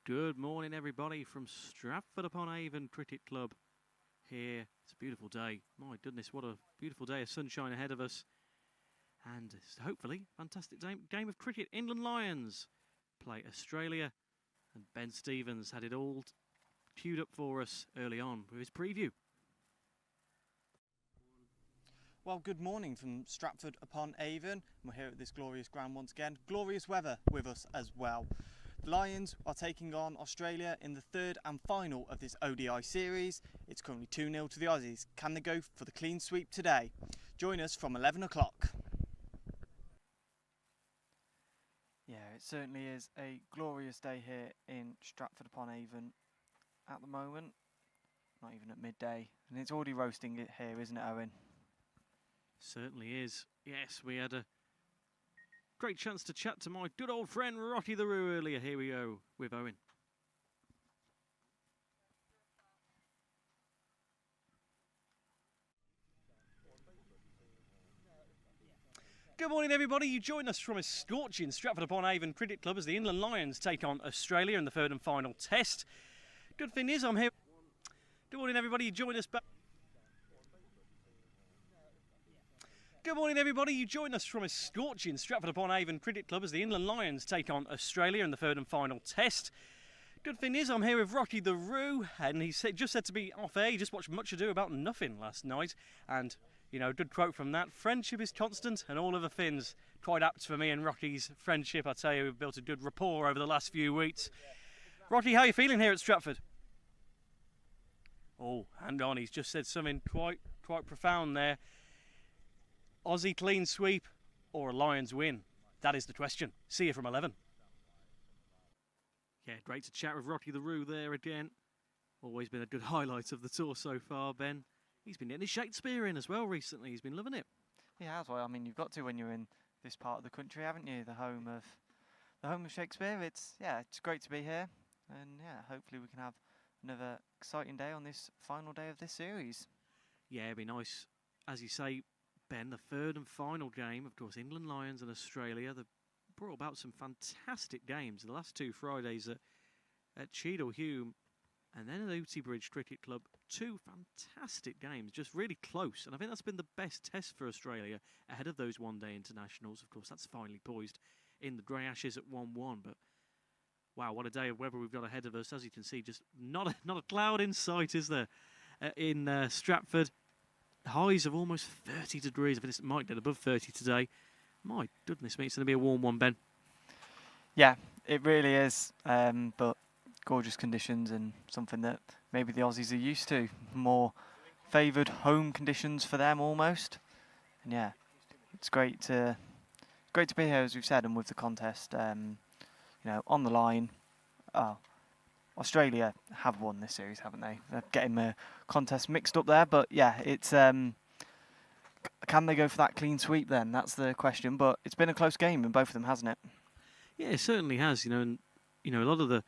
Good morning, everybody, from Stratford-upon-Avon Cricket Club here. It's a beautiful day. My goodness, what a beautiful day of sunshine ahead of us. And hopefully, fantastic game of cricket. England Lions play Australia. And Ben Stevens had it all queued up for us early on with his preview. Well, good morning from Stratford-upon-Avon. We're here at this glorious ground once again. Glorious weather with us as well. The Lions are taking on Australia in the third and final of this ODI series. It's currently 2-0 to the Aussies. Can they go for the clean sweep today? Join us from 11 o'clock. Yeah, it certainly is a glorious day here in Stratford-upon-Avon at the moment. Not even at midday. And it's already roasting it here, isn't it, Owen? Certainly is. Yes, we had a great chance to chat to my good old friend Rocky the Roo earlier. Here we go with Owen. Good morning, everybody. You join us from a scorching Stratford-upon-Avon Cricket Club as the England Lions take on Australia in the third and final test. Good thing is I'm here. Good morning, everybody. You join us back. Good morning, everybody. You join us from a scorching Stratford-upon-Avon Cricket Club as the England Lions take on Australia in the third and final test. Good thing is I'm here with Rocky the Roo, and he just said to me off air, he just watched Much Ado About Nothing last night, and, you know, good quote from that, friendship is constant and all other things. Quite apt for me and Rocky's friendship. I tell you, we've built a good rapport over the last few weeks. Rocky, how are you feeling here at Stratford? Oh, hang on, he's just said something quite profound there. Aussie clean sweep or a Lions win? That is the question. See you from 11. Yeah, great to chat with Rocky the Roo there again. Always been a good highlight of the tour so far, Ben. He's been getting his Shakespeare in as well recently. He's been loving it. He has. Well, I mean, you've got to when you're in this part of the country, haven't you? The home of Shakespeare. It's great to be here, and yeah, hopefully we can have another exciting day on this final day of this series. Yeah, it'd be nice, as you say, Ben, the third and final game, of course, England Lions and Australia. They brought about some fantastic games. The last two Fridays at Cheadle Hulme and then at Ooty Bridge Cricket Club. Two fantastic games, just really close. And I think that's been the best test for Australia ahead of those one-day internationals. Of course, that's finally poised in the grey ashes at 1-1. But wow, what a day of weather we've got ahead of us. As you can see, just not a cloud in sight, is there, in Stratford. Highs of almost 30 degrees. I think it might get above 30 today. My goodness me, it's going to be a warm one, Ben. Yeah, it really is. But gorgeous conditions and something that maybe the Aussies are used to. More favoured home conditions for them almost. And yeah, it's great to be here, as we've said, and with the contest, you know, on the line. Oh, Australia have won this series, haven't they? They're getting the contest mixed up there, but yeah, it's can they go for that clean sweep then? That's the question. But it's been a close game in both of them, hasn't it? Yeah, it certainly has. You know, and you know a lot of the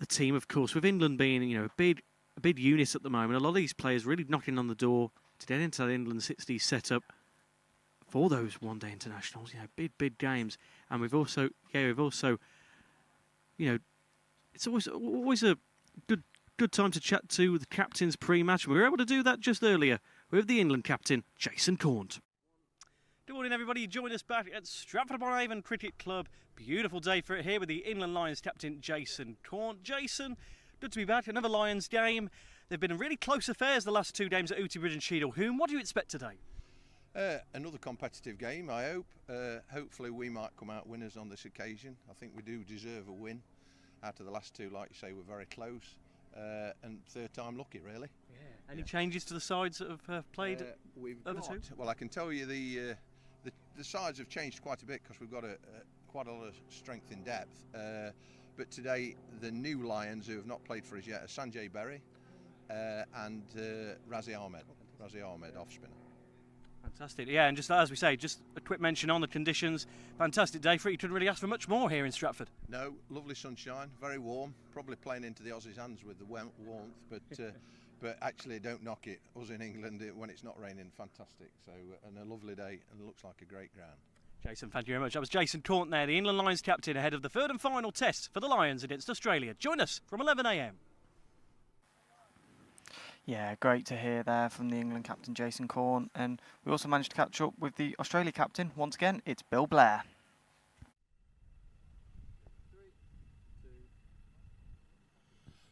team, of course, with England being a big unit at the moment. A lot of these players really knocking on the door to get into that England 60s setup for those one-day internationals. You know, big games, and we've also you know. It's always a good time to chat to the captains pre-match. We were able to do that just earlier with the England captain, Jason Cornt. Good morning, everybody. You join us back at Stratford-upon-Avon Cricket Club. Beautiful day for it here with the England Lions captain, Jason Cornt. Jason, good to be back. Another Lions game. They've been really close affairs the last two games at Ooty Bridge and Cheadle Hulme. What do you expect today? Another competitive game, I hope. Hopefully we might come out winners on this occasion. I think we do deserve a win. Out of the last two, like you say, we're very close, and third time lucky, really. Yeah. Any changes to the sides that have played other two? Well, I can tell you the sides have changed quite a bit because we've got quite a lot of strength in depth. But today, the new Lions who have not played for us yet are Sanjay Berry and Razi Ahmed off spinner. Fantastic, yeah, and just as we say, just a quick mention on the conditions. Fantastic day for it. You couldn't really ask for much more here in Stratford. No, lovely sunshine, very warm. Probably playing into the Aussies' hands with the warmth, but actually don't knock it. Us in England, when it's not raining, fantastic. So, and a lovely day, and it looks like a great ground. Jason, thank you very much. That was Jason Cornt there, the England Lions captain, ahead of the third and final test for the Lions against Australia. Join us from 11 a.m. Yeah, great to hear there from the England captain, Jason Cornt. And we also managed to catch up with the Australia captain. Once again, it's Bill Blair.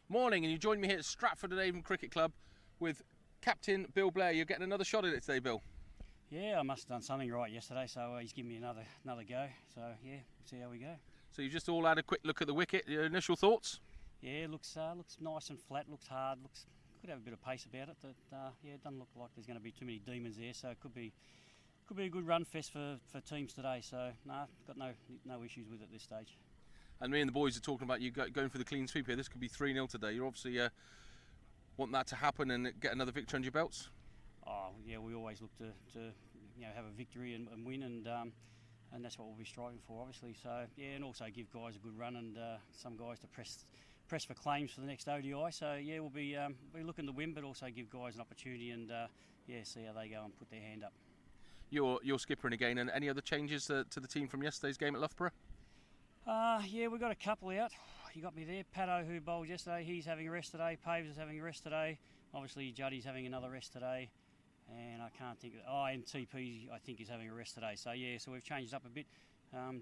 Morning, and you joined me here at Stratford-upon-Avon Cricket Club with Captain Bill Blair. You're getting another shot at it today, Bill. Yeah, I must have done something right yesterday, so he's given me another go. So yeah, we'll see how we go. So you've just all had a quick look at the wicket. Your initial thoughts? Yeah, looks nice and flat. Looks hard. Could have a bit of pace about it. But yeah, it doesn't look like there's going to be too many demons there. So it could be a good run fest for teams today. So got no issues with it at this stage. And me and the boys are talking about you going for the clean sweep here. This could be 3-0 today. You're obviously want that to happen and get another victory under your belts. Oh yeah, we always look to have a victory and win, and that's what we'll be striving for, obviously. So yeah, and also give guys a good run and some guys to press for claims for the next ODI. So yeah, we'll be looking to win, but also give guys an opportunity and see how they go and put their hand up. You're skippering again, and any other changes to the team from yesterday's game at Loughborough? Yeah, we've got a couple out. You got me there. Paddo, who bowled yesterday, he's having a rest today. Paves is having a rest today. Obviously, Juddy's having another rest today. And I can't think and TP, I think, is having a rest today. So yeah, so we've changed up a bit,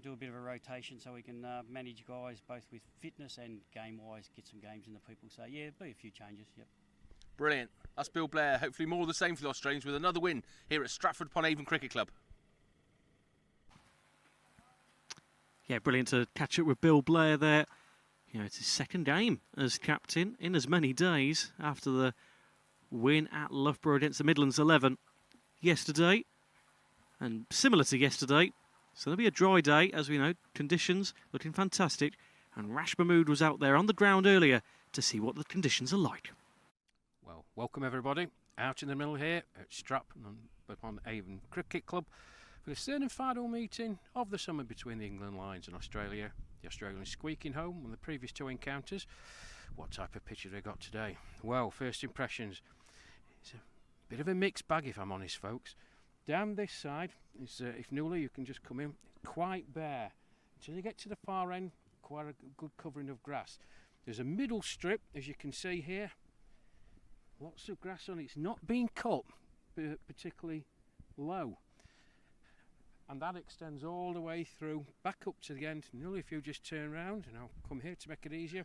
do a bit of a rotation so we can manage guys both with fitness and game-wise, get some games into people. So yeah, there'll be a few changes, yep. Brilliant. That's Bill Blair. Hopefully more of the same for the Australians with another win here at Stratford-upon-Avon Cricket Club. Yeah, brilliant to catch up with Bill Blair there. You know, it's his second game as captain in as many days after the win at Loughborough against the Midlands 11 yesterday. And similar to yesterday, so there'll be a dry day, as we know, conditions looking fantastic. And Rash Mahmood was out there on the ground earlier to see what the conditions are like. Well, welcome everybody out in the middle here at Stratford-upon-Avon Cricket Club for the third and final meeting of the summer between the England Lions and Australia. The Australians squeaking home on the previous two encounters. What type of pitch have they got today? Well, first impressions, it's a bit of a mixed bag if I'm honest, folks. Down this side, if Nuala, you can just come in, quite bare. Until you get to the far end, quite a good covering of grass. There's a middle strip, as you can see here. Lots of grass on it. It's not been cut particularly low. And that extends all the way through, back up to the end. Nuala, if you just turn around, and I'll come here to make it easier.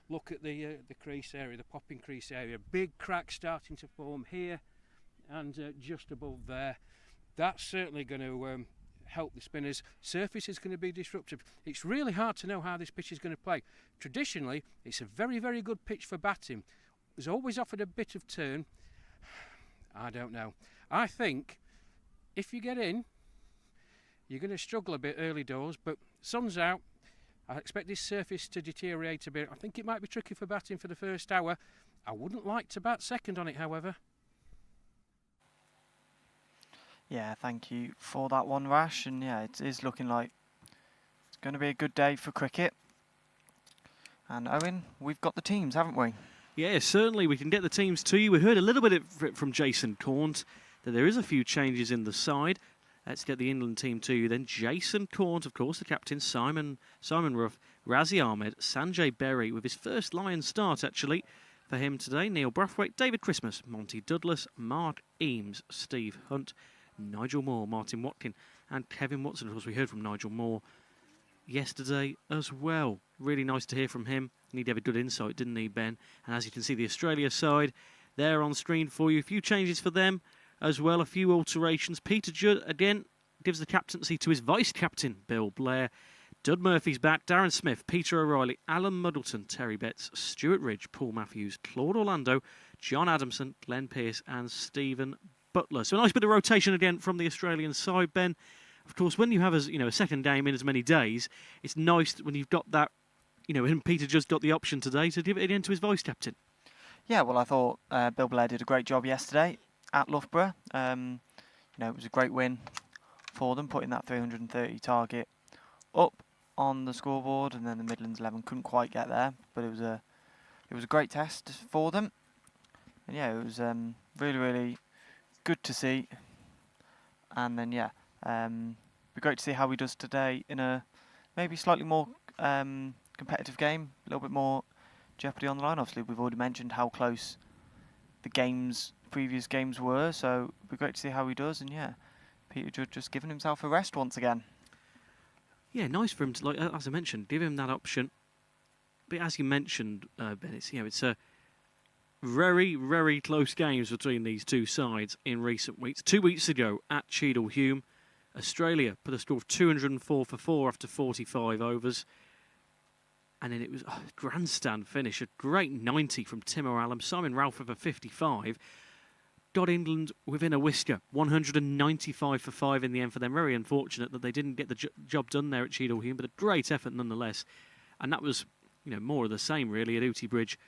Look at the crease area, the popping crease area. Big cracks starting to form here and just above there. That's certainly going to help the spinners. Surface is going to be disruptive. It's really hard to know how this pitch is going to play. Traditionally, it's a very, very good pitch for batting. It's always offered a bit of turn. I don't know. I think if you get in, you're going to struggle a bit early doors, but sun's out. I expect this surface to deteriorate a bit. I think it might be tricky for batting for the first hour. I wouldn't like to bat second on it, however. Yeah, thank you for that one, Rash. And yeah, it is looking like it's going to be a good day for cricket. And Owen, we've got the teams, haven't we? Yeah, certainly we can get the teams to you. We heard a little bit from Jason Cornt that there is a few changes in the side. Let's get the England team to you then. Jason Cornt, of course, the captain, Simon Ruff, Razi Ahmed, Sanjay Berry with his first Lions start, actually, for him today. Neil Brathwaite, David Christmas, Monty Douglas, Mark Eames, Steve Hunt, Nigel Moore, Martin Watkin, and Kevin Watson. Of course, we heard from Nigel Moore yesterday as well. Really nice to hear from him. He gave a good insight, didn't he, Ben? And as you can see, the Australia side, they're on screen for you. A few changes for them as well, a few alterations. Peter Judd, again, gives the captaincy to his vice-captain, Bill Blair. Dud Murphy's back, Darren Smith, Peter O'Reilly, Alan Muddleton, Terry Betts, Stuart Ridge, Paul Matthews, Claude Orlando, John Adamson, Glenn Pearce and Stephen Butler. So a nice bit of rotation again from the Australian side, Ben. Of course, when you have a second game in as many days, it's nice when you've got that, and Peter just got the option today to give it again to his vice-captain. Yeah, well, I thought Bill Blair did a great job yesterday at Loughborough. It was a great win for them, putting that 330 target up on the scoreboard, and then the Midlands 11 couldn't quite get there, but it was a great test for them. And yeah, it was really, really good to see. And then be great to see how he does today in a maybe slightly more competitive game, a little bit more jeopardy on the line. Obviously, we've already mentioned how close the previous games were, so it'd be great to see how he does. And yeah, Peter Judd just giving himself a rest once again. Yeah, nice for him to, like as I mentioned, give him that option. But as you mentioned, Ben, it's a very, very close games between these two sides in recent weeks. 2 weeks ago at Cheadle-Hulme, Australia put a score of 204 for 4 after 45 overs. And then it was a grandstand finish, a great 90 from Timo Allam. Simon Ralph with a 55. Got England within a whisker, 195 for 5 in the end for them. Very unfortunate that they didn't get the job done there at Cheadle-Hulme, but a great effort nonetheless. And that was, more of the same really at Ooty Bridge.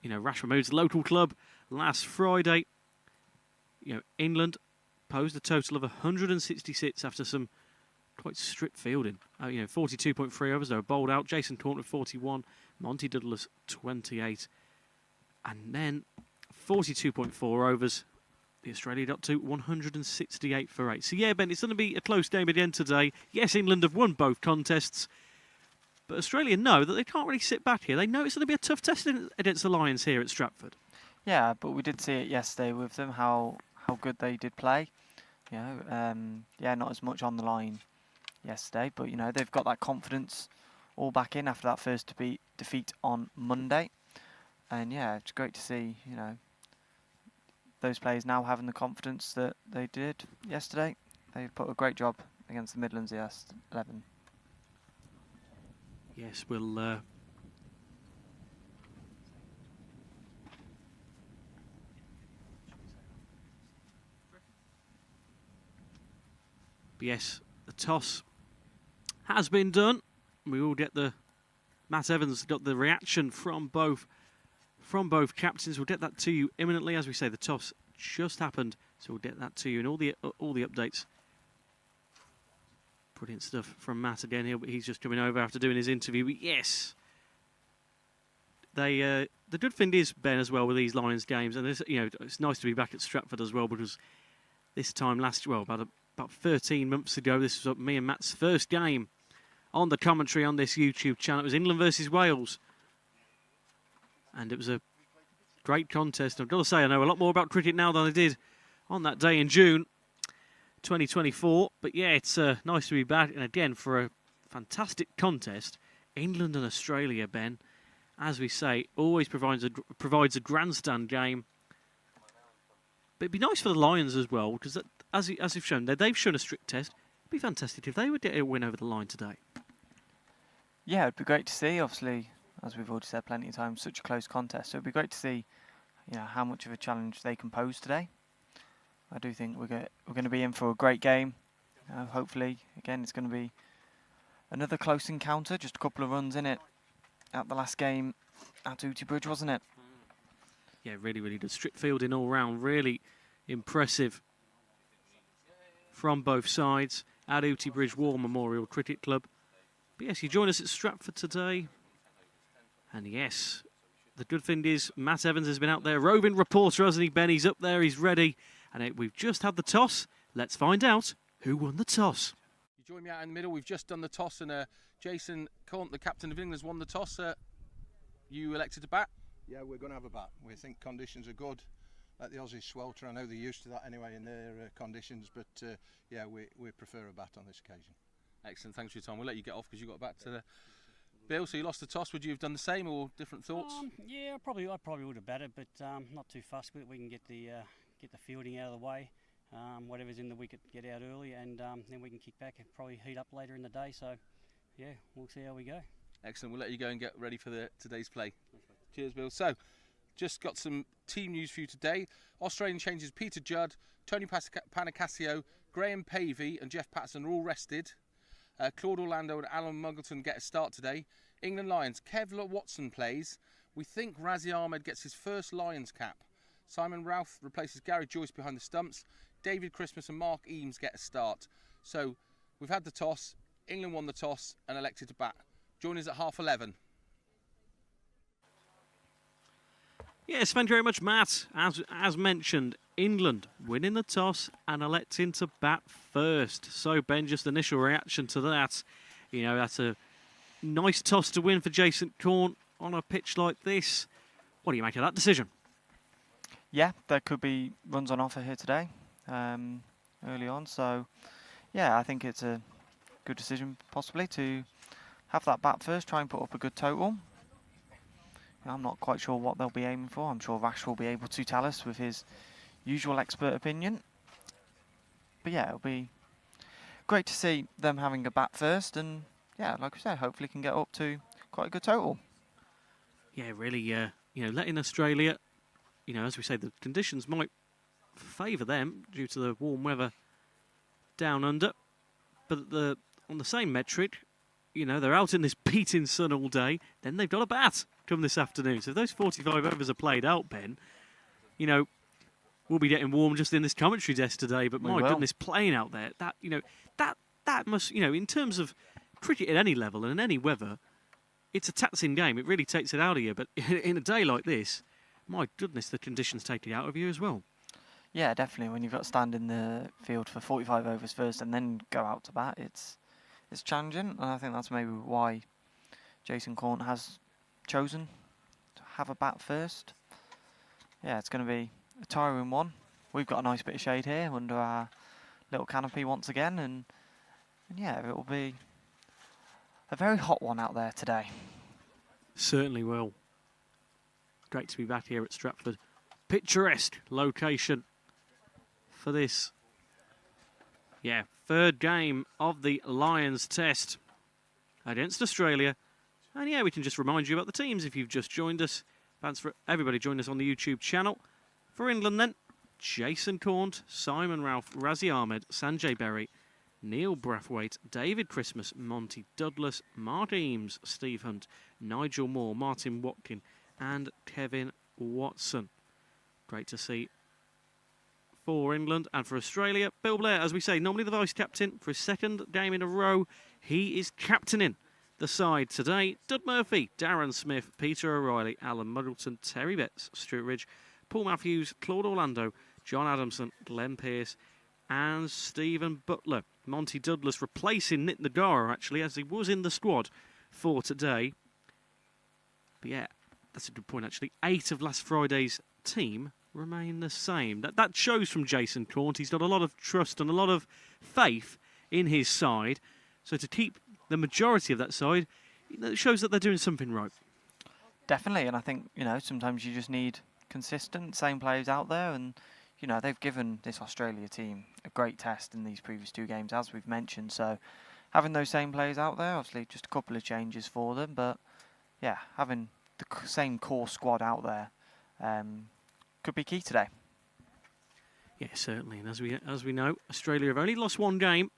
Rash Mahmood's local club last Friday. England posed a total of 166 after some quite strict fielding. 42.3 overs. They were bowled out. Jason Taunton 41, Monty Douglas 28, and then 42.4 overs. The Australia got to 168 for 8. So yeah, Ben, it's going to be a close game at the end today. Yes, England have won both contests, but Australia know that they can't really sit back here. They know it's going to be a tough test against the Lions here at Stratford. Yeah, but we did see it yesterday with them, how good they did play. Not as much on the line yesterday, but they've got that confidence all back in after that first defeat on Monday. And yeah, it's great to see, those players now having the confidence that they did yesterday. They put a great job against the Midlands 11. Yes, we'll yes, the toss has been done. We all get Matt Evans got the reaction from both captains. We'll get that to you imminently. As we say, the toss just happened, so we'll get that to you and all the updates. Brilliant stuff from Matt again. He's just coming over after doing his interview. But yes, the good thing is, Ben, as well with these Lions games, and it's nice to be back at Stratford as well, because this time about 13 months ago, this was me and Matt's first game on the commentary on this YouTube channel. It was England versus Wales. And it was a great contest. I've got to say, I know a lot more about cricket now than I did on that day in June 2024. But yeah, it's nice to be back. And again, for a fantastic contest, England and Australia, Ben, as we say, always provides a grandstand game. But it'd be nice for the Lions as well, because as they've shown, they've shown a strict test. It'd be fantastic if they would get a win over the line today. Yeah, it'd be great to see. Obviously, as we've already said plenty of times, such a close contest. So it'd be great to see, how much of a challenge they can pose today. I do think we're going to be in for a great game. Hopefully, again, it's going to be another close encounter. Just a couple of runs in it at the last game at Ooty Bridge, wasn't it? Yeah, really, really good. Strict fielding all round. Really impressive from both sides at Ooty Bridge War Memorial Cricket Club. But yes, you join us at Stratford today. And yes, the good thing is Matt Evans has been out there, roving reporter, hasn't he, Ben? He's up there, he's ready. And we've just had the toss. Let's find out who won the toss. You join me out in the middle. We've just done the toss, and Jason Caunt, the captain of England, has won the toss. You elected to bat? Yeah, we're going to have a bat. We think conditions are good. Let the Aussies swelter. I know they're used to that anyway in their conditions, but we prefer a bat on this occasion. Excellent, thanks for your time. We'll let you get off because you got back to the Bill. So you lost the toss. Would you have done the same or different thoughts? Yeah, I probably would have batted, but not too fussed with it. We can get the fielding out of the way. Whatever's in the wicket, get out early, and then we can kick back and probably heat up later in the day. So, yeah, we'll see how we go. Excellent. We'll let you go and get ready for today's play. Cheers, Bill. So, just got some team news for you today. Australian changes: Peter Judd, Tony Panicasio, Graham Pavey, and Jeff Patterson are all rested. Claude Orlando and Alan Muggleton get a start today. England Lions: Kevlar Watson plays. We think Razi Ahmed gets his first Lions cap. Simon Ralph replaces Gary Joyce behind the stumps. David Christmas and Mark Eames get a start. So we've had the toss. England won the toss and elected to bat. Join us at 11:30. Yes, thank you very much, Matt. As mentioned, England winning the toss and electing to bat first. So, Ben, just initial reaction to that. That's a nice toss to win for Jason Corn on a pitch like this. What do you make of that decision? Yeah, there could be runs on offer here today, early on. So, yeah, I think it's a good decision possibly to have that bat first, try and put up a good total. I'm not quite sure what they'll be aiming for. I'm sure Rash will be able to tell us with his usual expert opinion. But yeah, it'll be great to see them having a bat first, and yeah, like we said, hopefully can get up to quite a good total. Yeah, really, letting Australia, as we say, the conditions might favour them due to the warm weather down under. But on the same metric, they're out in this beating sun all day, then they've got a bat come this afternoon. So if those 45 overs are played out, Ben, we'll be getting warm just in this commentary desk today. But my goodness, playing out there, that must, in terms of cricket at any level and in any weather, it's a taxing game. It really takes it out of you. But in a day like this, my goodness, the conditions take it out of you as well. Yeah, definitely. When you've got to stand in the field for 45 overs first and then go out to bat, it's challenging. And I think that's maybe why Jason Corn has chosen to have a bat first. Yeah, it's going to be a tiring one. We've got a nice bit of shade here under our little canopy once again, and yeah, it will be a very hot one out there today. Certainly will. Great to be back here at Stratford. Picturesque location for this. Yeah, third game of the Lions test against Australia. And yeah, we can just remind you about the teams if you've just joined us. Thanks for everybody joining us on the YouTube channel. For England then, Jason Cornt, Simon Ralph, Razi Ahmed, Sanjay Berry, Neil Brathwaite, David Christmas, Monty Douglas, Mark Eames, Steve Hunt, Nigel Moore, Martin Watkin and Kevin Watson. Great to see for England. And for Australia, Bill Blair, as we say, normally the vice-captain. For his second game in a row, he is captaining the side today. Dud Murphy, Darren Smith, Peter O'Reilly, Alan Muddleton, Terry Betts, Stuart Ridge, Paul Matthews, Claude Orlando, John Adamson, Glenn Pearce and Stephen Butler. Monty Douglas replacing Nick Nagara, actually, as he was in the squad for today. But yeah, that's a good point, actually. 8 of last Friday's team remain the same. That shows from Jason Cornt. He's got a lot of trust and a lot of faith in his side. So to keep the majority of that side, it shows that they're doing something right. Definitely, and I think, sometimes you just need consistent, same players out there, and, they've given this Australia team a great test in these previous 2 games, as we've mentioned, so having those same players out there, obviously just a couple of changes for them, but yeah, having the same core squad out there could be key today. Yeah, certainly, and as we know, Australia have only lost 1 game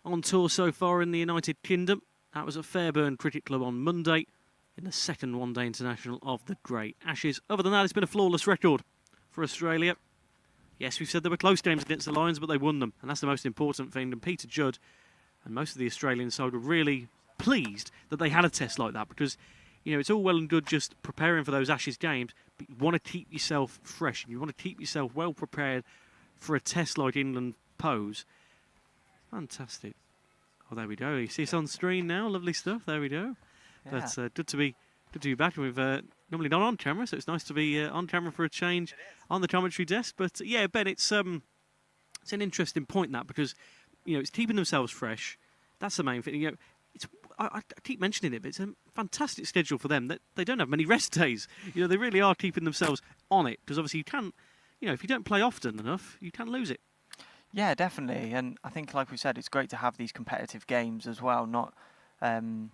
on tour so far in the United Kingdom. That was at Fairburn Cricket Club on Monday in the second one-day international of the Great Ashes. Other than that, it's been a flawless record for Australia. Yes, we've said there were close games against the Lions, but they won them, and that's the most important thing. And Peter Judd and most of the Australian side were really pleased that they had a test like that, because it's all well and good just preparing for those Ashes games, but you want to keep yourself fresh, and you want to keep yourself well prepared for a test like England pose. Fantastic. Oh, there we go. You see us on screen now. Lovely stuff. There we go. Yeah. That's good to be back. We've normally not on camera, so it's nice to be on camera for a change on the commentary desk. But yeah, Ben, it's an interesting point, that, because it's keeping themselves fresh. That's the main thing. I keep mentioning it, but it's a fantastic schedule for them. That they don't have many rest days. They really are keeping themselves on it, because obviously you can, if you don't play often enough, you can lose it. Yeah, definitely, and I think, like we said, it's great to have these competitive games as well. Not, the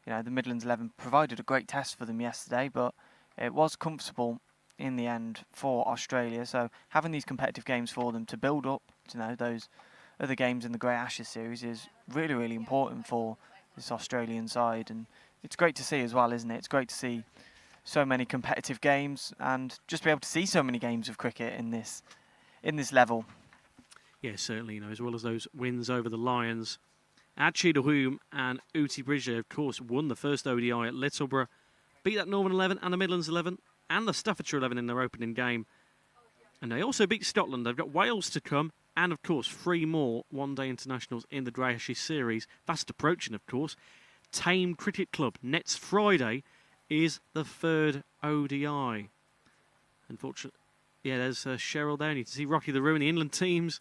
Midlands 11 provided a great test for them yesterday, but it was comfortable in the end for Australia. So having these competitive games for them to build up, those other games in the Grey Ashes series is really, really important for this Australian side, and it's great to see as well, isn't it? It's great to see so many competitive games and just be able to see so many games of cricket in this level. Yeah, certainly, as well as those wins over the Lions at Cheadle-Hulme, and Uti Bridge, of course, won the first ODI at Littleborough, beat that Northern 11 and the Midlands 11 and the Staffordshire 11 in their opening game. And they also beat Scotland. They've got Wales to come, and of course 3 more one-day internationals in the Grey Ashes series. Fast approaching, of course. Tame Cricket Club next Friday is the 3rd ODI. Unfortunately, yeah, there's Cheryl there, and you can see Rocky the Roo and the England teams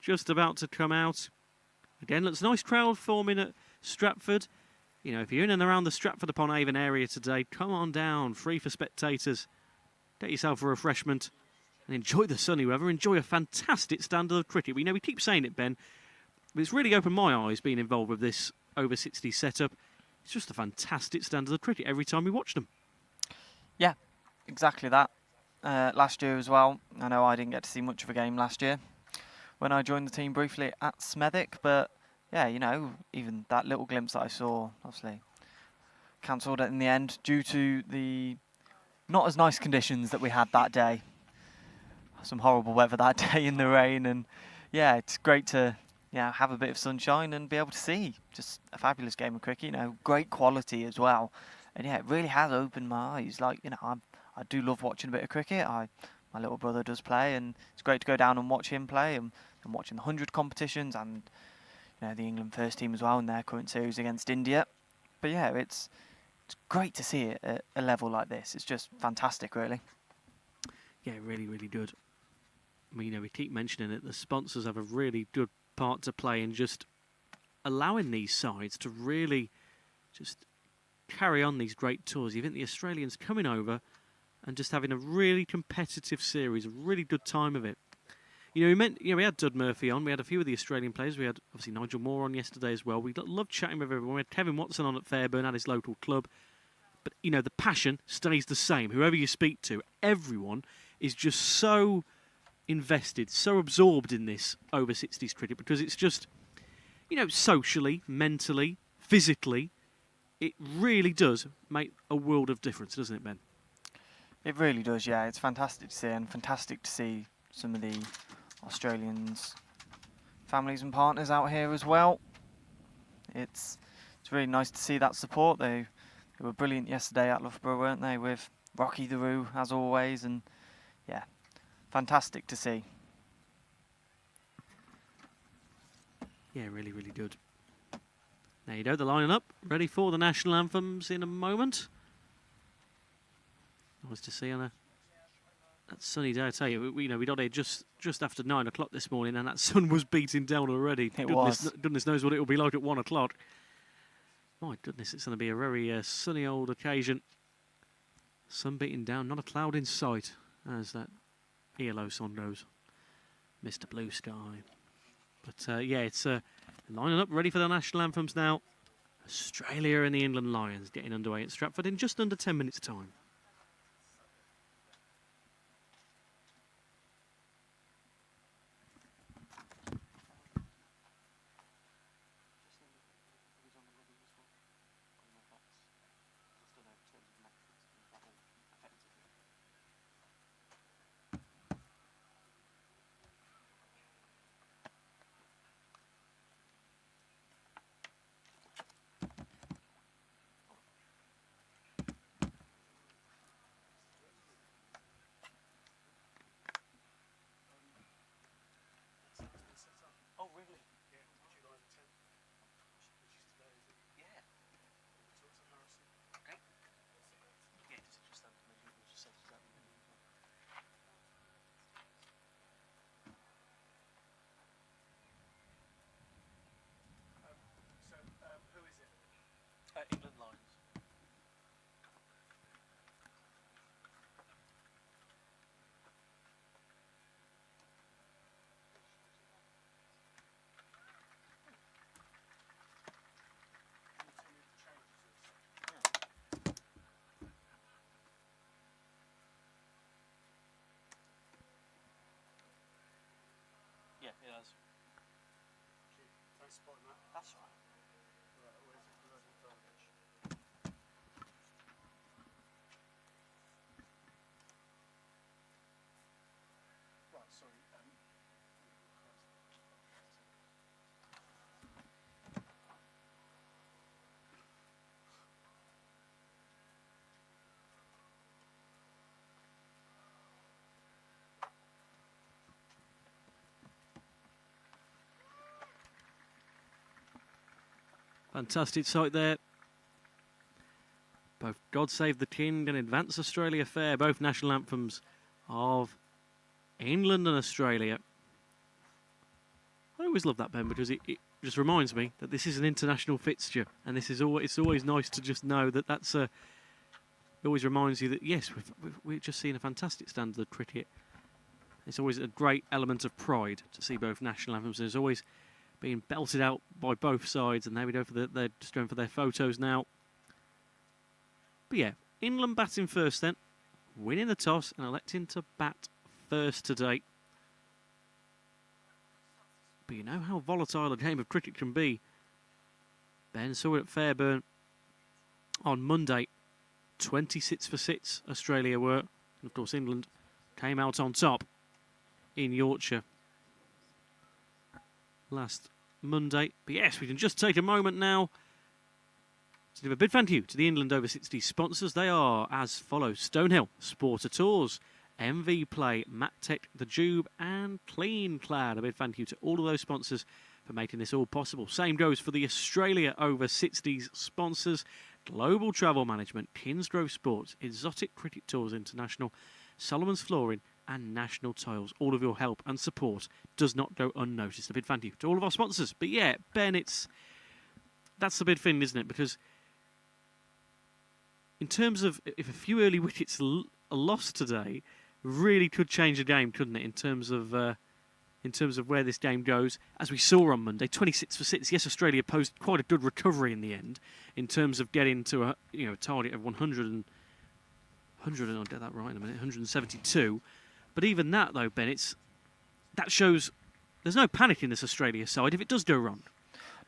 just about to come out. Again, looks nice crowd forming at Stratford. You know, if you're in and around the Stratford-upon-Avon area today, come on down, free for spectators. Get yourself a refreshment and enjoy the sunny weather. Enjoy a fantastic standard of cricket. We know we keep saying it, Ben, but it's really opened my eyes being involved with this over 60 setup. It's just a fantastic standard of cricket every time we watch them. Yeah, exactly that. Last year as well, I know I didn't get to see much of a game last year when I joined the team briefly at Smethwick, but yeah, you know, even that little glimpse that I saw, obviously cancelled in the end due to the not as nice conditions that we had that day. Some horrible weather that day in the rain, and yeah, it's great to have a bit of sunshine and be able to see just a fabulous game of cricket. You know, great quality as well, and yeah, it really has opened my eyes. Like, you know, I do love watching a bit of cricket. My little brother does play, and it's great to go down and watch him play, and watching the 100 competitions, and you know, the England first team as well in their current series against India. But yeah, it's great to see it at a level like this. It's just fantastic, really. Yeah, really, really good. I mean, you know, we keep mentioning it. The sponsors have a really good part to play in just allowing these sides to really just carry on these great tours. You think the Australians coming over and just having a really competitive series, a really good time of it. You know, we had Dud Murphy on. We had a few of the Australian players. We had obviously Nigel Moore on yesterday as well. We loved chatting with everyone. We had Kevin Watson on at Fairburn at his local club. But you know, the passion stays the same. Whoever you speak to, everyone is just so invested, so absorbed in this over 60s cricket, because it's just, you know, socially, mentally, physically, it really does make a world of difference, doesn't it, Ben? It really does, yeah. It's fantastic to see, and fantastic to see some of the Australians' families and partners out here as well. It's really nice to see that support. They were brilliant yesterday at Loughborough, weren't they, with Rocky the Roo, as always, and yeah, fantastic to see. Yeah, really, really good. There you go, the lining up, ready for the national anthems in a moment. Nice to see on that sunny day. I tell you, we got here just after 9 o'clock this morning, and that sun was beating down already. Goodness knows what it will be like at 1 o'clock. My goodness, it's going to be a very sunny old occasion. Sun beating down, not a cloud in sight, as that ELO song goes. Mr. Blue Sky. But yeah, it's lining up, ready for the national anthems now. Australia and the England Lions getting underway at Stratford in just under 10 minutes' time. Fantastic sight there. Both God Save the King and Advance Australia Fair, both national anthems of England and Australia. I always love that, Ben, because it just reminds me that this is an international fixture, and this is it's always nice to just know that that's a. It always reminds you that yes, we've just seen a fantastic standard of cricket. It's always a great element of pride to see both national anthems. There's always being belted out by both sides, and there we go they're just going for their photos now. But yeah, England batting first then, winning the toss and electing to bat first today. But you know how volatile a game of cricket can be. Ben saw it at Fairburn on Monday. 26 for 6 Australia were. And of course England came out on top in Yorkshire last Monday. But yes, we can just take a moment now to give a big thank you to the England Over 60 sponsors. They are as follows: Stonehill, Sporter Tours, MV Play, MatTech, The Jube and Clean Clad. A big thank you to all of those sponsors for making this all possible. Same goes for the Australia Over 60s sponsors: Global Travel Management, Kingsgrove Sports, Exotic Cricket Tours International, Solomon's Flooring and National Tiles. All of your help and support does not go unnoticed. A big thank you to all of our sponsors. But yeah, Ben, that's the big thing, isn't it? Because in terms of if a few early wickets are lost today, really could change the game, couldn't it? In terms of where this game goes, as we saw on Monday, 26 for 6. Yes, Australia posed quite a good recovery in the end, in terms of getting to a target of 100 and I'll get that right in a minute, 172. But even that though, Ben, that shows there's no panic in this Australia side if it does go wrong.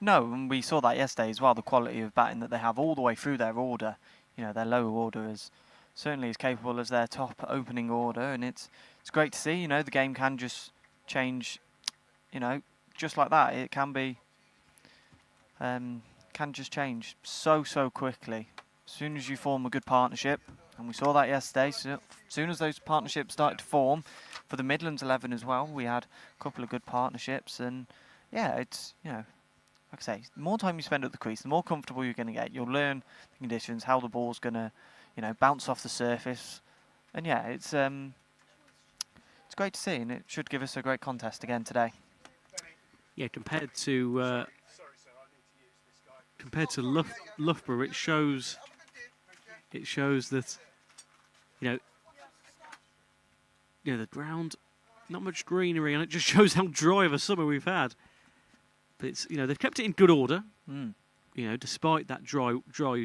No, and we saw that yesterday as well. The quality of batting that they have all the way through their order. Their lower order is certainly as capable as their top opening order, and it's great to see. The game can just change, just like that. It can just change so quickly. As soon as you form a good partnership, and we saw that yesterday. So as soon as those partnerships started to form, for the Midlands 11 as well, we had a couple of good partnerships, and yeah, it's like I say, the more time you spend at the crease, the more comfortable you're going to get. You'll learn the conditions, how the ball's going to, bounce off the surface. And yeah, it's great to see, and it should give us a great contest again today. Yeah, compared to Loughborough, it shows that the ground, not much greenery, and it just shows how dry of a summer we've had. But it's they've kept it in good order, despite that dry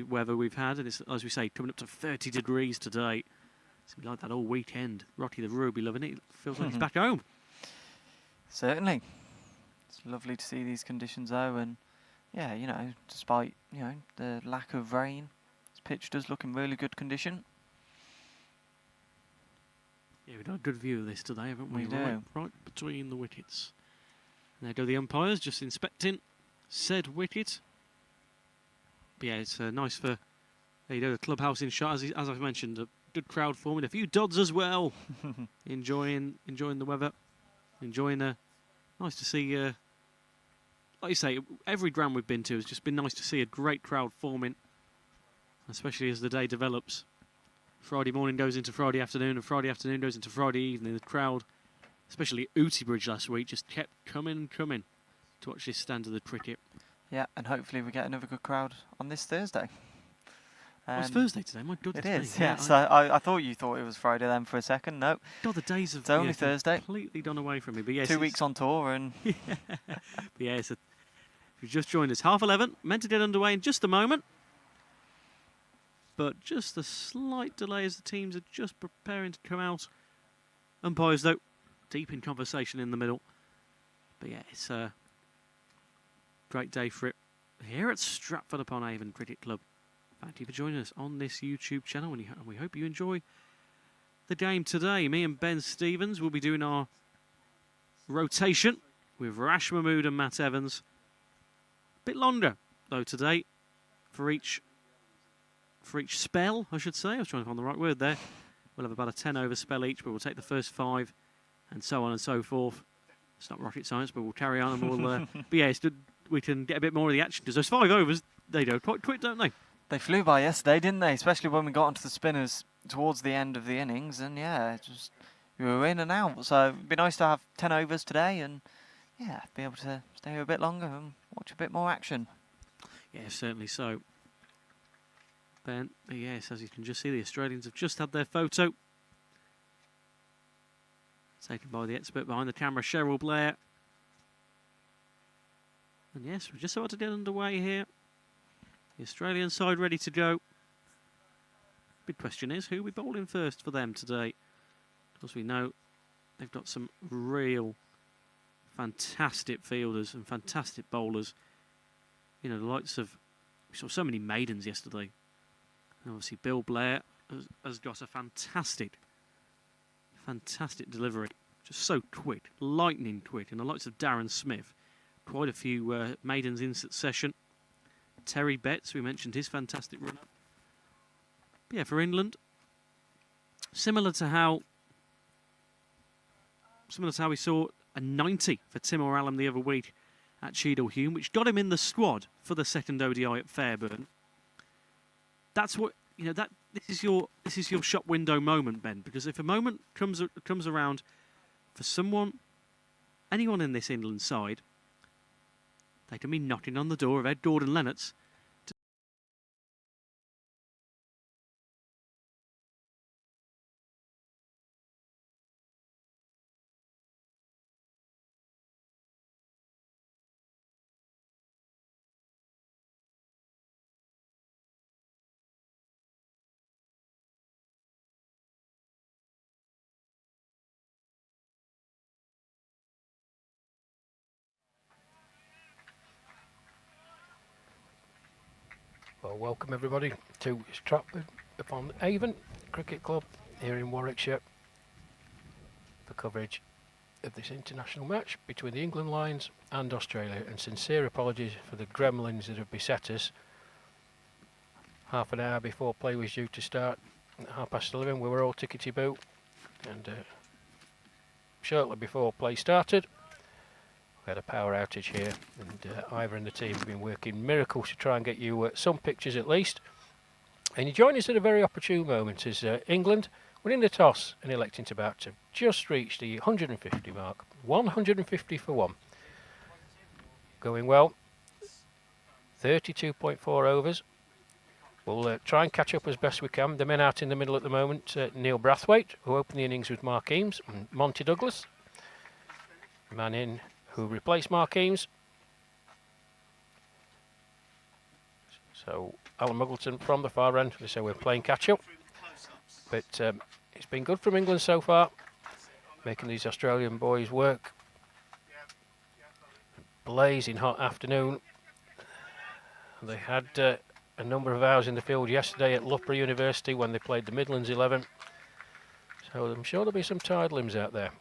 weather we've had, and it's, as we say, coming up to 30 degrees today. It's gonna be like that all weekend. Rocky the Brewer will be loving it. It feels like he's back home. Certainly, it's lovely to see these conditions though, and yeah, despite the lack of rain, this pitch does look in really good condition. Yeah, we've got a good view of this today, haven't we? We do. Right between the wickets. There go the umpires, just inspecting said wicket. But yeah, it's nice for the clubhouse in shot, as I've mentioned, a good crowd forming, a few dods as well, enjoying the weather, nice to see. Like you say, every ground we've been to has just been nice to see a great crowd forming, especially as the day develops. Friday morning goes into Friday afternoon, and Friday afternoon goes into Friday evening. The crowd, especially at Ooty Bridge last week, just kept coming to watch this standard of cricket. Yeah, and hopefully we get another good crowd on this Thursday. It's Thursday today, my goodness. It is, yes. I thought you thought it was Friday then for a second. No. God, the days have it's only Thursday. Completely gone away from me. But yes, 2 weeks on tour and... But yeah, if you've just joined us, 11:30, meant to get underway in just a moment. But just a slight delay as the teams are just preparing to come out. Umpires, though, deep in conversation in the middle. But yeah, it's a great day for it here at Stratford-upon-Avon Cricket Club. Thank you for joining us on this YouTube channel, and we hope you enjoy the game today. Me and Ben Stevens will be doing our rotation with Rash Mahmood and Matt Evans. A bit longer, though, today for each spell, I should say. I was trying to find the right word there. We'll have about a 10-over spell each, but we'll take the first 5 and so on and so forth. It's not rocket science, but we'll carry on and we'll... but yeah, it's we can get a bit more of the action, because those 5 overs, they go quite quick, don't they? They flew by yesterday, didn't they? Especially when we got onto the spinners towards the end of the innings, and yeah, it just we were in and out. So it'd be nice to have 10 overs today, and yeah, be able to stay here a bit longer and watch a bit more action. Yeah, certainly so. Ben, yes, as you can just see, the Australians have just had their photo taken by the expert behind the camera, Cheryl Blair. And yes, we're just about to get underway here. The Australian side ready to go. Big question is, who are we bowling first for them today? Because we know they've got some real fantastic fielders and fantastic bowlers. You know, the likes of, we saw so many maidens yesterday. And obviously Bill Blair has got a fantastic delivery. Just so quick, lightning quick. And the likes of Darren Smith, quite a few maidens in succession. Terry Betts, we mentioned his fantastic run. Yeah, for England, similar to how we saw a 90 for Timor Allen the other week at Cheadle Hulme, which got him in the squad for the second ODI at Fairburn. That's what, you know, that this is your shop window moment, Ben, because if a moment comes around for anyone in this England side, they can be knocking on the door of Ed Gordon-Lennox. Well, welcome everybody to Stratford-upon-Avon Cricket Club here in Warwickshire for coverage of this international match between the England Lions and Australia, and sincere apologies for the gremlins that have beset us. Half an hour before play was due to start at 11:30, we were all tickety-boo, and shortly before play started we had a power outage here, and Ivor and the team have been working miracles to try and get you some pictures at least. And you join us at a very opportune moment as England, winning the toss and electing to bat, have just reached the 150 mark. 150 for 1. Going well. 32.4 overs. We'll try and catch up as best we can. The men out in the middle at the moment, Neil Brathwaite, who opened the innings with Mark Eames, and Monty Douglas, man in who replaced Mark Eames. So Alan Muggleton from the far end, so we're playing catch up. But it's been good from England so far, making these Australian boys work. Blazing hot afternoon. They had a number of hours in the field yesterday at Loughborough University when they played the Midlands 11. So I'm sure there'll be some tired limbs out there.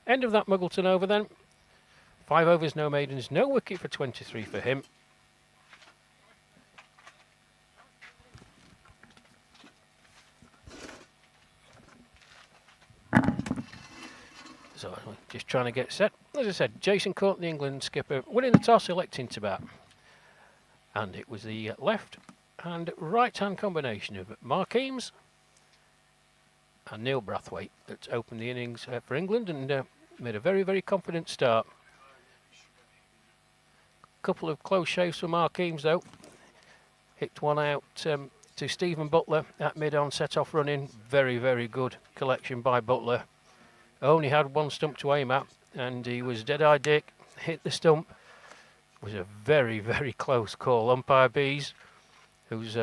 End of that Muggleton over then. 5 overs, no maidens, no wicket for 23 for him. So just trying to get set. As I said, Jason Court, the England skipper, winning the toss, electing to bat. And it was the left and right hand combination of Mark Eames and Neil Brathwaite that opened the innings for England and made a very, very confident start. Couple of close shaves for Mark Eames though. Hit one out to Stephen Butler at mid-on, set off running. Very, very good collection by Butler. Only had one stump to aim at and he was dead-eye Dick, hit the stump. It was a very, very close call. Umpire Bees, who's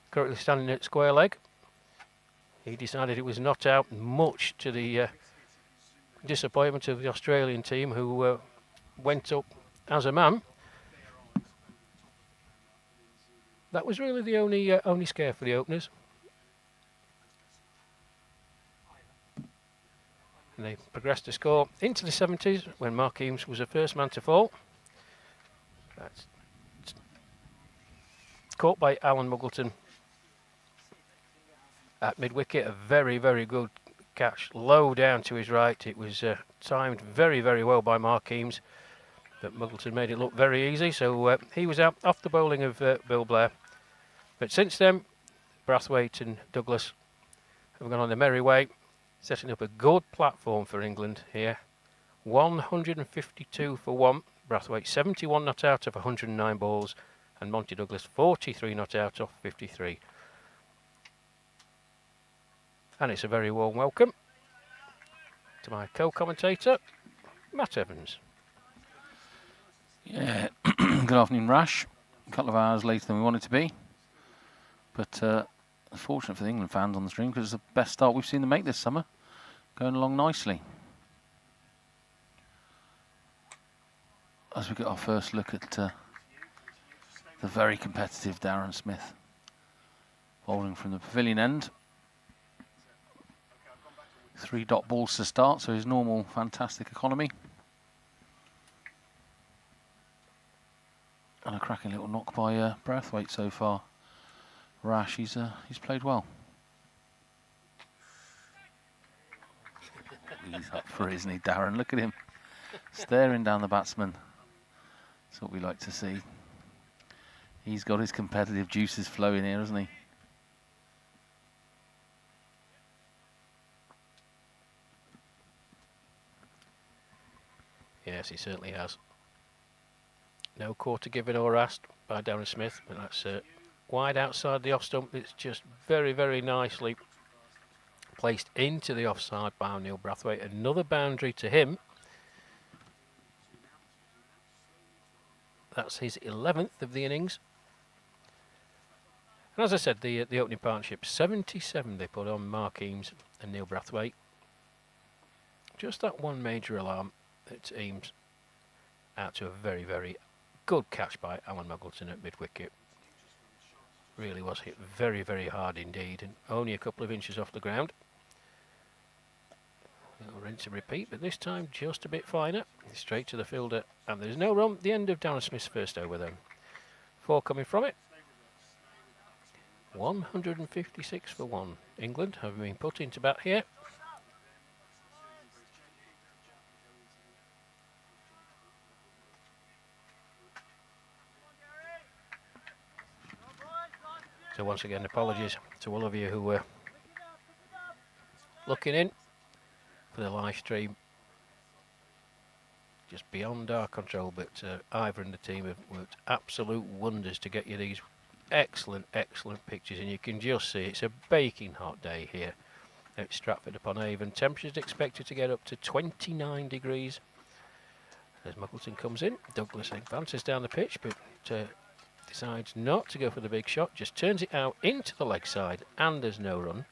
currently standing at square leg, he decided it was not out, much to the disappointment of the Australian team, who went up as a man. That was really the only scare for the openers. And they progressed to score into the 70s when Mark Eames was the first man to fall. That's caught by Alan Muggleton at mid-wicket. A very, very good catch, low down to his right. It was timed very, very well by Mark Eames. but Muggleton made it look very easy, so he was out off the bowling of Bill Blair. But since then, Brathwaite and Douglas have gone on their merry way, setting up a good platform for England here. 152 for 1, Brathwaite 71 not out of 109 balls, and Monty Douglas 43 not out of 53. And it's a very warm welcome to my co-commentator, Matt Evans. Yeah, good afternoon, Rash. A couple of hours later than we wanted to be, but unfortunate for the England fans on the stream because it's the best start we've seen them make this summer. Going along nicely. As we get our first look at the very competitive Darren Smith bowling from the pavilion end. 3 dot balls to start, so his normal fantastic economy. And a cracking little knock by Brathwaite so far. Rash, he's played well. He's up for it, isn't he, Darren? Look at him, staring down the batsman. That's what we like to see. He's got his competitive juices flowing here, hasn't he? Yes, he certainly has. No quarter given or asked by Darren Smith, but that's wide outside the off stump. It's just very, very nicely placed into the offside by Neil Brathwaite. Another boundary to him. That's his 11th of the innings. And as I said, the opening partnership, 77 they put on Mark Eames and Neil Brathwaite. Just that one major alarm at Eames out to a very, very good catch by Alan Muggleton at mid-wicket. Really was hit very, very hard indeed, and only a couple of inches off the ground. We'll rinse and repeat, but this time just a bit finer. Straight to the fielder, and there's no run. The end of Darren Smith's first over then. 4 coming from it. 156 for 1. England have been put into bat here. So once again, apologies to all of you who were looking in for the live stream. Just beyond our control, but Ivor and the team have worked absolute wonders to get you these excellent, excellent pictures, and you can just see it's a baking hot day here at Stratford-upon-Avon. Temperatures expected to get up to 29 degrees. As Muggleton comes in, Douglas advances down the pitch, but decides not to go for the big shot, just turns it out into the leg side, and there's no run.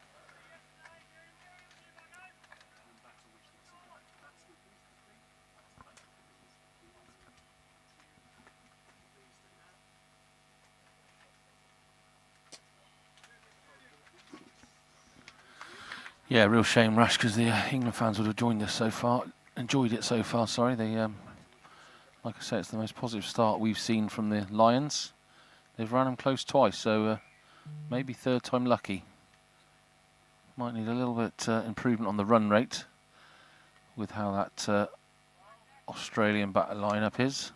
Yeah, real shame, Rash, because the England fans would have enjoyed it so far. Sorry, they, like I say, it's the most positive start we've seen from the Lions. They've run them close twice, so maybe third time lucky. Might need a little bit improvement on the run rate with how that Australian batter lineup is.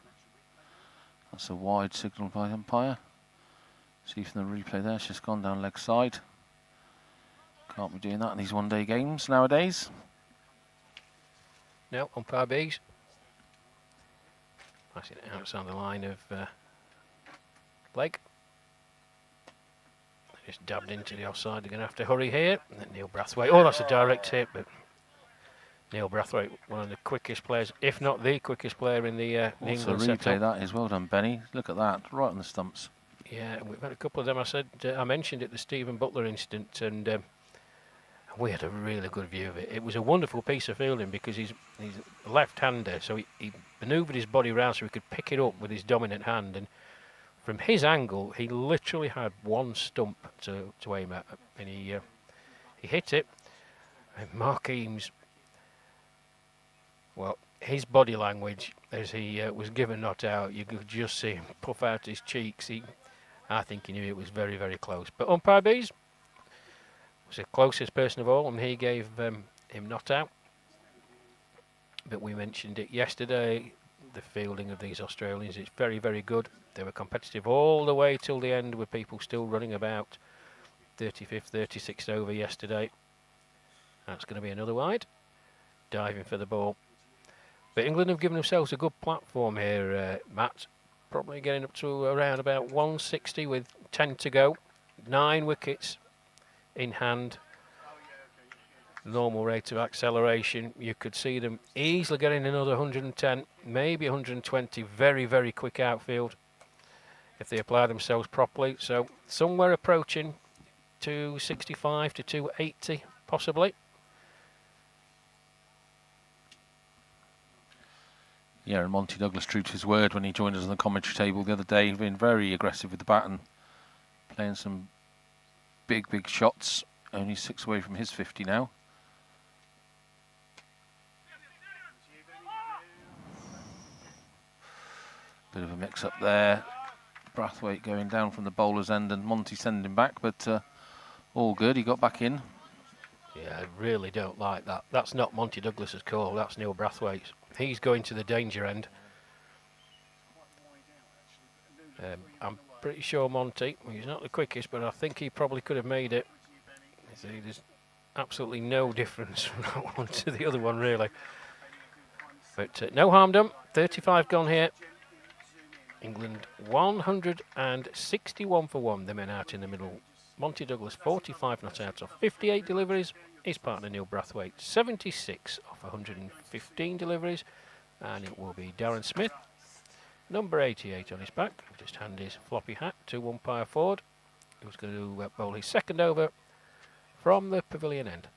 That's a wide signal by the umpire. See from the replay there, it's just gone down leg side. Can't be doing that in these one-day games nowadays. No, umpire B's. Passing it outside the line of leg. Just dabbed into the offside. They're going to have to hurry here. And then Neil Brathwaite. Oh, that's a direct hit, but Neil Brathwaite, one of the quickest players, if not the quickest player in the England replay setup. that is well done, Benny. Look at that, right on the stumps. Yeah, we've had a couple of them. I mentioned it, the Stephen Butler incident, and we had a really good view of it. It was a wonderful piece of fielding because he's a left-hander, so he manoeuvred his body round so he could pick it up with his dominant hand, and from his angle, he literally had one stump to aim at, and he hit it. And Mark Eames, well, his body language as he was given not out, you could just see him puff out his cheeks. I think he knew it was very, very close. But umpire B's was the closest person of all, and he gave him not out. But we mentioned it yesterday, the fielding of these Australians. It's very, very good. They were competitive all the way till the end, with people still running about 35th, 36th over yesterday. That's going to be another wide. Diving for the ball. But England have given themselves a good platform here, Matt. Probably getting up to around about 160 with 10 to go. 9 wickets in hand. Normal rate of acceleration. You could see them easily getting another 110, maybe 120. Very, very quick outfield if they apply themselves properly. So somewhere approaching 265 to 280 possibly. Yeah, and Monty Douglas, true to his word when he joined us on the commentary table the other day, he's been very aggressive with the bat and playing some big, big shots. Only 6 away from his 50 now. Bit of a mix-up there. Brathwaite going down from the bowler's end and Monty sending him back, but all good. He got back in. Yeah, I really don't like that. That's not Monty Douglas's call. That's Neil Brathwaite's. He's going to the danger end. I'm pretty sure Monty, he's not the quickest, but I think he probably could have made it. There's absolutely no difference from that one to the other one, really. But no harm done. 35 gone here. England 161 for 1. The men out in the middle. Monty Douglas 45 not out of 58 deliveries. His partner Neil Brathwaite 76 off 115 deliveries. And it will be Darren Smith, number 88 on his back. Just hand his floppy hat to umpire Ford, who's going to bowl his second over from the pavilion end.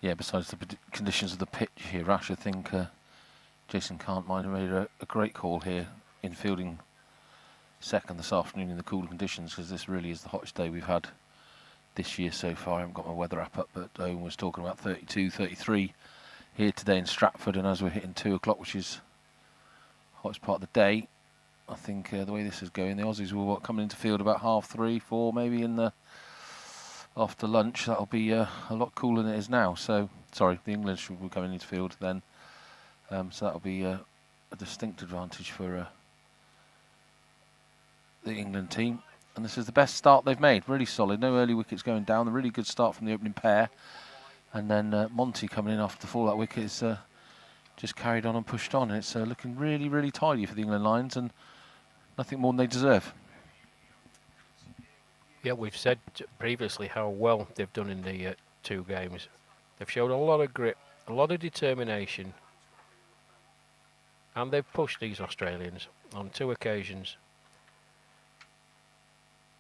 Yeah, besides the conditions of the pitch here, Rash, I think Jason Cant might have made a great call here in fielding second this afternoon in the cooler conditions, because this really is the hottest day we've had this year so far. I haven't got my weather app up, but Owen was talking about 32, 33 here today in Stratford, and as we're hitting 2 o'clock, which is the hottest part of the day, I think the way this is going, the Aussies will coming into field about 3:30, 4 maybe in the after lunch. That'll be a lot cooler than it is now. So, sorry, the English will be coming into field then. So that'll be a distinct advantage for the England team. And this is the best start they've made. Really solid. No early wickets going down. A really good start from the opening pair. And then Monty coming in after the fallout wicket is just carried on and pushed on. And it's looking really, really tidy for the England Lions, and nothing more than they deserve. Yeah, we've said previously how well they've done in the 2 games. They've showed a lot of grit, a lot of determination, and they've pushed these Australians on 2 occasions.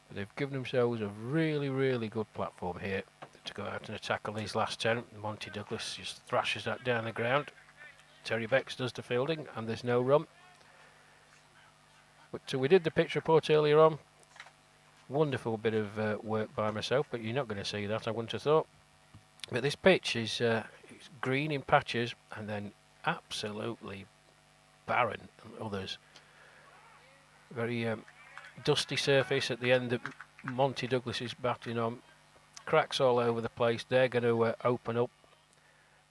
But they've given themselves a really, really good platform here to go out and attack on these last 10. Monty Douglas just thrashes that down the ground. Terry Becks does the fielding, and there's no run. But we did the pitch report earlier on. Wonderful bit of work by myself, but you're not going to see that, I wouldn't have thought. But this pitch is it's green in patches and then absolutely barren on others. Very dusty surface at the end that Monty Douglas is batting on. Cracks all over the place. They're going to open up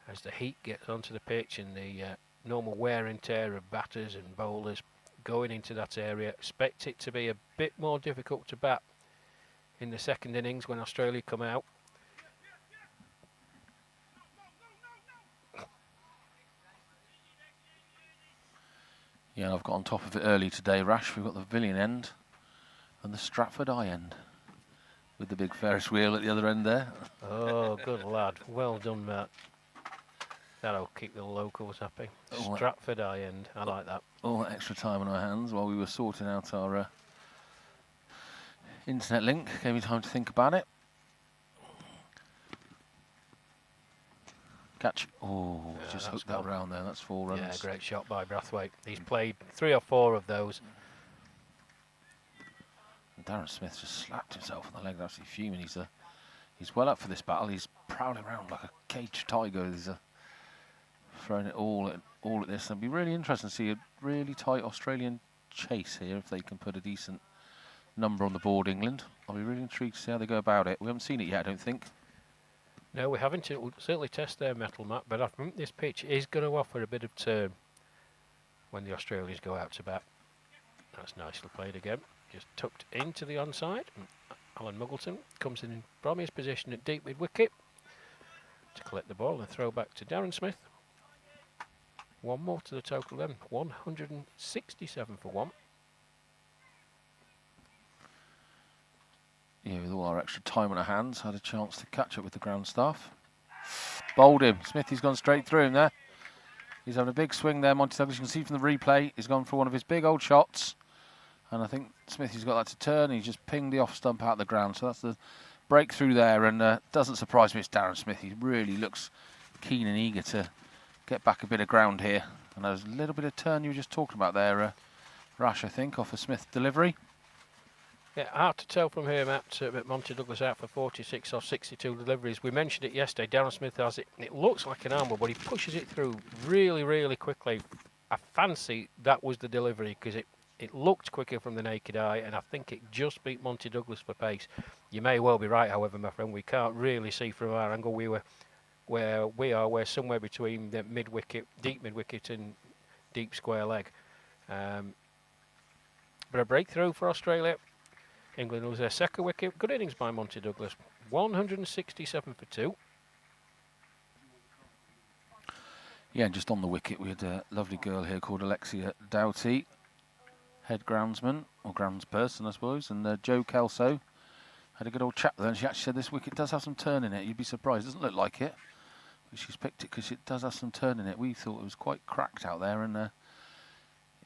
as the heat gets onto the pitch and the normal wear and tear of batters and bowlers going into that area. Expect it to be a bit more difficult to bat in the second innings when Australia come out. Yeah, I've got on top of it early today, Rash. We've got the pavilion end and the Stratford eye end with the big Ferris wheel at the other end there. Oh, good lad. Well done, Matt. That'll keep the locals happy. Stratford eye end. I like that. All that extra time on our hands while we were sorting out our internet link. Gave me time to think about it. Catch. Oh, Yeah, just that's hooked that gone. round there. That's 4 runs. Yeah, great shot by Brathwaite. He's played 3 or 4 of those. Darren Smith just slapped himself on the leg, absolutely fuming. He's well up for this battle. He's prowling around like a caged tiger. He's throwing it all at this. It'll be really interesting to see a really tight Australian chase here if they can put a decent number on the board, England. I'll be really intrigued to see how they go about it. We haven't seen it yet, I don't think. No, we haven't. It will certainly test their metal, Matt, but I think this pitch is going to offer a bit of turn when the Australians go out to bat. That's nicely played again. Just tucked into the onside. Alan Muggleton comes in from his position at deep mid-wicket to collect the ball and throw back to Darren Smith. One more to the total then, 167 for one. Yeah, with all our extra time on our hands, had a chance to catch up with the ground staff. Bowled him. Smithy's gone straight through him there. He's having a big swing there, Monty Douglas. You can see from the replay, he's gone for one of his big old shots. And I think Smithy's got that to turn. He's just pinged the off stump out of the ground. So that's the breakthrough there. And doesn't surprise me, it's Darren Smith. He really looks keen and eager to get back a bit of ground here. And there's a little bit of turn you were just talking about there, Rash, I think, off a Smith delivery. Yeah, hard to tell from here, Matt, but Monty Douglas out for 46 or 62 deliveries. We mentioned it yesterday. Darren Smith has it. It looks like an armbar, but he pushes it through really, really quickly. I fancy that was the delivery because it looked quicker from the naked eye, and I think it just beat Monty Douglas for pace. You may well be right, however, my friend. We can't really see from our angle. We're somewhere between the mid-wicket, deep mid-wicket and deep square leg. But a breakthrough for Australia. England lose their second wicket. Good innings by Monty Douglas. 167 for 2. Yeah, and just on the wicket, we had a lovely girl here called Alexia Doughty, head groundsman, or groundsperson, I suppose, and Joe Kelso had a good old chat with her, and she actually said this wicket does have some turn in it. You'd be surprised. It doesn't look like it, but she's picked it because it does have some turn in it. We thought it was quite cracked out there, and it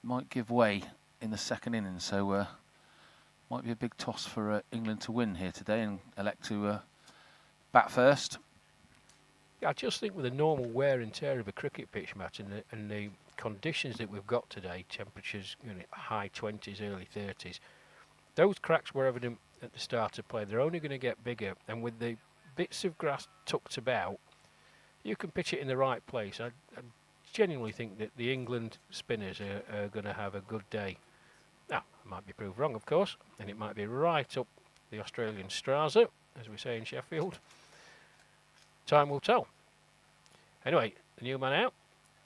might give way in the second innings, so might be a big toss for England to win here today and elect to bat first. I just think with the normal wear and tear of a cricket pitch, Matt, and the conditions that we've got today, temperatures high 20s, early 30s, those cracks were evident at the start of play. They're only going to get bigger, and with the bits of grass tucked about, you can pitch it in the right place. I genuinely think that the England spinners are going to have a good day. Now, I might be proved wrong, of course, and it might be right up the Australian Strasser, as we say in Sheffield. Time will tell. Anyway, the new man out.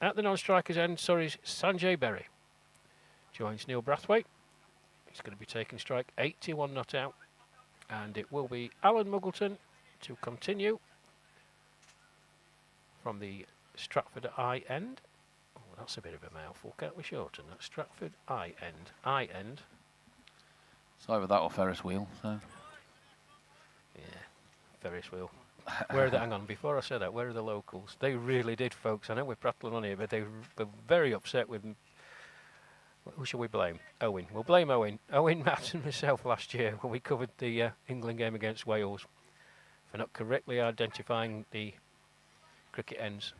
At the non-striker's end, Surrey's Sanjay Berry joins Neil Brathwaite. He's going to be taking strike 81 not out. And it will be Alan Muggleton to continue from the Stratford eye end. Oh, that's a bit of a mouthful, can't we shorten that? Stratford eye end. It's either that or Ferris wheel. So. Yeah, Ferris wheel. Where are the, hang on, before I say that, where are the locals? They really did, folks. I know we're prattling on here, but they were very upset with... Who shall we blame? Owen. We'll blame Owen. Owen, Matt and myself last year when we covered the England game against Wales for not correctly identifying the cricket ends.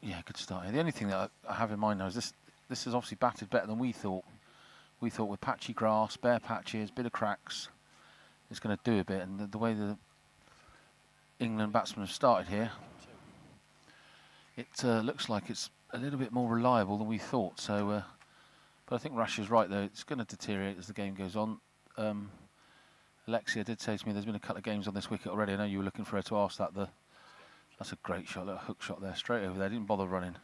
Yeah, good start here. The only thing that I have in mind now is this is obviously batted better than we thought. We thought with patchy grass, bare patches, bit of cracks, it's going to do a bit. And the way the England batsmen have started here, it looks like it's a little bit more reliable than we thought. So, but I think Rash is right though. It's going to deteriorate as the game goes on. Alexia did say to me there's been a couple of games on this wicket already. I know you were looking for her to ask that. That's a great shot, a hook shot there, straight over there. Didn't bother running.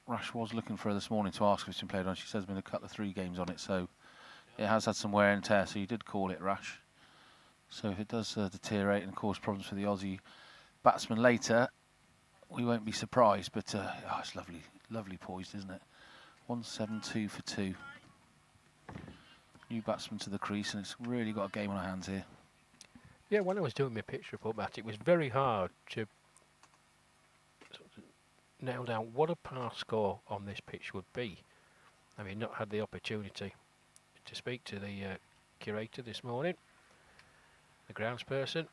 Rash was looking for her this morning to ask if it's been played on. She says there's been a couple of 3 games on it, so it has had some wear and tear. So you did call it, Rash. So if it does deteriorate and cause problems for the Aussie batsman later, we won't be surprised. But it's lovely, lovely poised, isn't it? 172 for 2. New batsman to the crease, and it's really got a game on our hands here. Yeah, when I was doing my pitch report, Matt, it was very hard to nail down what a pass score on this pitch would be. I mean, not had the opportunity to speak to the curator this morning, the groundsperson.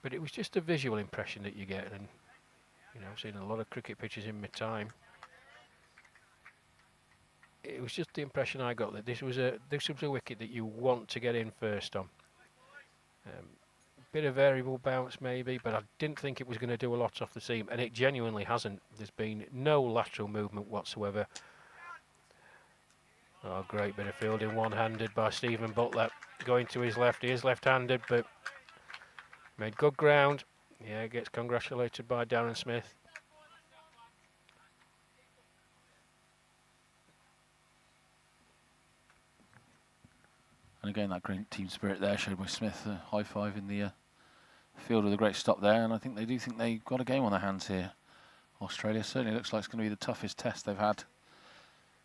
But it was just a visual impression that you get, and you know, I've seen a lot of cricket pitches in my time. It was just the impression I got that this was a wicket that you want to get in first on. Bit of variable bounce maybe, but I didn't think it was going to do a lot off the seam, and it genuinely hasn't. There's been no lateral movement whatsoever. Oh, great bit of fielding, one-handed by Stephen Butler, going to his left. He is left-handed, but made good ground. Yeah, gets congratulated by Darren Smith. And again, that great team spirit there showed by Smith. High five in the field with a great stop there. And I think they do think they've got a game on their hands here. Australia certainly looks like it's going to be the toughest test they've had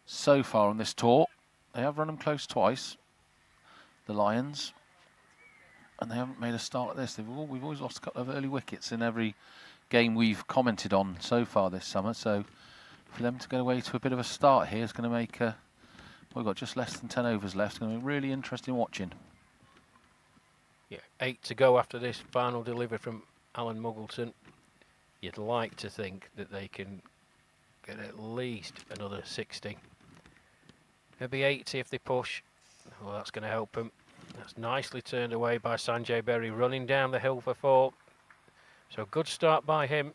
so far on this tour. They have run them close twice, the Lions. And they haven't made a start at this. We've always lost a couple of early wickets in every game we've commented on so far this summer. So for them to get away to a bit of a start here is going to make... we've got just less than 10 overs left. It's going to be really interesting watching. Yeah, 8 to go after this final delivery from Alan Muggleton. You'd like to think that they can get at least another 60. Maybe 80 if they push. Well, that's going to help them. That's nicely turned away by Sanjay Berry, running down the hill for 4. So good start by him.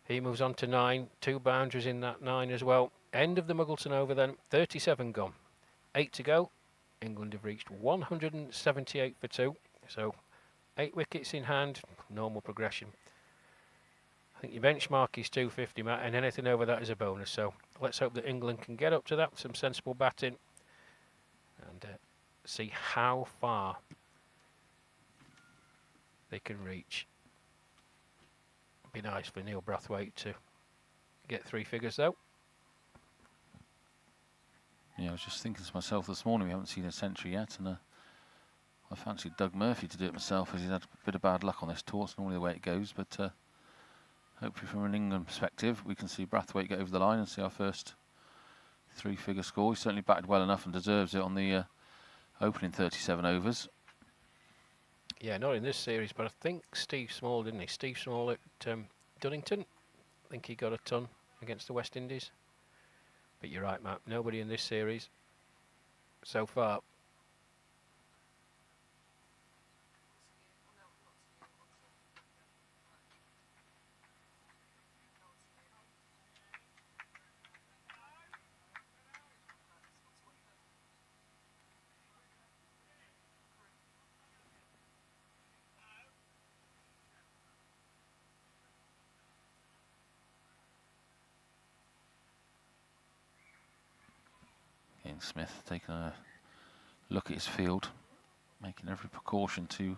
He moves on to 9. 2 boundaries in that 9 as well. End of the Muggleton over then. 37 gone. 8 to go. England have reached 178 for 2. So 8 wickets in hand. Normal progression. I think your benchmark is 250, Matt, and anything over that is a bonus. So let's hope that England can get up to that with some sensible batting and see how far they can reach. Be nice for Neil Brathwaite to get 3 figures though. Yeah, I was just thinking to myself this morning, we haven't seen a century yet, and I fancied Doug Murphy to do it myself, as he's had a bit of bad luck on this tour. It's normally the way it goes, but hopefully from an England perspective, we can see Brathwaite get over the line and see our first 3-figure score. He certainly batted well enough and deserves it on the opening 37 overs. Yeah, not in this series, but I think Steve Small, didn't he? Steve Small at Dunnington. I think he got a ton against the West Indies. But you're right, Matt. Nobody in this series so far. Smith taking a look at his field, making every precaution to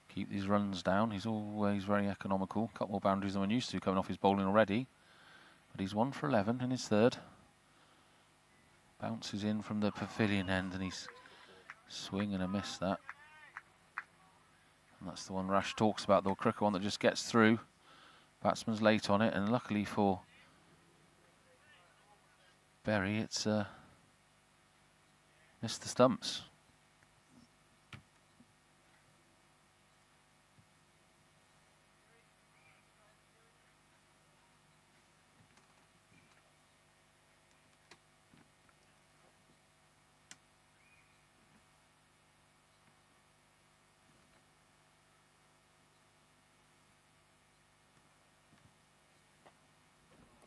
keep these runs down. He's always very economical. A couple more boundaries than I'm used to coming off his bowling already. But he's 1 for 11 in his 3rd. Bounces in from the pavilion end and he's swing and a miss that. And that's the one Rash talks about, the cricket one that just gets through. Batsman's late on it, and luckily for Berry, it's missed the stumps.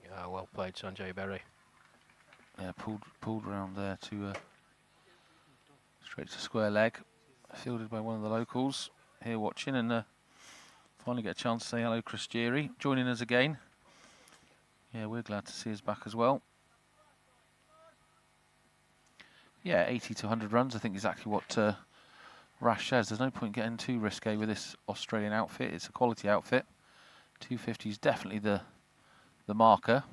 Yeah, well played, Sanjay Berry. Yeah, pulled round there to straight to square leg, fielded by one of the locals here watching, and finally get a chance to say hello, Chris Geary, joining us again. Yeah, we're glad to see us back as well. Yeah, 80 to 100 runs, I think exactly what Rash says. There's no point getting too risque with this Australian outfit. It's a quality outfit. 250 is definitely the marker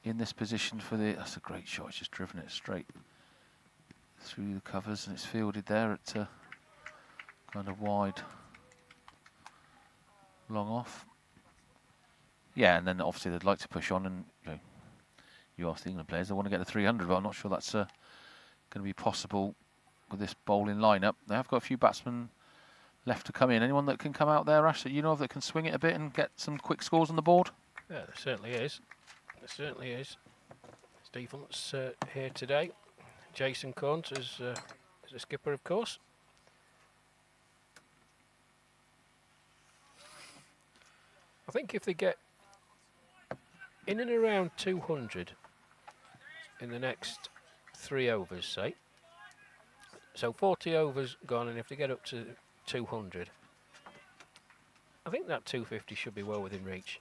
in this position for the... That's a great shot, it's just driven it straight through the covers, and it's fielded there at kind of wide, long off. Yeah, and then obviously they'd like to push on, and you ask the England players, they want to get to 300, but I'm not sure that's going to be possible with this bowling lineup. They have got a few batsmen left to come in. Anyone that can come out there, Ash, that you know of that can swing it a bit and get some quick scores on the board? Yeah, there certainly is. There certainly is. Stephen's here today. Jason Cunt is the skipper, of course. I think if they get in and around 200 in the next 3 overs, say, so 40 overs gone, and if they get up to 200, I think that 250 should be well within reach.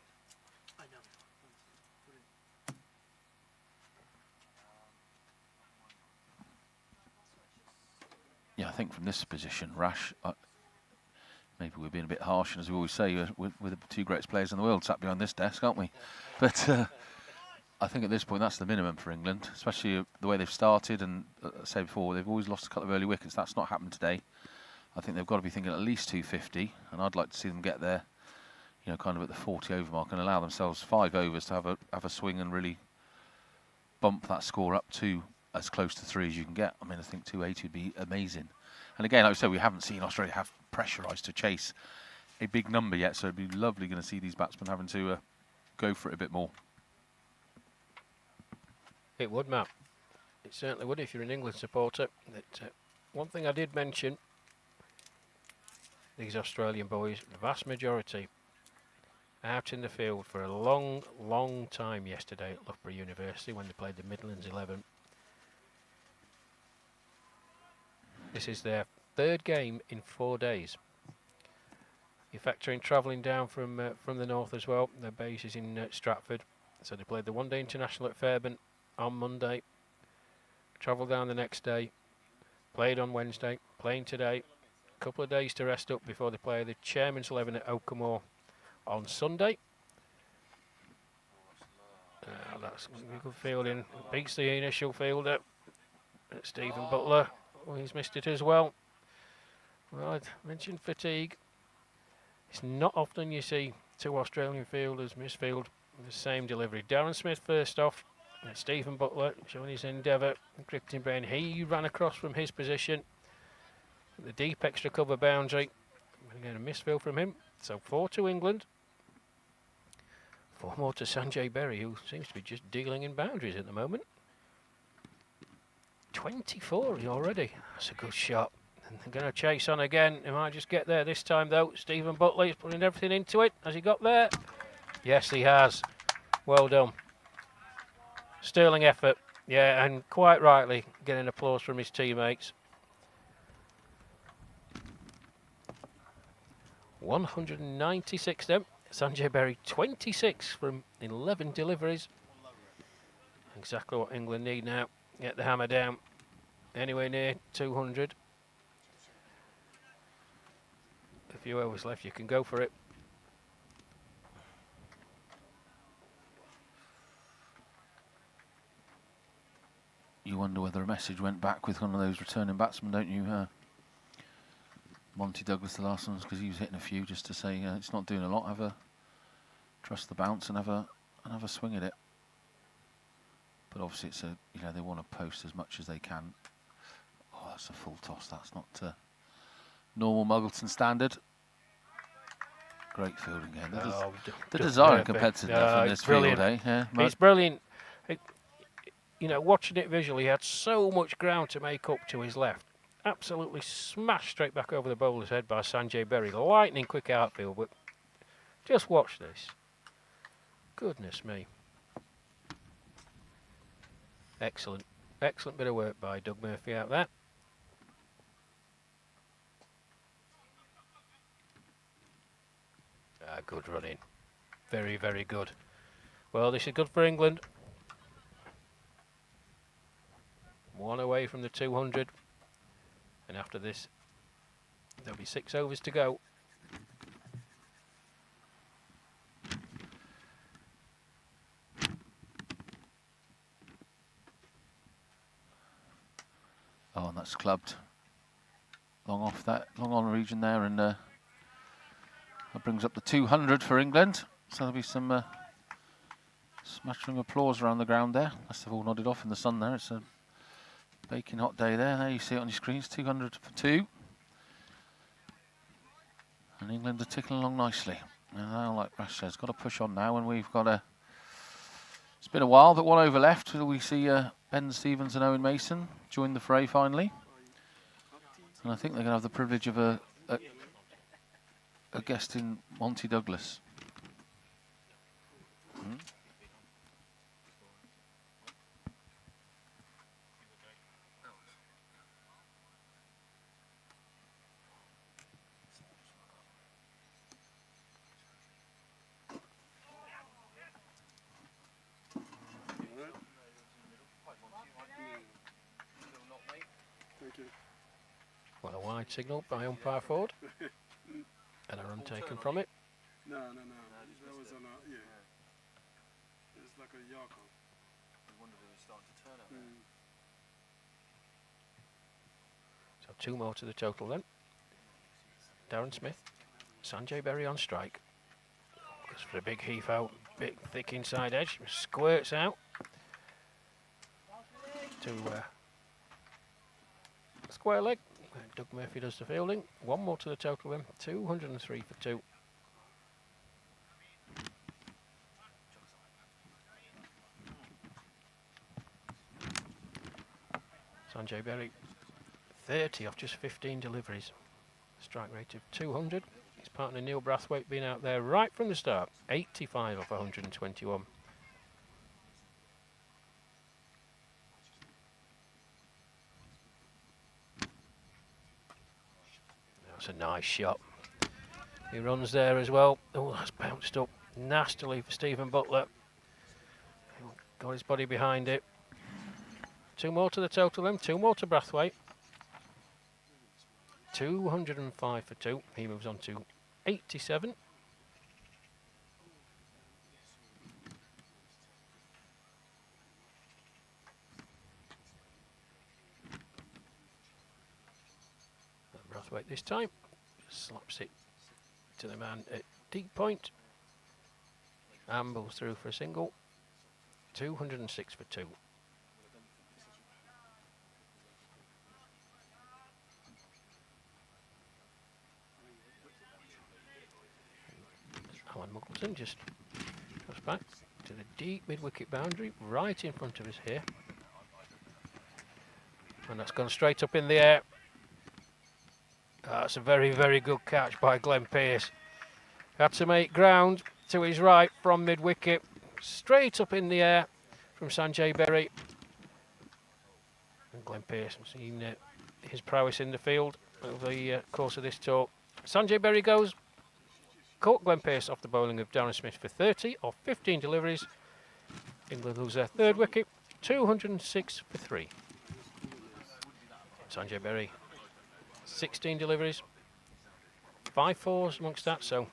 Yeah, I think from this position, Rash, maybe we're being a bit harsh, and as we always say, we're the 2 greatest players in the world sat behind this desk, aren't we? But I think at this point that's the minimum for England, especially the way they've started. And I say before, they've always lost a couple of early wickets. That's not happened today. I think they've got to be thinking at least 250, and I'd like to see them get there, you know, kind of at the 40 over mark, and allow themselves 5 overs to have a swing and really bump that score up to as close to 3 as you can get. I mean, I think 280 would be amazing. And again, like I said, we haven't seen Australia have pressurised to chase a big number yet, so it'd be lovely going to see these batsmen having to go for it a bit more. It would, Matt. It certainly would if you're an England supporter. One thing I did mention, these Australian boys, the vast majority out in the field for a long, long time yesterday at Loughborough University when they played the Midlands 11. This is their 3rd game in 4 days. You factor in travelling down from the north as well. Their base is in Stratford, so they played the one-day international at Fairburn on Monday, travelled down the next day, played on Wednesday, playing today, a couple of days to rest up before they play the Chairman's 11 at Oakham on Sunday. That's a good fielding. Beats the initial fielder, Stephen Butler. Well, he's missed it as well. Well, I mentioned fatigue. It's not often you see 2 Australian fielders misfield the same delivery. Darren Smith first off. Stephen Butler showing his endeavour. Encrypting brain. He ran across from his position. The deep extra cover boundary. Again, a misfield from him. So 4 to England. 4 more to Sanjay Berry, who seems to be just dealing in boundaries at the moment. 24 already. That's a good shot. And they're going to chase on again. He might just get there this time, though. Stephen Butler is putting everything into it. Has he got there? Yes, he has. Well done. Sterling effort. Yeah, and quite rightly getting applause from his teammates. 196 then. Sanjay Berry 26 from 11 deliveries. Exactly what England need now. Get the hammer down. Anywhere near 200. A few hours left, you can go for it. You wonder whether a message went back with one of those returning batsmen, don't you? Monty Douglas, the last one, because he was hitting a few, just to say it's not doing a lot. Trust the bounce and have a swing at it. But obviously, it's they want to post as much as they can. Oh, that's a full toss. That's not normal Muggleton standard. Great fielding game. The desire and competitiveness from this field, eh? Yeah, it's brilliant. Watching it visually, he had so much ground to make up to his left. Absolutely smashed straight back over the bowler's head by Sanjay Berry. Lightning quick outfield, but just watch this. Goodness me. Excellent. Excellent bit of work by Doug Murphy out there. Good running. Very, very good. Well, this is good for England. 1 away from the 200. And after this, there'll be 6 overs to go. Oh, and that's clubbed long on region there, and that brings up the 200 for England. So there'll be some smattering applause around the ground there. Must have all nodded off in the sun there. It's a baking hot day there. There you see it on your screens. 200 for 2. And England are ticking along nicely. And now, like Rash says, got to push on now, and we've got a... It's been a while, but one over left. We see Ben Stevens and Owen Mason join the fray finally. And I think they're going to have the privilege of a guest in Monty Douglas. Well, a wide signal by umpire Ford. And a run taken from it. No. That was on a, yeah. It's like a Yako. So 2 more to the total then. Darren Smith, Sanjay Berry on strike. Goes for a big heave out, big thick inside edge, squirts out to square leg. Doug Murphy does the fielding. 1 more to the total then, 203 for 2. Sanjay Berry, 30 off just 15 deliveries. Strike rate of 200. His partner Neil Brathwaite been out there right from the start. 85 off 121. That's a nice shot. He runs there as well. Oh, that's bounced up nastily for Stephen Butler. Got his body behind it. 2 more to the total then. 2 more to Brathwaite. 205 for 2. He moves on to 87. And Brathwaite this time slaps it to the man at deep point. Ambles through for a single. 206 for 2. Alan Muggleton just goes back to the deep mid-wicket boundary, right in front of us here. And that's gone straight up in the air. That's a very, very good catch by Glenn Pearce. Had to make ground to his right from mid-wicket, straight up in the air from Sanjay Berry. And Glenn Pearce has seen his prowess in the field over the course of this tour. Sanjay Berry goes. Caught Glenn Pearce off the bowling of Darren Smith for 30 off 15 deliveries. England lose their 3rd wicket, 206 for 3. Sanjay Berry, 16 deliveries, 5 fours amongst that, so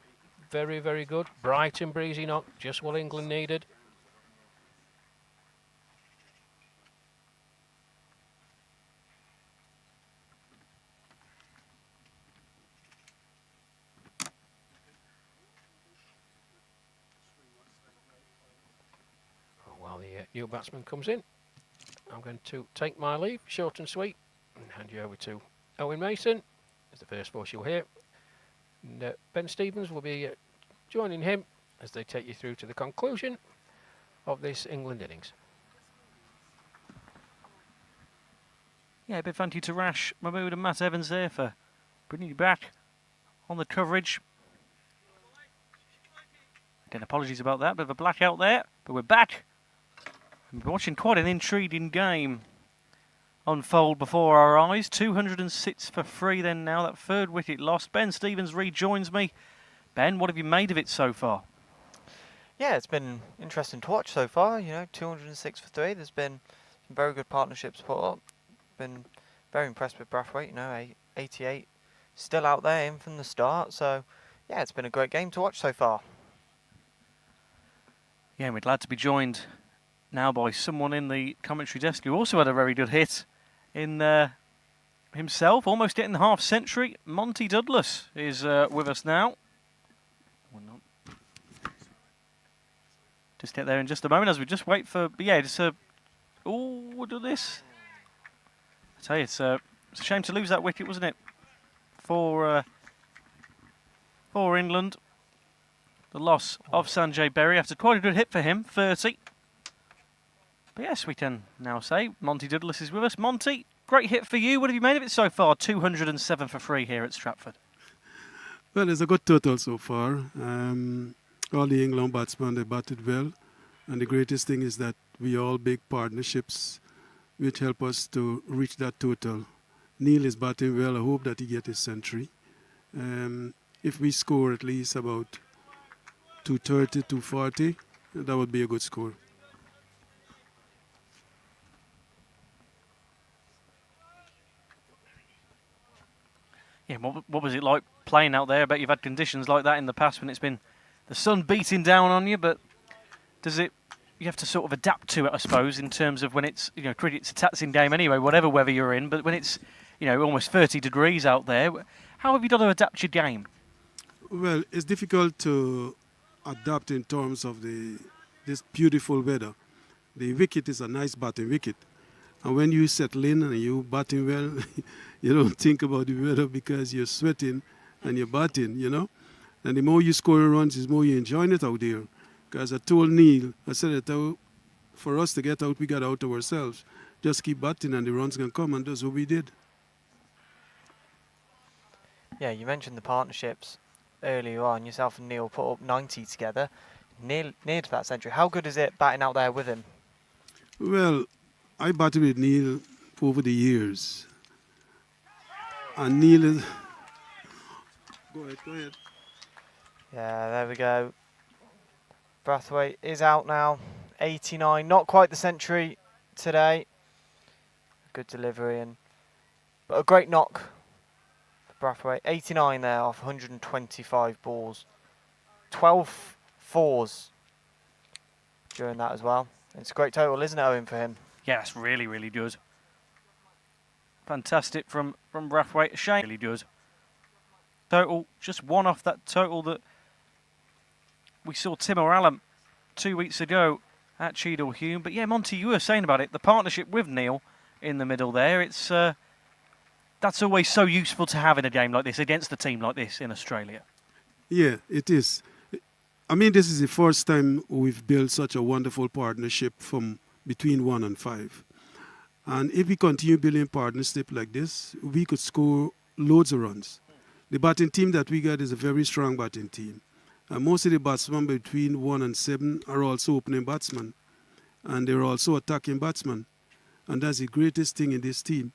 very, very good. Bright and breezy knock, just what England needed. While the new batsman comes in, I'm going to take my leave, short and sweet, and hand you over to Owen Mason as the first voice you'll hear. And Ben Stevens will be joining him as they take you through to the conclusion of this England innings. Yeah, a big thank you to Rash, Mahmood and Matt Evans there for bringing you back on the coverage. Again, apologies about that, bit of a blackout there, but we're back. We're watching quite an intriguing game unfold before our eyes. 206 for 3 then now, that 3rd wicket lost. Ben Stevens rejoins me. Ben, what have you made of it so far? Yeah, it's been interesting to watch so far. 206 for 3. There's been some very good partnerships put up. Been very impressed with Brathwaite, 88. Still out there in from the start. So, yeah, it's been a great game to watch so far. Yeah, and we're glad to be joined now by someone in the commentary desk who also had a very good hit in himself, almost getting the half century. Monty Douglas is with us now. Just get there in just a moment as we just wait for, we'll do this. I tell you, it's a shame to lose that wicket, wasn't it? For for England. The loss of Sanjay Berry after quite a good hit for him, 30. But yes, we can now say Monty Douglas is with us. Monty, great hit for you. What have you made of it so far? 207 for free here at Stratford. Well, it's a good total so far. All the England batsmen, they batted well. And the greatest thing is that we all big partnerships which help us to reach that total. Neil is batting well. I hope that he gets his century. If we score at least about 230, 240, that would be a good score. Yeah, what was it like playing out there? I bet you've had conditions like that in the past when it's been the sun beating down on you, but does it, you have to sort of adapt to it, I suppose, in terms of when it's, you know, cricket's a taxing game anyway, whatever weather you're in, but when it's, you know, almost 30 degrees out there, how have you got to adapt your game? Well, it's difficult to adapt in terms of this beautiful weather. The wicket is a nice batting wicket. And when you settle in and you batting well, you don't think about the weather because you're sweating and you're batting, you know. And the more you score runs, the more you're enjoying it out there. Because I told Neil, I said that for us to get out, we got out of ourselves. Just keep batting and the runs can come, and that's what we did. Yeah, you mentioned the partnerships earlier on. Yourself and Neil put up 90 together, near to that century. How good is it batting out there with him? Well, I batted with Neil over the years. And Neil is... Go ahead. Yeah, there we go. Brathwaite is out now. 89, not quite the century today. Good delivery, but a great knock for Brathwaite. 89 there off 125 balls. 12 fours during that as well. It's a great total, isn't it, Owen, for him? Yeah, it's really, really good. Fantastic from Brathwaite. A shame. Really good. Total, just one off that total that we saw Timor Allen 2 weeks ago at Cheadle Hulme. But yeah, Monty, you were saying about it, the partnership with Neil in the middle there, it's that's always so useful to have in a game like this, against a team like this in Australia. Yeah, it is. I mean, this is the first time we've built such a wonderful partnership from between 1 and 5. And if we continue building partnership like this, we could score loads of runs. The batting team that we got is a very strong batting team. And most of the batsmen between 1 and 7 are also opening batsmen. And they're also attacking batsmen. And that's the greatest thing in this team.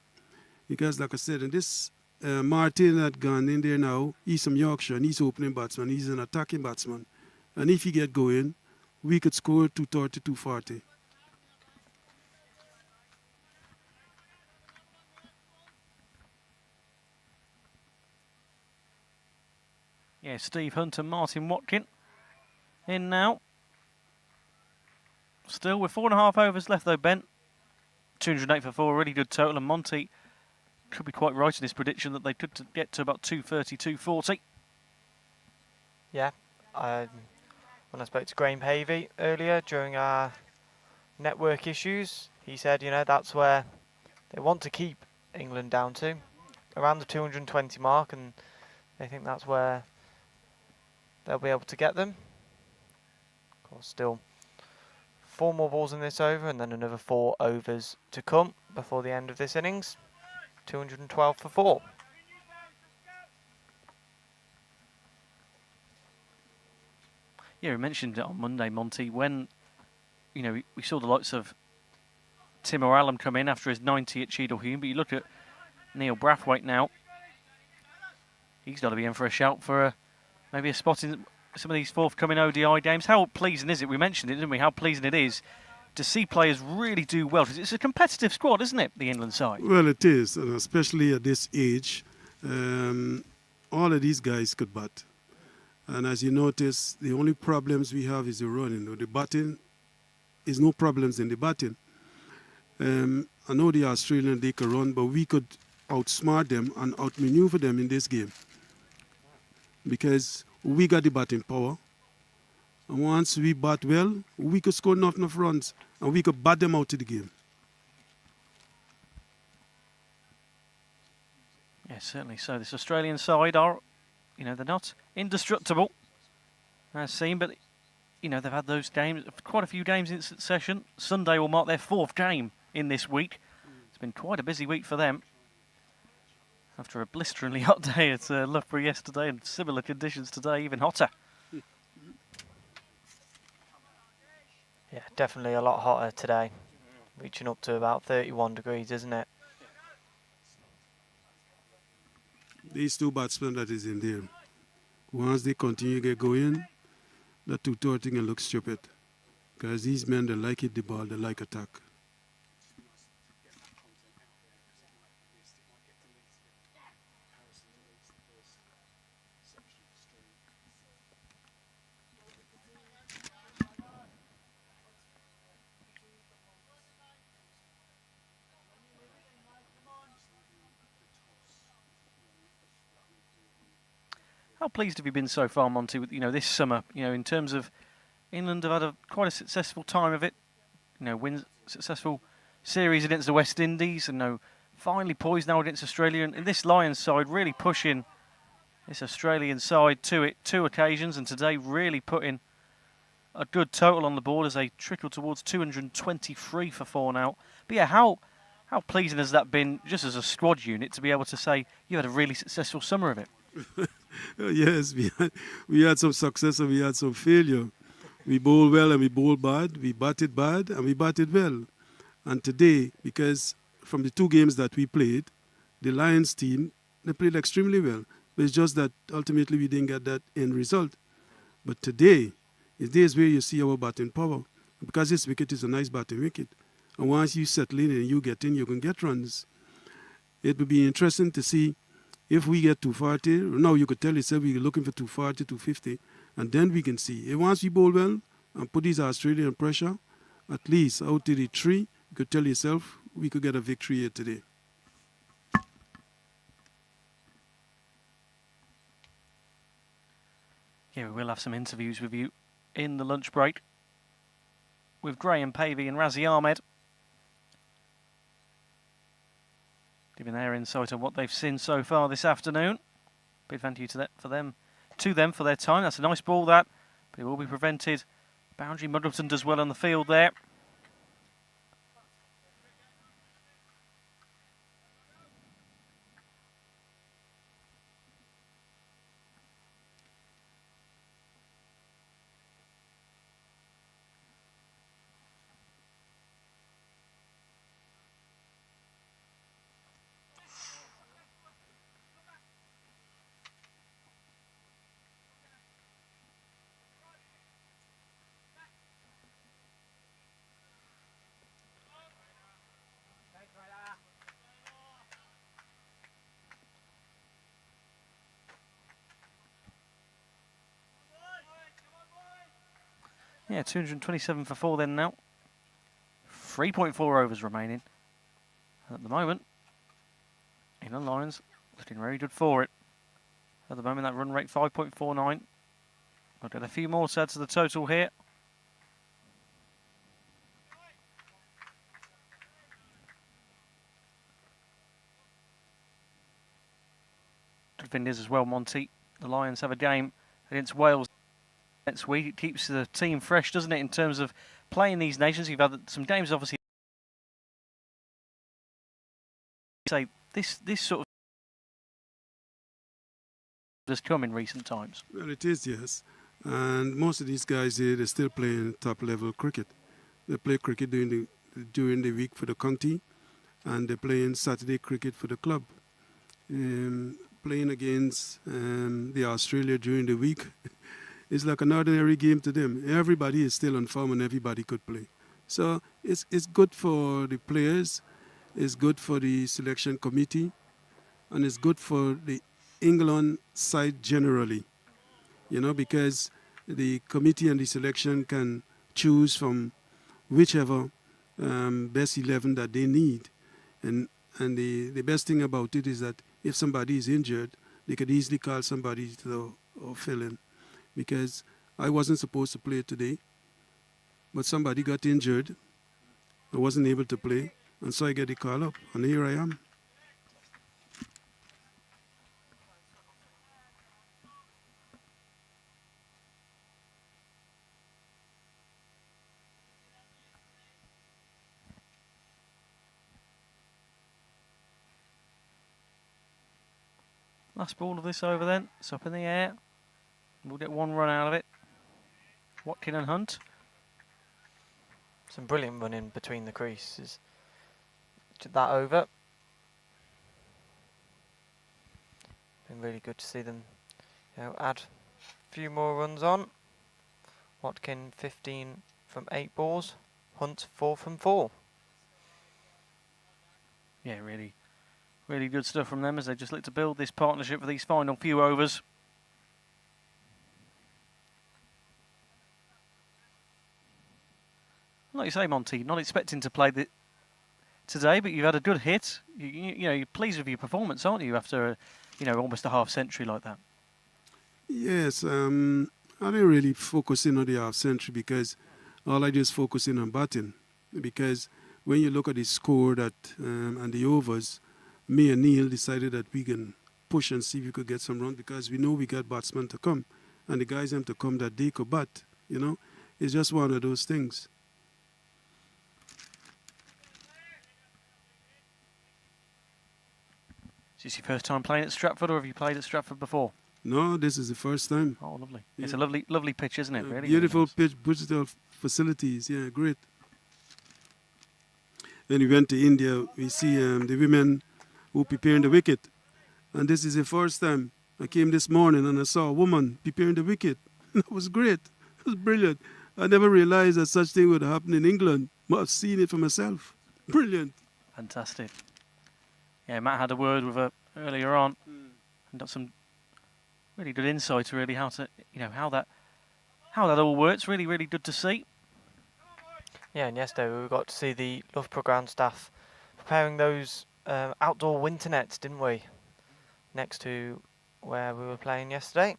Because, like I said, in this Martin that gone in there now, he's from Yorkshire, and he's opening batsman. He's an attacking batsman. And if he get going, we could score 230, 240. Yeah, Steve Hunt and Martin Watkin in now. Still with 4.5 overs left though, Ben. 208 for 4, really good total. And Monty could be quite right in his prediction that they could get to about 230, 240. Yeah. When I spoke to Graham Pavey earlier during our network issues, he said, you know, that's where they want to keep England down to, around the 220 mark, and they think that's where they'll be able to get them. Of course, still 4 more balls in this over, and then another 4 overs to come before the end of this innings. 212 for 4. Yeah, we mentioned it on Monday, Monty, when, you know, we saw the likes of Timor Allen come in after his 90 at Cheadle Hulme, but you look at Neil Brathwaite now. He's got to be in for a shout for maybe a spot in some of these forthcoming ODI games. How pleasing is it? We mentioned it, didn't we? How pleasing it is to see players really do well. It's a competitive squad, isn't it, the England side? Well, it is, and especially at this age. All of these guys could bat. And as you notice, the only problems we have is the running. The batting is no problems in the batting. I know the Australian, they could run, but we could outsmart them and outmaneuver them in this game. Because we got the batting power. And once we bat well, we could score enough runs and we could bat them out of the game. Yeah, certainly so. This Australian side are you know, they're not indestructible, as seen, but, you know, they've had those games, quite a few games in succession. Sunday will mark their 4th game in this week. It's been quite a busy week for them. After a blisteringly hot day at Loughborough yesterday and similar conditions today, even hotter. Yeah, definitely a lot hotter today. Reaching up to about 31 degrees, isn't it? These two batsmen that is in there, once they continue to get going, that two-tour thing will look stupid. Because these men, they like hit the ball, they like attack. How pleased have you been so far, Monty, with, you know, this summer, you know, in terms of England have had quite a successful time of it, you know, wins successful series against the West Indies, and, you know, finally poised now against Australia, and this Lions side really pushing this Australian side to it 2 occasions, and today really putting a good total on the board as they trickle towards 223 for 4 now. But yeah, how pleasing has that been, just as a squad unit, to be able to say you had a really successful summer of it? Yes, we had some success and we had some failure. We bowled well and we bowled bad. We batted bad and we batted well. And today, because from the 2 games that we played, the Lions team, they played extremely well. But it's just that ultimately we didn't get that end result. But today is days where you see our batting power. Because this wicket is a nice batting wicket. And once you settle in and you get in, you can get runs. It will be interesting to see if we get 240. Now you could tell yourself we're looking for 240, 250. And then we can see. If once we bowl well and put these Australian pressure, at least out of the 3, you could tell yourself we could get a victory here today. Yeah, we will have some interviews with you in the lunch break with Graham Pavey and Razi Ahmed, giving their insight on what they've seen so far this afternoon. Big thank you to them for their time. That's a nice ball, that, but it will be prevented. Boundary Muggleton does well on the field there. Yeah, 227 for 4 then now. 3.4 overs remaining. At the moment, England Lions looking very good for it. At the moment, that run rate 5.49. I'll get a few more to add to the total here. Good thing is as well, Monty, the Lions have a game against Wales next week. It keeps the team fresh, doesn't it, in terms of playing these nations? You've had some games, obviously. Say this sort of has come in recent times. Well, it is, yes. And most of these guys here, they're still playing top-level cricket. They play cricket during the week for the county, and they're playing Saturday cricket for the club. Playing against the Australia during the week is like an ordinary game to them. Everybody is still on form and everybody could play. So it's good for the players, it's good for the selection committee, and it's good for the England side generally, you know, because the committee and the selection can choose from whichever best 11 that they need. And the best thing about it is that if somebody is injured, they could easily call somebody to fill in. Because I wasn't supposed to play today, but somebody got injured. I wasn't able to play, and so I get the call up, and here I am. Last ball of this over then. It's up in the air. We'll get one run out of it. Watkin and Hunt. Some brilliant running between the creases. That over. Been really good to see them, add a few more runs on. Watkin 15 from 8 balls. Hunt 4 from 4. Yeah, really, really good stuff from them as they just look to build this partnership for these final few overs. Like you say, Monty, not expecting to play today, but you've had a good hit. You're pleased with your performance, aren't you, after almost a half century like that? Yes, I didn't really focus in on the half century because all I just focus in on batting. Because when you look at the score and the overs, me and Neil decided that we can push and see if we could get some runs because we know we got batsmen to come. And the guys have to come that they could bat, It's just one of those things. Is this your first time playing at Stratford, or have you played at Stratford before? No, this is the first time. Oh, lovely. Yeah. It's a lovely pitch, isn't it? Really beautiful nice. pitch, digital facilities. Yeah, great. When we went to India, we see the women who preparing the wicket. And this is the first time. I came this morning and I saw a woman preparing the wicket. That was great. It was brilliant. I never realized that such thing would happen in England. But I've seen it for myself. Brilliant. Fantastic. Yeah, Matt had a word with her earlier on and got some really good insight, really, how that all works. Really, really good to see. Yeah, and yesterday we got to see the Loughborough ground staff preparing those outdoor winter nets, didn't we? Next to where we were playing yesterday.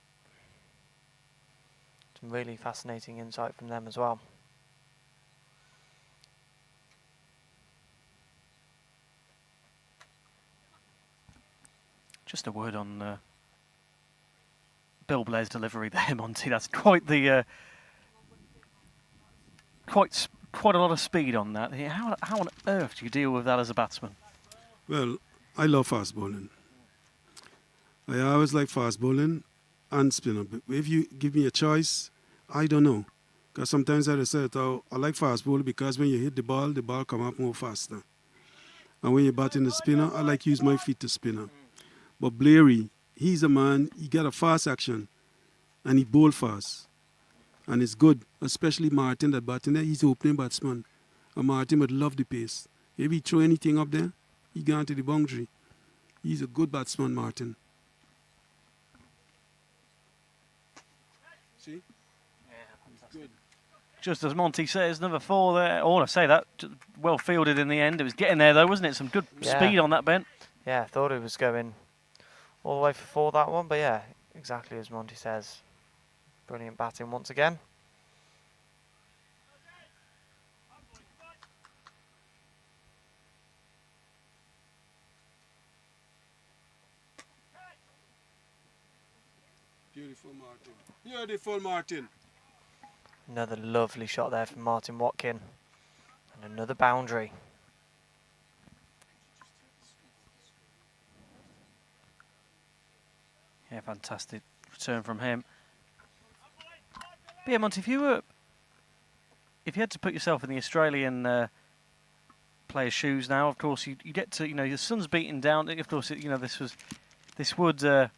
Some really fascinating insight from them as well. Just a word on Bill Blair's delivery there, Monty. That's quite the quite a lot of speed on that. How on earth do you deal with that as a batsman? Well, I love fast bowling. I always like fast bowling and spinner. But if you give me a choice, I don't know. Because sometimes I say, I like fast bowling because when you hit the ball come up more faster. And when you're batting the spinner, I like use my feet to spinner. But Blairy, he's a man, he got a fast action. And he bowl fast. And it's good. Especially Martin, that batting there, he's opening batsman. And Martin would love the pace. If he throw anything up there, he gone to the boundary. He's a good batsman, Martin. See? Yeah, good. Just as Monty says, number 4 there. Oh, I say that, well fielded in the end. It was getting there though, wasn't it? Some good speed on that bent. Yeah, I thought it was going all the way for 4, that one. But yeah, exactly as Monty says. Brilliant batting once again. Beautiful Martin. Beautiful Martin. Another lovely shot there from Martin Watkin. And another boundary. Yeah, fantastic return from him. But yeah, Monty, if you had to put yourself in the Australian player's shoes now, of course you get to, your sun's beating down. Of course, this would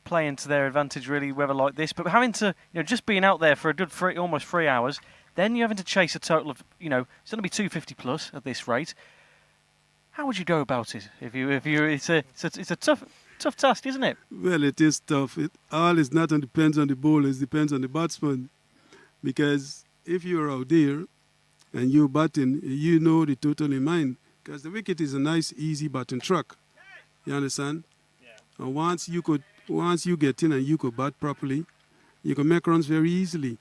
play into their advantage really, weather like this. But having to, just being out there for a good almost 3 hours, then you're having to chase a total of, it's going to be 250 plus at this rate. How would you go about it? It's a tough task, isn't it? Well, it is tough. It all is not depends on the bowlers, depends on the batsman. Because if you're out there and you're batting, you know the total in mind. Because the wicket is a nice, easy batting track. You understand? Yeah. And once you get in and you could bat properly, you can make runs very easily.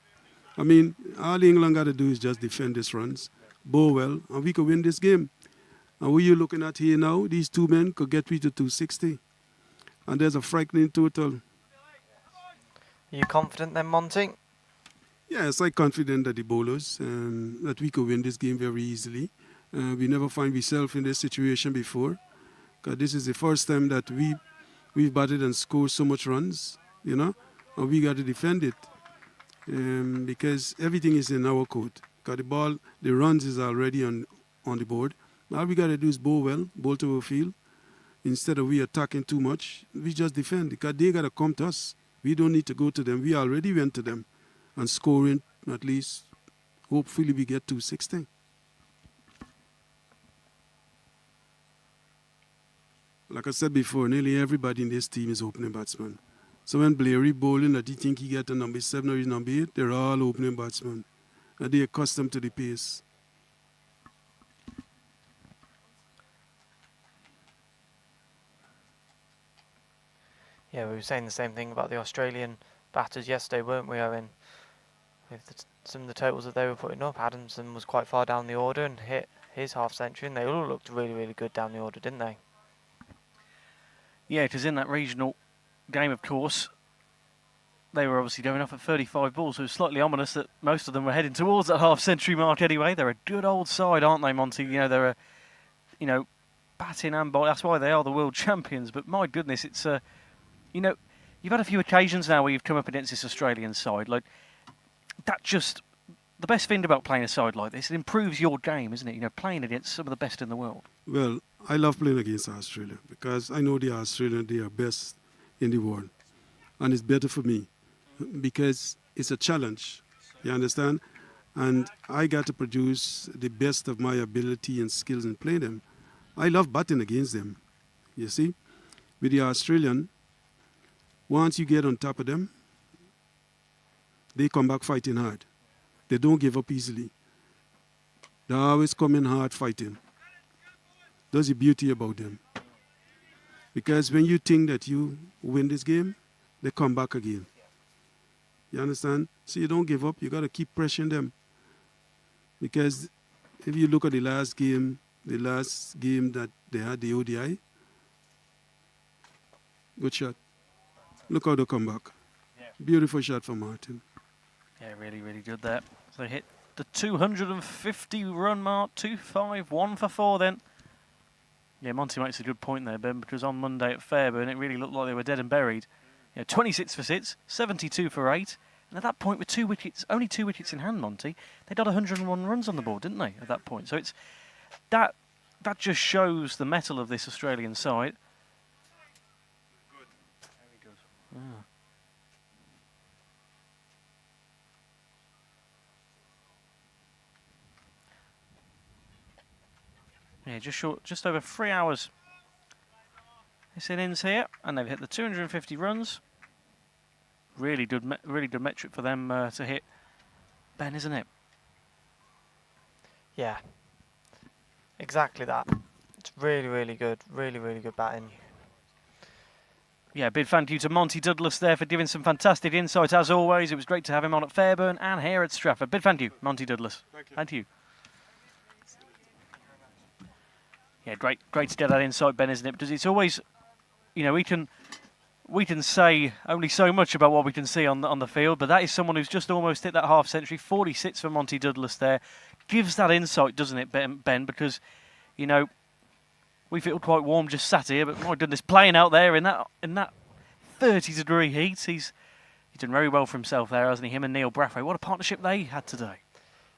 I mean, all England got to do is just defend these runs, bowl well, and we could win this game. And what you're looking at here now, these 2 men could get me to 260. And there's a frightening total. Are you confident then, Monty? Yes, I'm confident that the bowlers, that we could win this game very easily. We never find ourselves in this situation before. Because this is the first time that we've batted and scored so much runs, you know, and we got to defend it because everything is in our court. Got the ball, the runs is already on the board. All we got to do is bowl well, bowl to our field. Instead of we attacking too much, we just defend because they got to come to us. We don't need to go to them. We already went to them and scoring at least. Hopefully we get 260. Like I said before, nearly everybody in this team is opening batsman. So when Blairy bowling that he think he get a number 7 or a number 8, they're all opening batsmen. And they're accustomed to the pace. Yeah, we were saying the same thing about the Australian batters yesterday, weren't we, Owen? With some of the totals that they were putting up, Adamson was quite far down the order and hit his half century, and they all looked really, really good down the order, didn't they? Yeah, because in that regional game, of course, they were obviously going off at 35 balls, so it was slightly ominous that most of them were heading towards that half-century mark anyway. They're a good old side, aren't they, Monty? You know, they're batting and bowling. That's why they are the world champions. But my goodness, it's you've had a few occasions now where you've come up against this Australian side. Like that, just the best thing about playing a side like this, it improves your game, isn't it? You know, playing against some of the best in the world. Well, I love playing against Australia because I know the Australians, they are best in the world. And it's better for me because it's a challenge, you understand? And I got to produce the best of my ability and skills in playing them. I love batting against them, you see? With the Australian, once you get on top of them, they come back fighting hard. They don't give up easily. They always come in hard fighting. That's the beauty about them. Because when you think that you win this game, they come back again. You understand? So you don't give up. You got to keep pressuring them. Because if you look at the last game that they had, the ODI, good shot. Look how they come back. Yeah. Beautiful shot from Martin. Yeah, really, really good there. So they hit the 250 run mark, 251 for 4 then. Yeah, Monty makes a good point there, Ben, because on Monday at Fairburn, it really looked like they were dead and buried. 26 for 6, 72 for 8. And at that point, with only 2 wickets in hand, Monty, they got 101 runs on the board, didn't they, at that point? So it's that just shows the mettle of this Australian side. Very good. Ah. Yeah, just over 3 hours. This innings here, and they've hit the 250 runs. Really good metric for them to hit, Ben, isn't it? Yeah, exactly that. It's really, really good. Really, really good batting. Yeah, big thank you to Monty Douglas there for giving some fantastic insight as always. It was great to have him on at Fairburn and here at Stratford. Big thank you, Monty Douglas. Thank you. Yeah, great to get that insight, Ben, isn't it? Because it's always, we can say only so much about what we can see on the field, but that is someone who's just almost hit that half century. 46 for Monty Douglas there. Gives that insight, doesn't it, Ben? Because, we feel quite warm just sat here, but my goodness, playing out there in that 30-degree heat, he's done very well for himself there, hasn't he? Him and Neil Brathwaite. What a partnership they had today.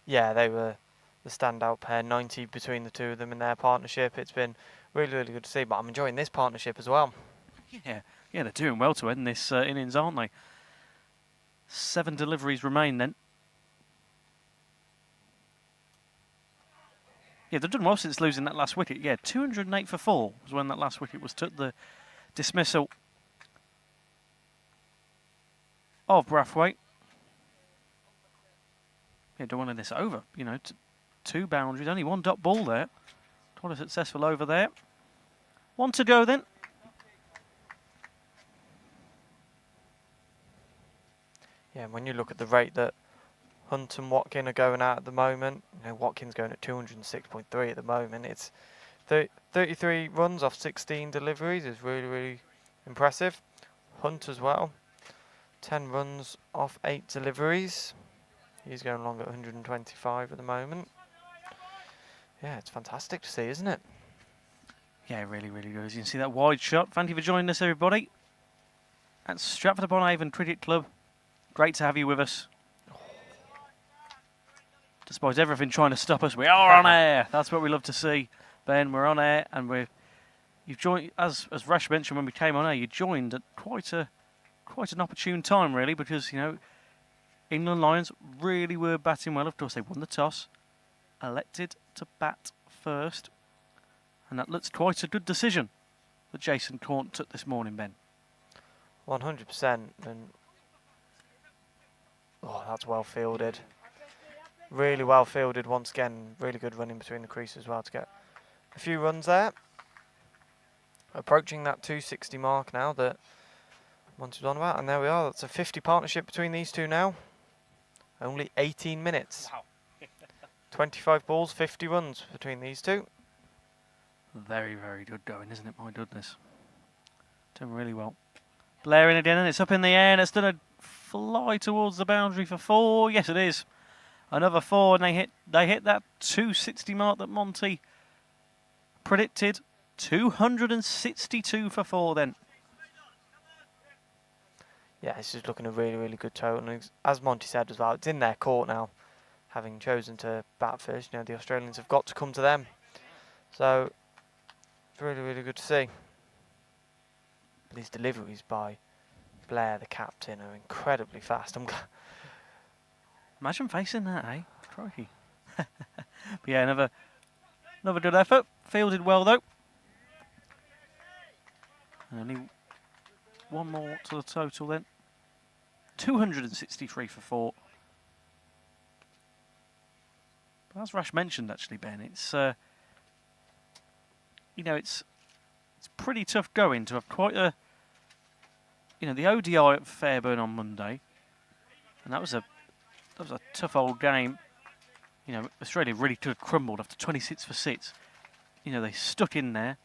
Yeah, they were the standout pair, 90 between the two of them in their partnership. It's been really, really good to see, but I'm enjoying this partnership as well. Yeah, they're doing well to end this innings, aren't they? 7 deliveries remain then. Yeah, they've done well since losing that last wicket. Yeah, 208 for 4 was when that last wicket was took. The dismissal of Brathwaite. Yeah, don't want this over. 2 boundaries, only 1 dot ball there. Quite a successful over there. 1 to go then. Yeah, and when you look at the rate that Hunt and Watkin are going at the moment, Watkin's going at 206.3 at the moment. It's 33 runs off 16 deliveries is really, really impressive. Hunt as well, 10 runs off 8 deliveries. He's going along at 125 at the moment. Yeah, it's fantastic to see, isn't it? Yeah, really, really good. As you can see that wide shot. Thank you for joining us, everybody. At Stratford-upon-Avon Cricket Club. Great to have you with us. Despite everything trying to stop us, we are on air. That's what we love to see, Ben. We're on air, and you've joined, as Rash mentioned when we came on air, you joined at quite an opportune time, really, because England Lions really were batting well. Of course, they won the toss, elected to bat first, and that looks quite a good decision that Jason Corn took this morning, Ben. 100%, and that's well fielded. Really well fielded once again. Really good running between the creases as well to get a few runs there. Approaching that 260 mark now that Monty's on about, and there we are. That's a 50 partnership between these two now. Only 18 minutes. Wow. 25 balls, 50 runs between these two. Very, very good going, isn't it? My goodness. Doing really well. Blaring again, and it's up in the air, and it's going to fly towards the boundary for 4. Yes, it is. Another 4, and they hit that 260 mark that Monty predicted. 262 for 4 then. Yeah, this is looking a really, really good total. And as Monty said as well, it's in their court now, having chosen to bat first. The Australians have got to come to them. So, it's really, really good to see. These deliveries by Blair, the captain, are incredibly fast. Imagine facing that, eh? Crikey. But yeah, another good effort. Fielded well, though. And only one more to the total then. 263 for 4. But as Rash mentioned, actually, Ben, it's it's pretty tough going to have quite a the ODI at Fairburn on Monday, and that was a tough old game. Australia really could have crumbled after 26 for 6. They stuck in there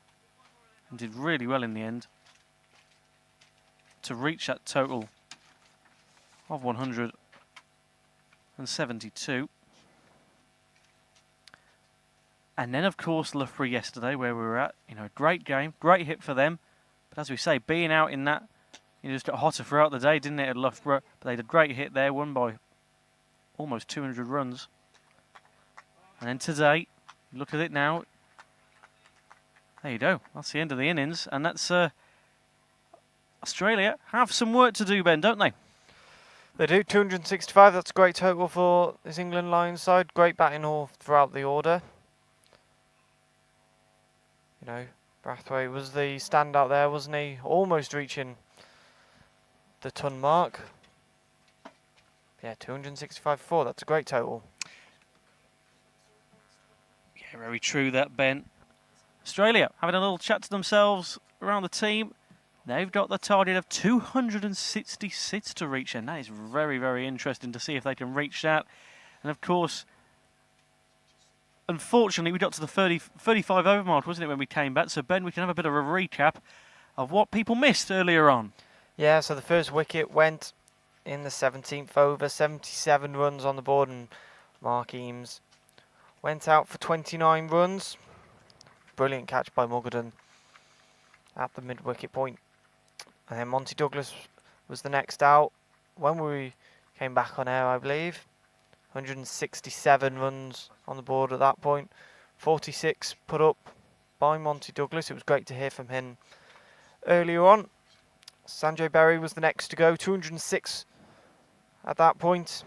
and did really well in the end to reach that total of 172. And then, of course, Loughborough yesterday, where we were at. Great game, great hit for them. But as we say, being out in that, just got hotter throughout the day, didn't it, at Loughborough? But they had a great hit there, won by almost 200 runs. And then today, look at it now. There you go. That's the end of the innings. And that's Australia have some work to do, Ben, don't they? They do. 265. That's a great total for this England Lions side. Great batting all throughout the order. Brathwaite was the standout there, wasn't he? Almost reaching the ton mark. Yeah, 265 for 4. That's a great total. Yeah, very true that, Ben. Australia having a little chat to themselves around the team. They've got the target of 266 to reach, and that is very, very interesting to see if they can reach that. And of course, unfortunately, we got to the 35 over mark, wasn't it, when we came back? So, Ben, we can have a bit of a recap of what people missed earlier on. Yeah, so the first wicket went in the 17th over, 77 runs on the board, and Mark Eames went out for 29 runs. Brilliant catch by Mugadden at the mid-wicket point. And then Monty Douglas was the next out. When we came back on air, I believe, 167 runs on the board at that point. 46 put up by Monty Douglas. It was great to hear from him earlier on. Sanjay Berry was the next to go, 206 at that point.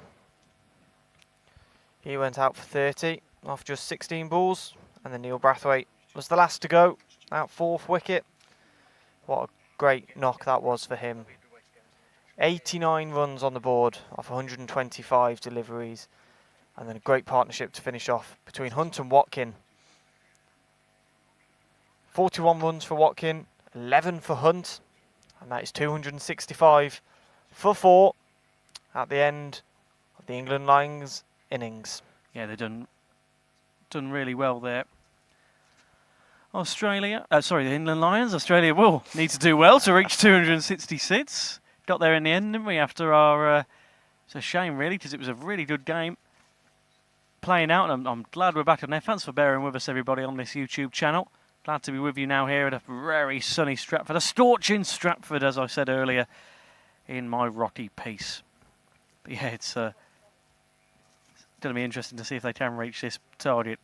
He went out for 30 off just 16 balls. And then Neil Brathwaite was the last to go, out 4th wicket. What a great knock that was for him. 89 runs on the board off 125 deliveries. And then a great partnership to finish off between Hunt and Watkin. 41 runs for Watkin, 11 for Hunt. And that is 265 for 4 at the end of the England Lions innings. Yeah, they've done really well there. The England Lions. Australia will need to do well to reach 266. Got there in the end, didn't we, after our... it's a shame, really, because it was a really good game playing out, and I'm glad we're back on there. Thanks for bearing with us, everybody, on this YouTube channel. Glad to be with you now here at a very sunny Stratford, a scorching Stratford, as I said earlier in my Rocky piece. But yeah, it's going to be interesting to see if they can reach this target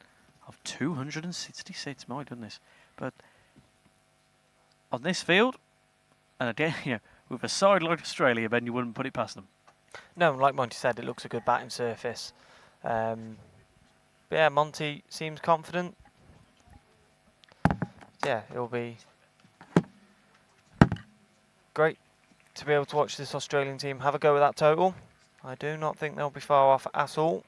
of 266. My goodness! But on this field, and again, with a side like Australia, Ben, you wouldn't put it past them. No, like Monty said, it looks a good batting surface. But yeah, Monty seems confident. Yeah, it'll be great to be able to watch this Australian team have a go at that total. I do not think they'll be far off at all.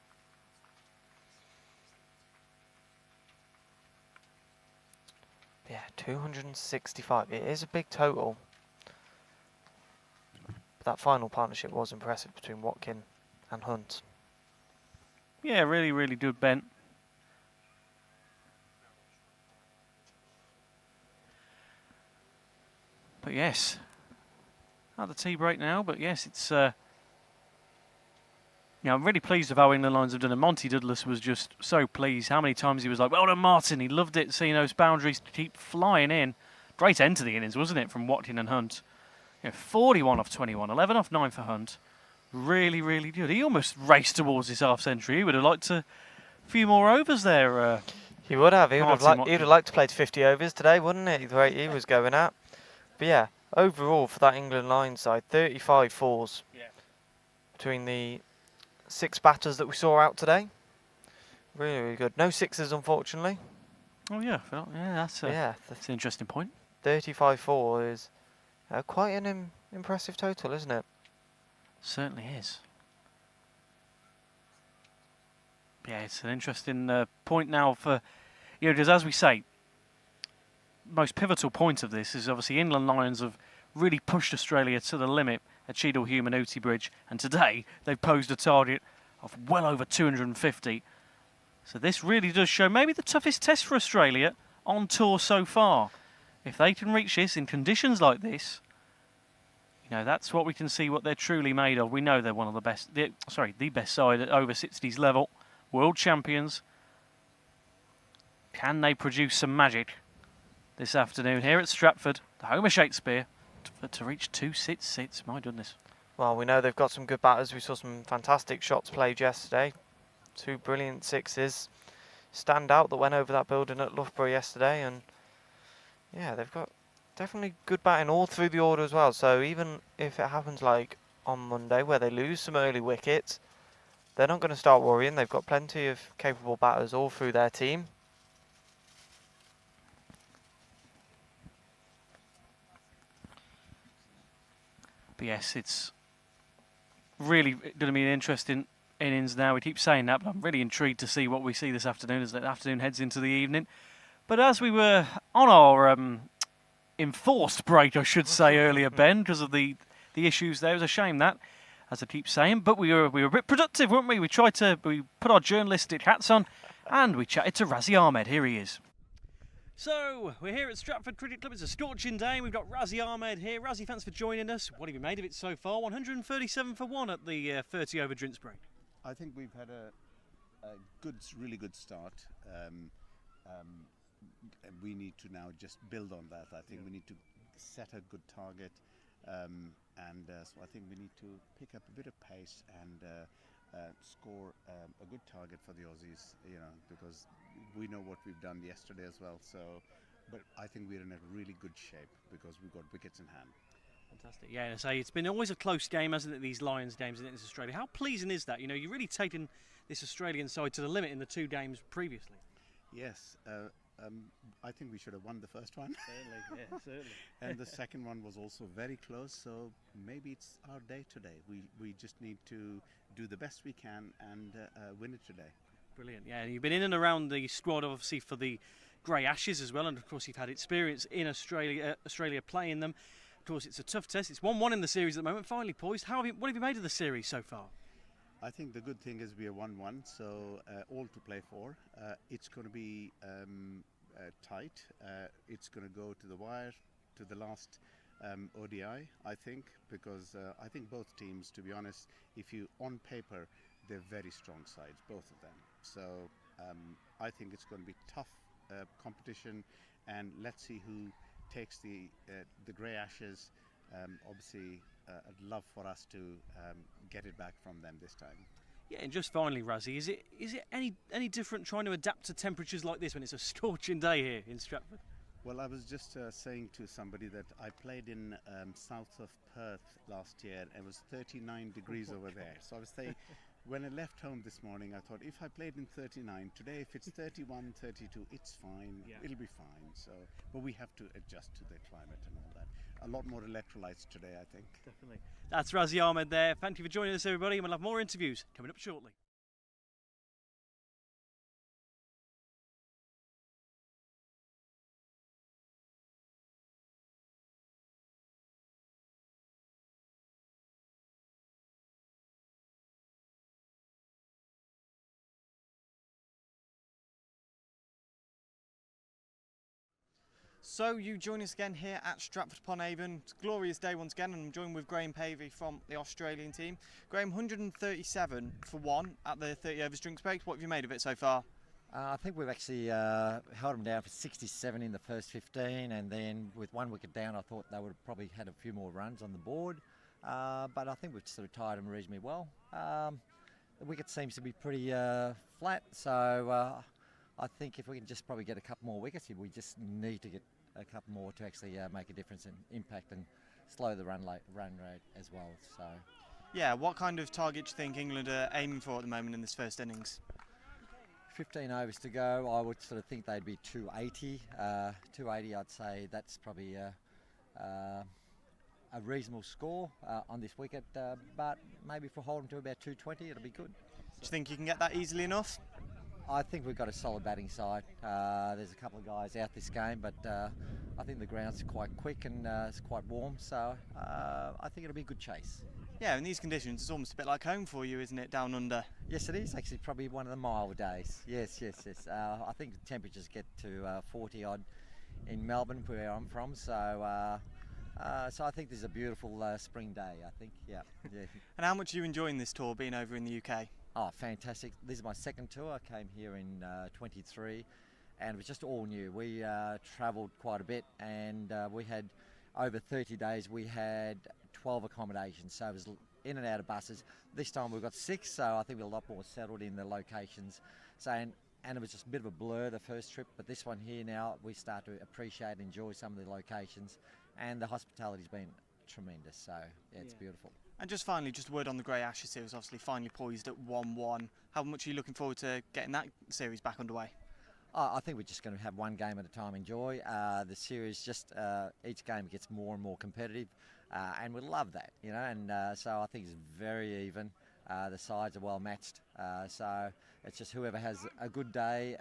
Yeah, 265. It is a big total. But that final partnership was impressive between Watkin and Hunt. Yeah, really, really good, Ben. But yes, at the tea break now. But yes, it's I'm really pleased with how England Lions have done. And Monty Douglas was just so pleased. How many times he was like, "Well done, Martin." He loved it, seeing those boundaries keep flying in. Great end to the innings, wasn't it, from Watkin and Hunt? 41 off 21, 11 off 9 for Hunt. Really, really good. He almost raced towards his half century. He would have liked a few more overs there. He would have. He would Martin have liked to play 50 overs today, wouldn't he? The rate he was going at. But yeah, overall for that England Lions side, 35 fours between the 6 batters that we saw out today. Really, really good. No sixes, unfortunately. Oh yeah, that's an interesting point. 35 4 is quite an impressive total, isn't it? Certainly is. Yeah, it's an interesting point now for, because as we say, most pivotal point of this is obviously England Lions have really pushed Australia to the limit at Cheadle Hulme and Ooty Bridge, and today they've posed a target of well over 250. So this really does show maybe the toughest test for Australia on tour so far. If they can reach this in conditions like this, that's what we can see what they're truly made of. We know they're one of the best, the best side at over 60s level, world champions. Can they produce some magic this afternoon here at Stratford, the home of Shakespeare, to reach 266? My goodness. Well, we know they've got some good batters. We saw some fantastic shots played yesterday. 2 brilliant sixes stand out that went over that building at Loughborough yesterday, and yeah, they've got definitely good batting all through the order as well. So even if it happens like on Monday where they lose some early wickets, they're not going to start worrying. They've got plenty of capable batters all through their team. But yes, it's really going to be an interesting innings now. We keep saying that, but I'm really intrigued to see what we see this afternoon as the afternoon heads into the evening. But as we were on our enforced break, I should say, earlier, Ben, because of the issues there, it was a shame that, as I keep saying, but we were a bit productive, weren't we? We put our journalistic hats on and we chatted to Razzie Ahmed. Here he is. So, we're here at Stratford Cricket Club. It's a scorching day. We've got Razzie Ahmed here. Razzie, thanks for joining us. What have you made of it so far? 137 for 1 at the 30 over drinks break. I think we've had a really good start. We need to now just build on that. I think we need to set a good target, so I think we need to pick up a bit of pace and score a good target for the Aussies, because we know what we've done yesterday as well. So, but I think we're in a really good shape because we've got wickets in hand. Fantastic. Yeah, and I say it's been always a close game, hasn't it? These Lions games against Australia. How pleasing is that? You're really taking this Australian side to the limit in the 2 games previously. Yes. I think we should have won the first one. Certainly. And the second one was also very close, so maybe it's our day today. We just need to do the best we can and win it today. Brilliant. Yeah, and you've been in and around the squad, obviously, for the Grey Ashes as well, and of course you've had experience in Australia playing them. Of course, it's a tough test. It's 1-1 in the series at the moment, finally poised. What have you made of the series so far? I think the good thing is we are 1-1, so all to play for. It's going to be tight. It's going to go to the wire, to the last ODI, I think, because I think both teams, to be honest, on paper, they're very strong sides, both of them. So I think it's going to be tough competition, and let's see who takes the grey ashes. Obviously, I'd love for us to get it back from them this time. Yeah, and just finally, Razzie, is it any different trying to adapt to temperatures like this when it's a scorching day here in Stratford? Well, I was just saying to somebody that I played in south of Perth last year, and it was 39 degrees over there. So I was saying, when I left home this morning, I thought if I played in 39, today if it's 31, 32, it's fine, it'll be fine. So, but we have to adjust to the climate and all that. A lot more electrolytes today, I think. Definitely. That's Razzie Ahmed there. Thank you for joining us, everybody, and we'll have more interviews coming up shortly. So you join us again here at Stratford-upon-Avon. It's a glorious day once again, and I'm joined with Graham Pavey from the Australian team. Graham, 137 for one at the 30 overs drinks break. What have you made of it so far? I think we've actually held them down for 67 in the first 15, and then with 1 wicket down, I thought they would have probably had a few more runs on the board. But I think we've sort of tied them reasonably well. The wicket seems to be pretty flat, so I think if we can just probably get a couple more wickets, we just need to get a couple more to actually make a difference and impact and slow the run rate as well. So, yeah, what kind of target do you think England are aiming for at the moment in this first innings? 15 overs to go. I would sort of think they'd be 280. 280, I'd say that's probably a reasonable score on this wicket. But maybe if we hold them to about 220, it'll be good. Do you think you can get that easily enough? I think we've got a solid batting side. There's a couple of guys out this game, but I think the ground's quite quick and it's quite warm, so I think it'll be a good chase. Yeah, in these conditions, it's almost a bit like home for you, isn't it, down under? Yes, it is. Actually, probably one of the mild days. Yes. I think the temperatures get to 40 odd in Melbourne, where I'm from. So I think this is a beautiful spring day. I think, yeah. And how much are you enjoying this tour, being over in the UK? Oh, fantastic. This is my second tour. I came here in 23 and it was just all new. We travelled quite a bit, and we had over 30 days we had 12 accommodations, so it was in and out of buses. This time we've got 6, so I think we're a lot more settled in the locations. So and it was just a bit of a blur the first trip, but this one here now we start to appreciate and enjoy some of the locations, and the hospitality's been tremendous, so yeah, it's beautiful. And just finally, just a word on the Grey Ashes series, obviously finally poised at 1-1. How much are you looking forward to getting that series back underway? I think we're just going to have one game at a time, enjoy. The series, just each game gets more and more competitive, and we love that, you know, and so I think it's very even. The sides are well matched, so it's just whoever has a good day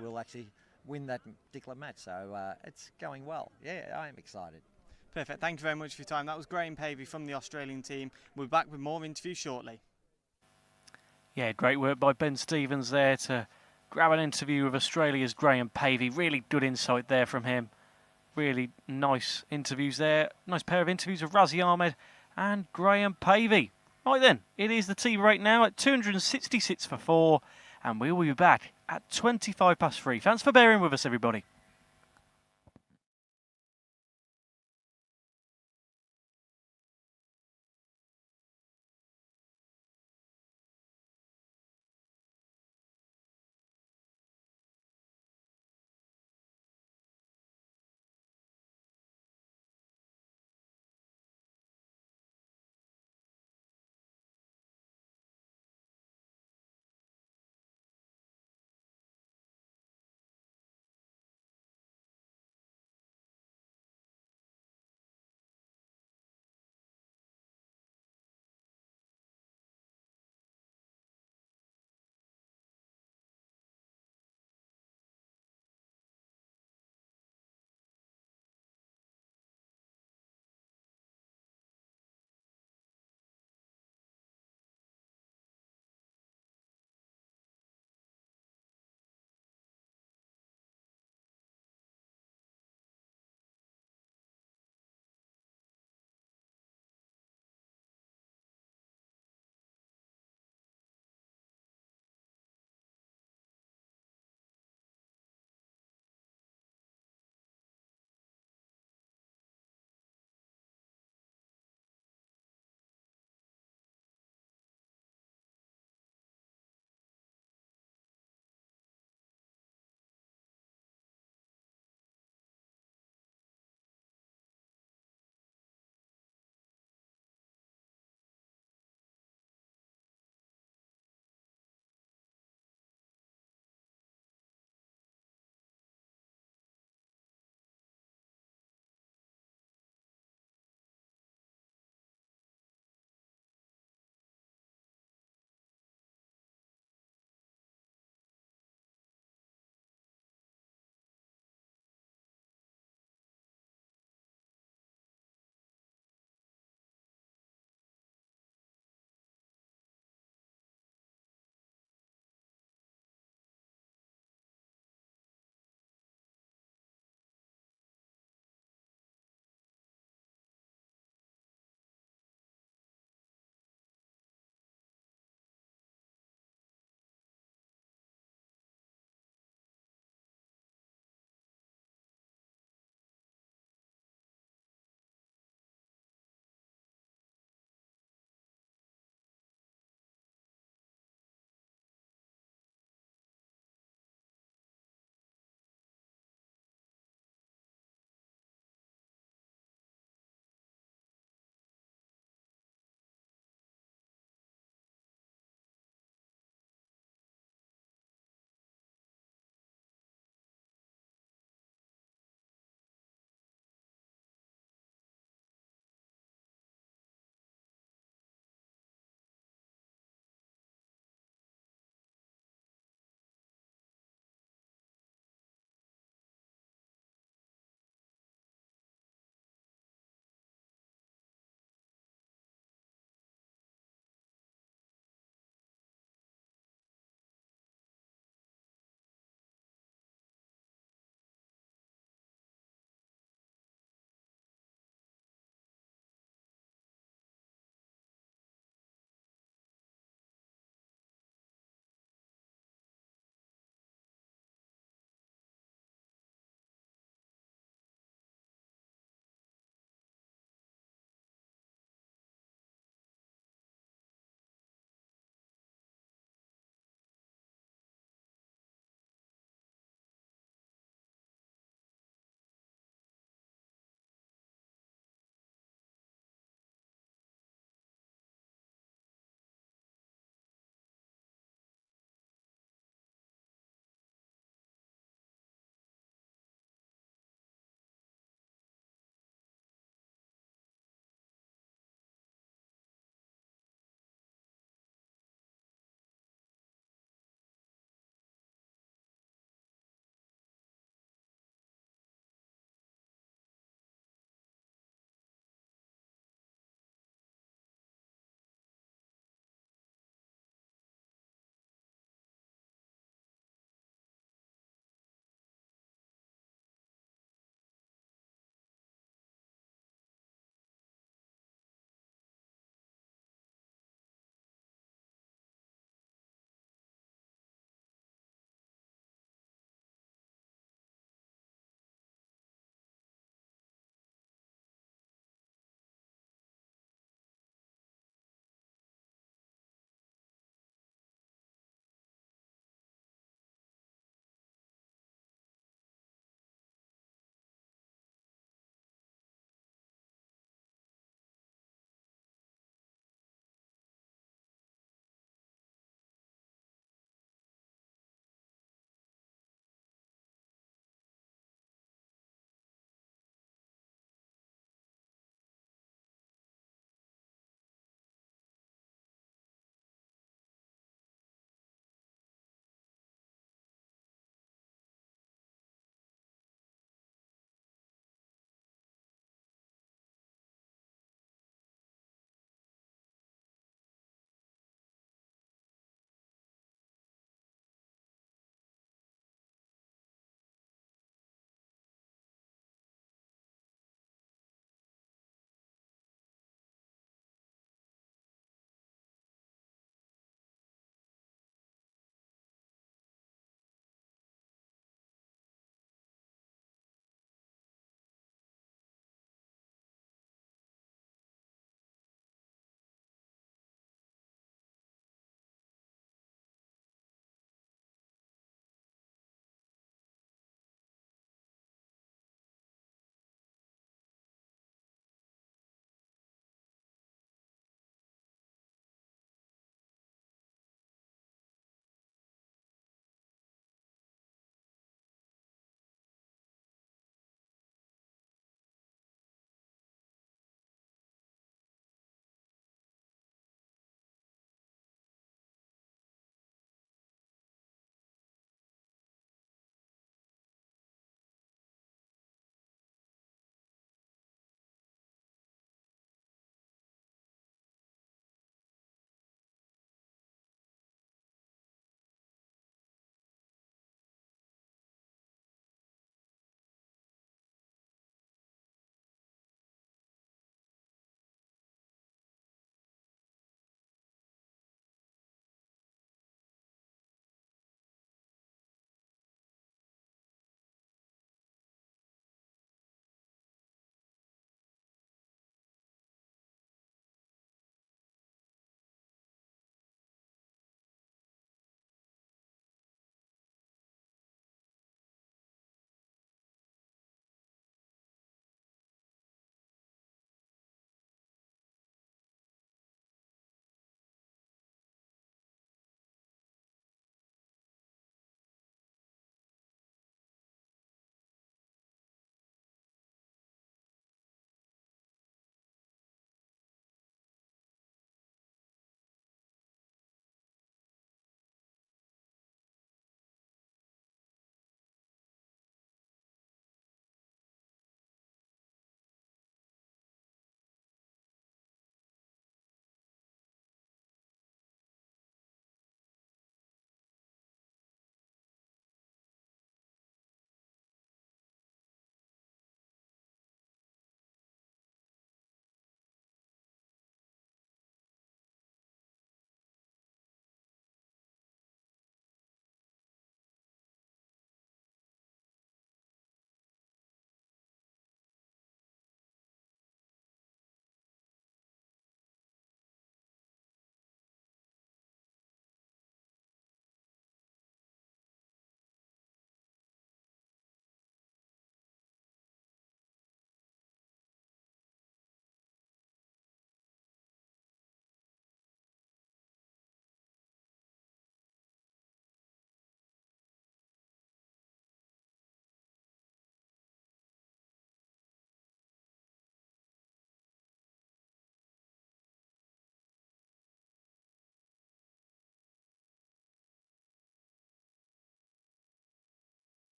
will actually win that particular match, so it's going well. Yeah, I am excited. Perfect. Thank you very much for your time. That was Graham Pavey from the Australian team. We'll be back with more interviews shortly. Yeah, great work by Ben Stevens there to grab an interview with Australia's Graham Pavey. Really good insight there from him. Really nice interviews there. Nice pair of interviews with Razzie Ahmed and Graham Pavey. Right then, it is the tea break now at 266 for 4, and we will be back at 3:25. Thanks for bearing with us, everybody.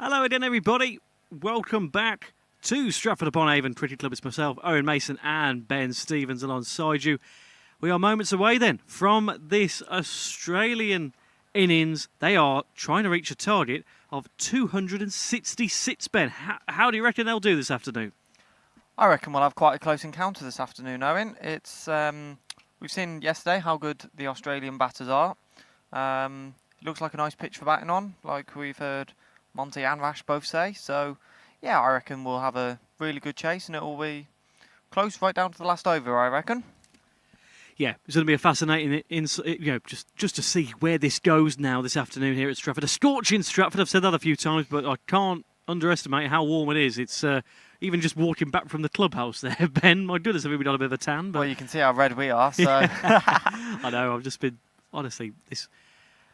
Hello again, everybody. Welcome back to Stratford-upon-Avon Cricket Club. It's myself, Owen Mason, and Ben Stevens alongside you. We are moments away then from this Australian innings. They are trying to reach a target of 266, Ben. How do you reckon they'll do this afternoon? I reckon we'll have quite a close encounter this afternoon, Owen. It's we've seen yesterday how good the Australian batters are. It looks like a nice pitch for batting on, like we've heard Monty and Rash both say. So, yeah, I reckon we'll have a really good chase, and it will be close right down to the last over, I reckon. Yeah, it's going to be a fascinating, just to see where this goes now this afternoon here at Stratford. A scorching Stratford, I've said that a few times, but I can't underestimate how warm it is. It's even just walking back from the clubhouse there, Ben. My goodness, have we done a bit of a tan? But well, you can see how red we are, so... I know, I've just been, honestly, this...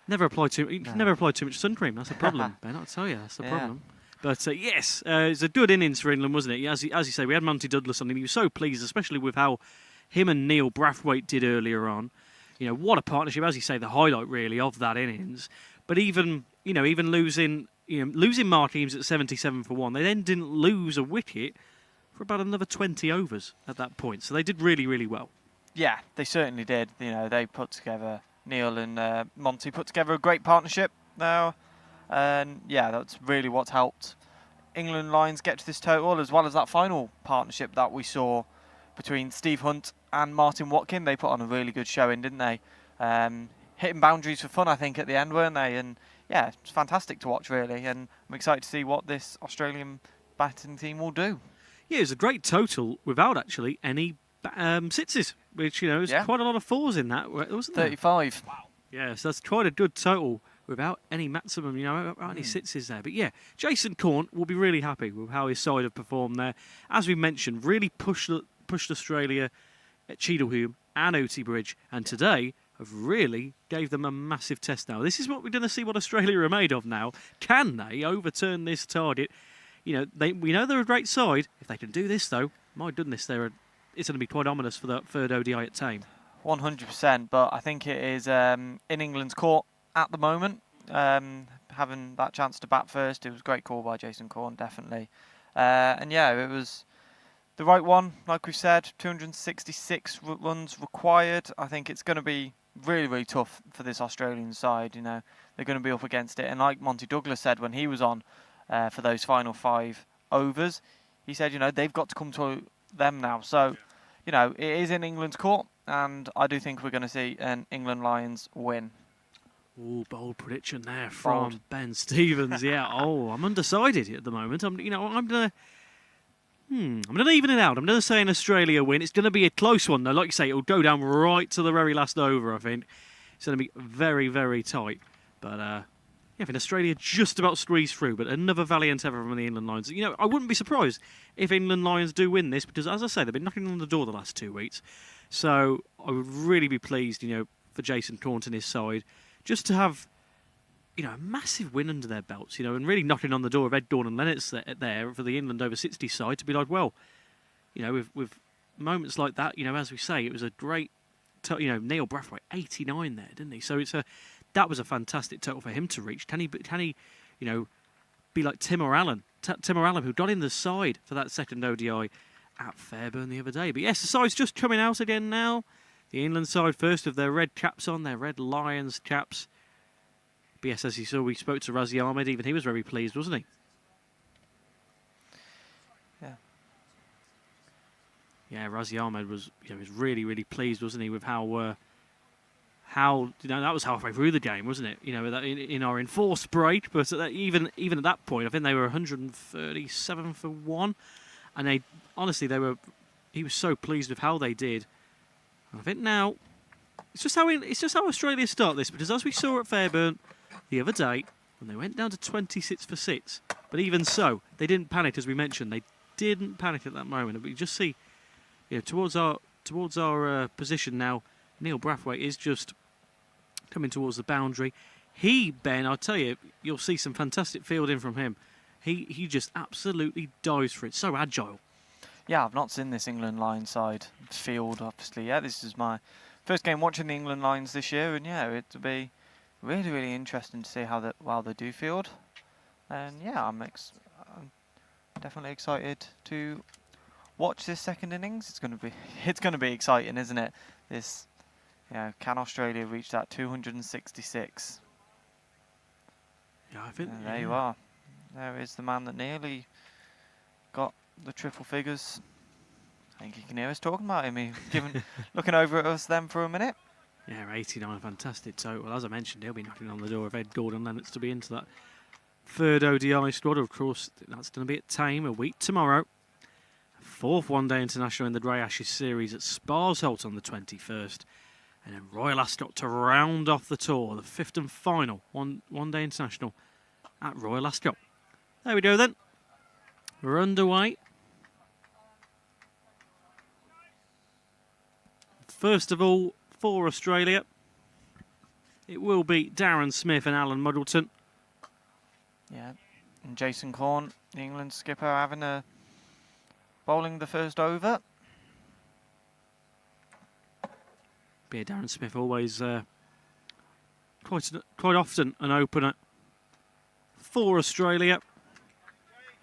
Never apply too much sun cream. That's a problem, Ben. I'll tell you, that's the problem. But yes, it's a good innings for England, wasn't it? As you say, we had Monty Douglas on, and he was so pleased, especially with how him and Neil Brathwaite did earlier on. You know, what a partnership! As you say, the highlight really of that innings. But even losing Mark Eames at 77 for 1, they then didn't lose a wicket for about another 20 overs at that point. So they did really, really well. Yeah, they certainly did. You know, they put together. Neil and Monty put together a great partnership now, and yeah, that's really what's helped England Lions get to this total, as well as that final partnership that we saw between Steve Hunt and Martin Watkin. They put on a really good showing, didn't they? Hitting boundaries for fun, I think, at the end, weren't they? And yeah, it's fantastic to watch, really, and I'm excited to see what this Australian batting team will do. Yeah, it was a great total without actually any sixes, which, is quite a lot of fours in that, wasn't there? 35. Wow. Yeah, so that's quite a good total without any maximum, without any sixes there. But yeah, Jason Corn will be really happy with how his side have performed there. As we mentioned, really pushed Australia at Cheadlehulme and Oaty Bridge, and today have really gave them a massive test now. This is what we're going to see what Australia are made of now. Can they overturn this target? We know they're a great side. If they can do this, though, my goodness, it's going to be quite ominous for the third ODI at Tame. 100%, but I think it is in England's court at the moment. Having that chance to bat first, it was a great call by Jason Corn, definitely. And yeah, it was the right one, like we've said, 266 runs required. I think it's going to be really, really tough for this Australian side. They're going to be up against it. And like Monty Douglas said when he was on for those final 5 overs, he said, they've got to come to them now. So, it is in England's court, and I do think we're going to see an England Lions win. Oh, bold prediction there from Ben Stevens. Yeah. I'm undecided at the moment. I'm gonna even it out. I'm gonna say an Australia win. It's gonna be a close one though. Like you say, it'll go down right to the very last over. I think it's gonna be very, very tight. But I think Australia just about squeezed through, but another valiant effort from the England Lions. I wouldn't be surprised if England Lions do win this, because, as I say, they've been knocking on the door the last 2 weeks. So I would really be pleased, for Jason Corn and his side, just to have, a massive win under their belts, and really knocking on the door of Ed Dawn and Lennox there for the England over 60 side to be like, well, with moments like that, as we say, it was a great, Neil Brathwaite, 89 there, didn't he? So that was a fantastic total for him to reach. Can he be like Tim O'Allen? Tim O'Allen, who got in the side for that second ODI at Fairburn the other day. But yes, the side's just coming out again now. The England side first with their red caps on, their red Lions caps. But yes, as you saw, we spoke to Razi Ahmed. Even he was very pleased, wasn't he? Yeah, Razi Ahmed was really, really pleased, wasn't he, with how that was halfway through the game, wasn't it? In our enforced break, but even at that point, I think they were 137 for 1, and he was so pleased with how they did. And I think now it's just how Australia start this, because as we saw at Fairburn the other day when they went down to 26 for 6, but even so, they didn't panic, as we mentioned. They didn't panic at that moment. But you just see, towards our position now, Neil Brathwaite is just coming towards the boundary. Ben, I'll tell you, you'll see some fantastic fielding from him. He just absolutely dives for it. So agile. Yeah, I've not seen this England Lions side field, obviously. Yeah, this is my first game watching the England Lions this year, and yeah, it'll be really, really interesting to see how they do field. And yeah, I'm definitely excited to watch this second innings. It's going to be exciting, isn't it? This, can Australia reach that 266? Yeah, I think. And there you are. There is the man that nearly got the triple figures. I think you can hear us talking about him. He's looking over at us then for a minute. Yeah, 89, fantastic total. As I mentioned, he'll be knocking on the door of Ed Gordon-Lennox to be into that third ODI squad. Of course, that's going to be at Tame a week tomorrow. Fourth one-day international in the Grey Ashes series at Sparsholt on the 21st. And then Royal Ascot to round off the tour, the fifth and final one-day international at Royal Ascot. There we go then. We're underway. First of all, for Australia, it will be Darren Smith and Alan Muddleton. Yeah, and Jason Corn, the England skipper, having a bowling the first over. Be Darren Smith always quite often an opener for Australia.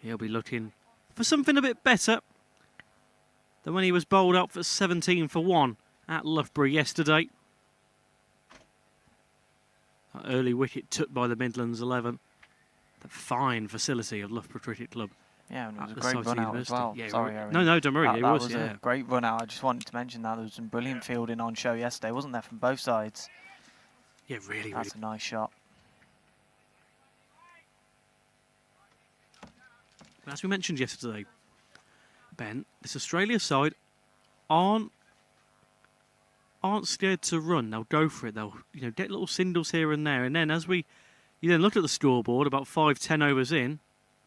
He'll be looking for something a bit better than when he was bowled up for 17 for 1 at Loughborough yesterday. That early wicket took by the Midlands 11. The fine facility of Loughborough Cricket Club. Yeah, and it was a great run out as well. Yeah, sorry, Aaron. No, don't worry. That it was was a great run out. I just wanted to mention that there was some brilliant fielding on show yesterday, wasn't there, from both sides? Yeah, really. That's a nice shot. As we mentioned yesterday, Ben, this Australia side aren't scared to run. They'll go for it. They'll get little singles here and there. And then you then look at the scoreboard about 5-10 overs in.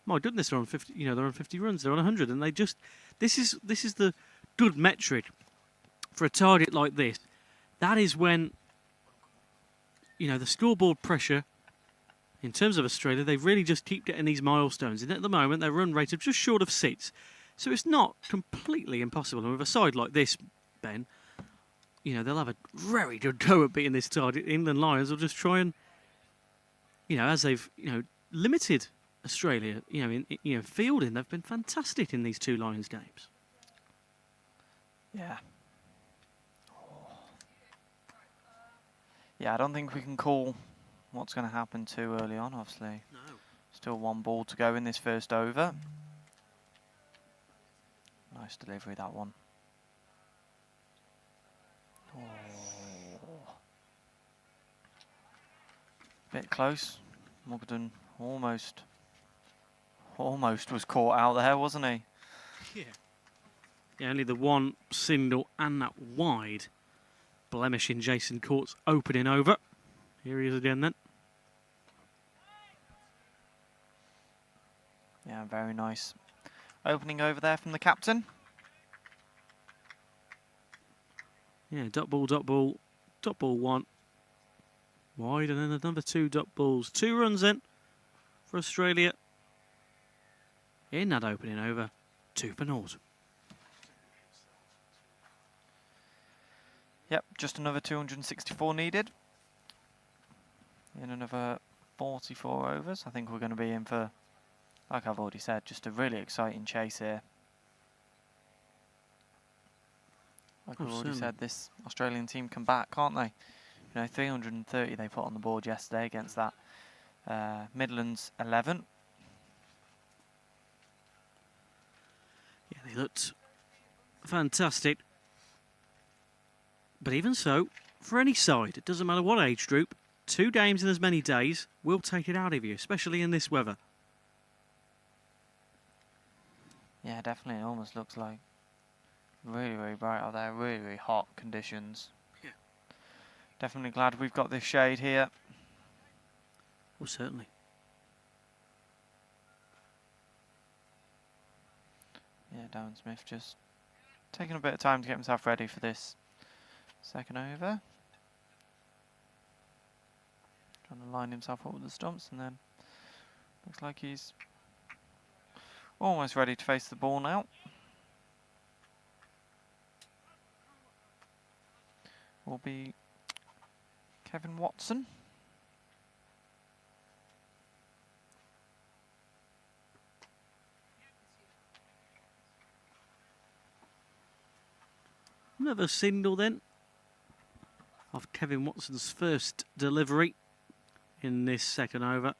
My goodness, they're on 50. They're on 50 runs. They're on 100, and this is the good metric for a target like this. That is when the scoreboard pressure. In terms of Australia, they really just keep getting these milestones. And at the moment, their run rate of just short of 6. So it's not completely impossible. And with a side like this, Ben, they'll have a very good go at beating this target. England Lions will just try and, as they've, limited Australia, in fielding, they've been fantastic in these two Lions games. Yeah. Yeah, I don't think we can call what's going to happen too early on, obviously. No. Still one ball to go in this first over. Nice delivery, that one. Oh. Bit close. Muggleton almost was caught out there, wasn't he? Yeah, only the one single and that wide blemish in Jason Court's opening over. Here he is again then. Yeah, very nice opening over there from the captain. Yeah, dot ball, one. Wide, and then another 2 dot balls. 2 runs in for Australia in that opening over. 2 for naught. Yep, just another 264 needed. In another 44 overs. I think we're going to be in for, like I've already said, just a really exciting chase here. Like I've already said, this Australian team can bat, can't they? 330 they put on the board yesterday against that Midlands 11. Yeah, they looked fantastic. But even so, for any side, it doesn't matter what age group, 2 games in as many days will take it out of you, especially in this weather. Yeah, definitely. It almost looks like really, really bright out there. Really, really hot conditions. Yeah. Definitely glad we've got this shade here. Well, certainly. Yeah, Darren Smith just taking a bit of time to get himself ready for this second over. Trying to line himself up with the stumps, and then looks like he's almost ready to face the ball now. Will be Kevin Watson. Another single then of Kevin Watson's first delivery in this second over.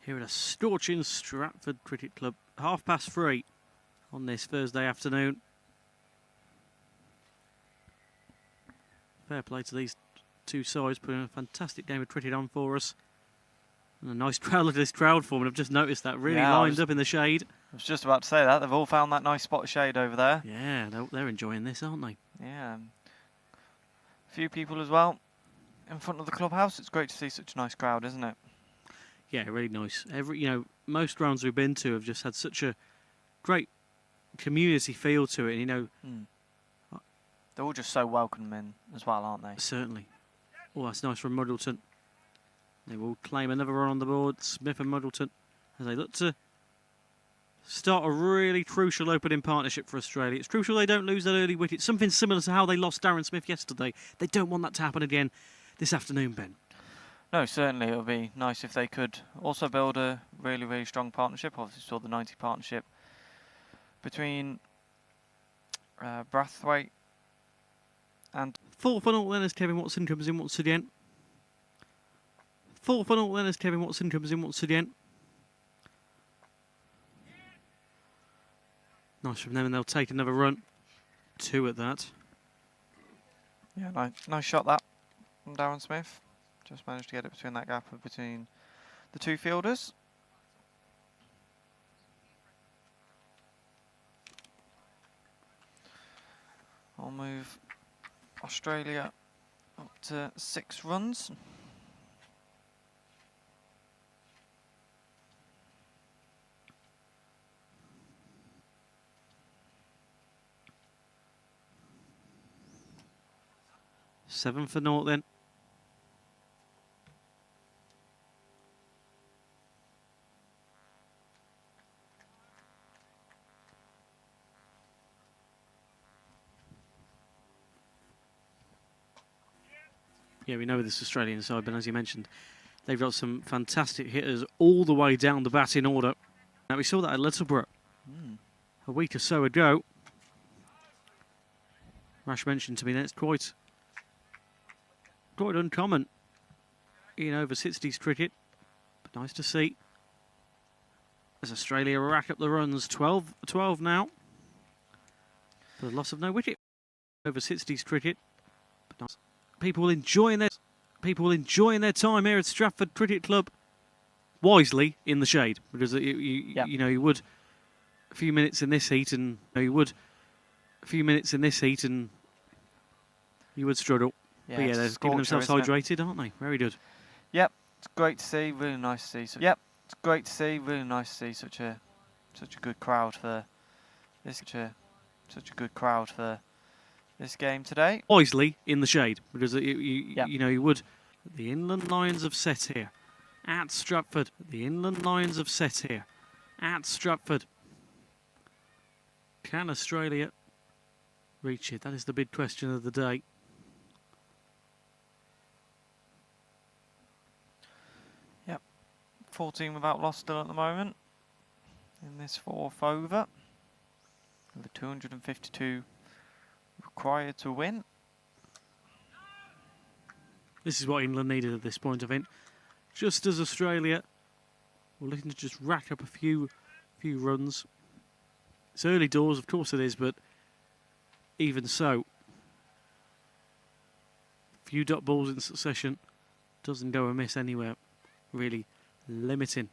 Here at a scorching Stratford Cricket Club, 3:30 on this Thursday afternoon. Fair play to these two sides, putting a fantastic game of cricket on for us. And a nice crowd. Look at this crowd form. I've just noticed that, really lined up in the shade. I was just about to say that. They've all found that nice spot of shade over there. Yeah, they're enjoying this, aren't they? Yeah. A few people as well in front of the clubhouse. It's great to see such a nice crowd, isn't it? Yeah, really nice. Most grounds we've been to have just had such a great community feel to it. They're all just so welcoming as well, aren't they? Certainly. Oh, that's nice from Muddleton. They will claim another run on the board, Smith and Muddleton, as they look to start a really crucial opening partnership for Australia. It's crucial they don't lose that early wicket. Something similar to how they lost Darren Smith yesterday. They don't want that to happen again this afternoon, Ben. No, certainly it would be nice if they could also build a really, really strong partnership. Obviously saw the 90 partnership between Brathwaite and 4 for 0 then as Kevin Watson comes in once again. 4 for 0 then as Kevin Watson comes in once again. Nice from them, and they'll take another run. 2 at that. Yeah, nice shot that from Darren Smith. Just managed to get it between that gap between the two fielders. I'll move Australia up to 6 runs. Seven for 0 then. Yeah, we know this Australian side, but as you mentioned, they've got some fantastic hitters all the way down the batting order. Now, we saw that at Littleborough a week or so ago. Rash mentioned to me that's quite uncommon in over 60s cricket, but nice to see as Australia rack up the runs. 12 now for the loss of no wicket. Over 60s cricket, but nice. People enjoying their time here at Stratford Cricket Club, wisely in the shade, because you would a few minutes in this heat, and you would struggle. Yeah, But yeah, they're keeping themselves hydrated, aren't they? Very good. Yep, it's great to see. Really nice to see. It's great to see. Really nice to see such a good crowd for this. Such a good crowd for this game today. Wisely in the shade, because you would. The Inland Lions have set here at Stratford. The Inland Lions have set here at Stratford. Can Australia reach it? That is the big question of the day. Yep, 14 without loss still at the moment in this 4th over. With 252 required to win. This is what England needed at this point, I think. Just as Australia were looking to just rack up a few runs. It's early doors, of course it is, but even so, few dot balls in succession doesn't go amiss anywhere, really limiting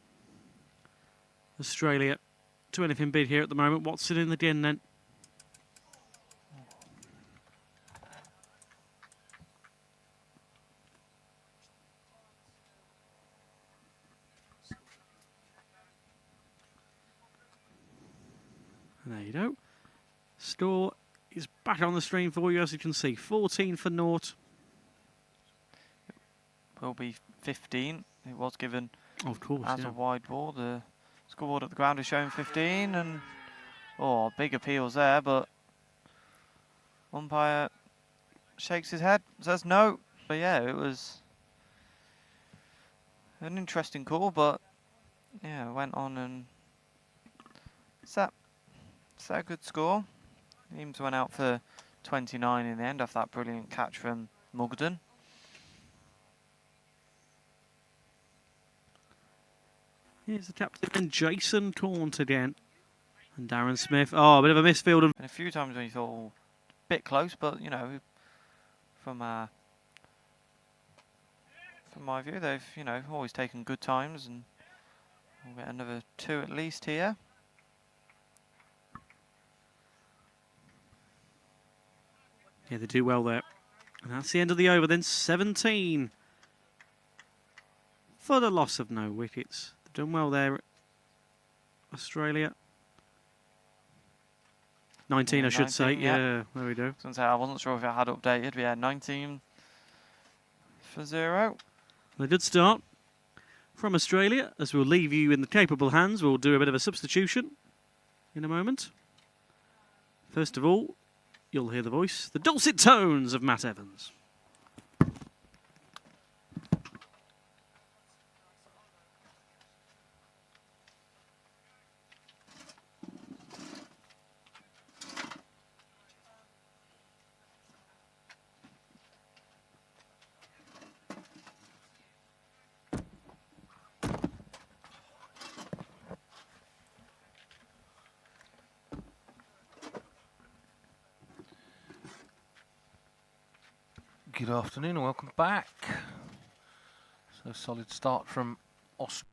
Australia to anything big here at the moment. Watson in again then. There you go. Score is back on the screen for you, as you can see. 14 for 0. Will be 15. It was given of course, as a wide ball. The scoreboard at the ground is showing 15, and big appeals there, but umpire shakes his head, says no. But yeah, it was an interesting call, but yeah, went on and set a good score. Eames went out for 29 in the end off that brilliant catch from Mugden. Here's the captain and Jason Taunt again. And Darren Smith. Oh, a bit of a misfield. And a few times when you thought, oh, bit close, but you know, from my view, they've always taken good times, and we'll get another 2 at least here. Yeah, they do well there. And that's the end of the over then. 17 for the loss of no wickets. They've done well there, Australia. 19, Yeah, I should say. 19, yeah. Yeah, there we go. I wasn't sure if it had updated, but yeah, 19 for 0. A good start from Australia, as we'll leave you in the capable hands. We'll do a bit of a substitution in a moment. First of all, you'll hear the voice, the dulcet tones of Matt Evans. Good afternoon and welcome back. So solid start from Australia.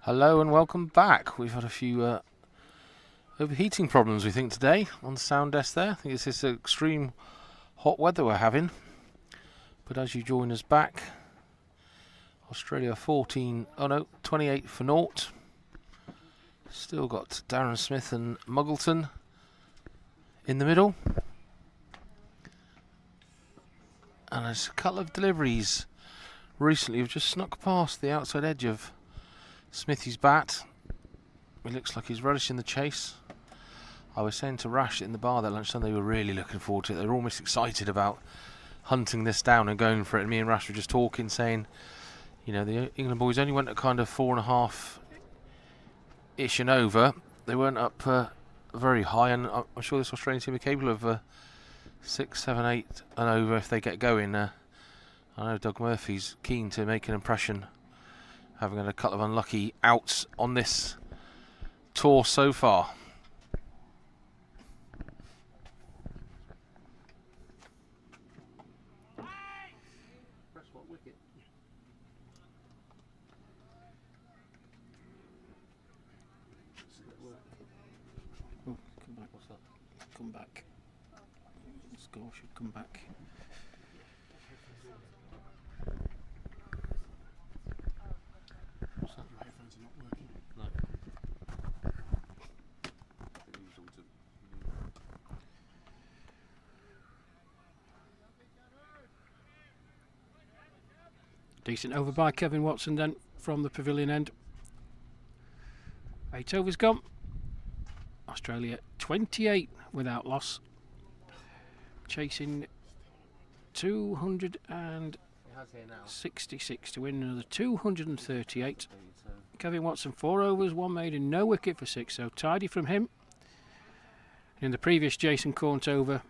Hello and welcome back. We've had a few overheating problems, we think, today on the sound desk there. I think it's this extreme hot weather we're having. But as you join us back, Australia 28 for naught. Still got Darren Smith and Muggleton in the middle. And there's a couple of deliveries recently have just snuck past the outside edge of Smithy's bat. It looks like he's relishing the chase. I was saying to Rash in the bar that lunchtime they were really looking forward to it. They were almost excited about hunting this down and going for it. And me and Rash were just talking, saying, you know, the England boys only went at kind of 4.5-ish and over. They weren't up very high, and I'm sure this Australian team are capable of 6, 7, 8 and over if they get going. I know Doug Murphy's keen to make an impression, having had a couple of unlucky outs on this tour so far. Come back. Score should come back. What's that? My headphones are not working. No. Decent over by Kevin Watson then from the pavilion end. 8 overs gone. Australia 28 without loss. Chasing 266 to win another 238. Kevin Watson 4 overs, 1 made and no wicket for 6, so tidy from him. In the previous Jason Cornt over,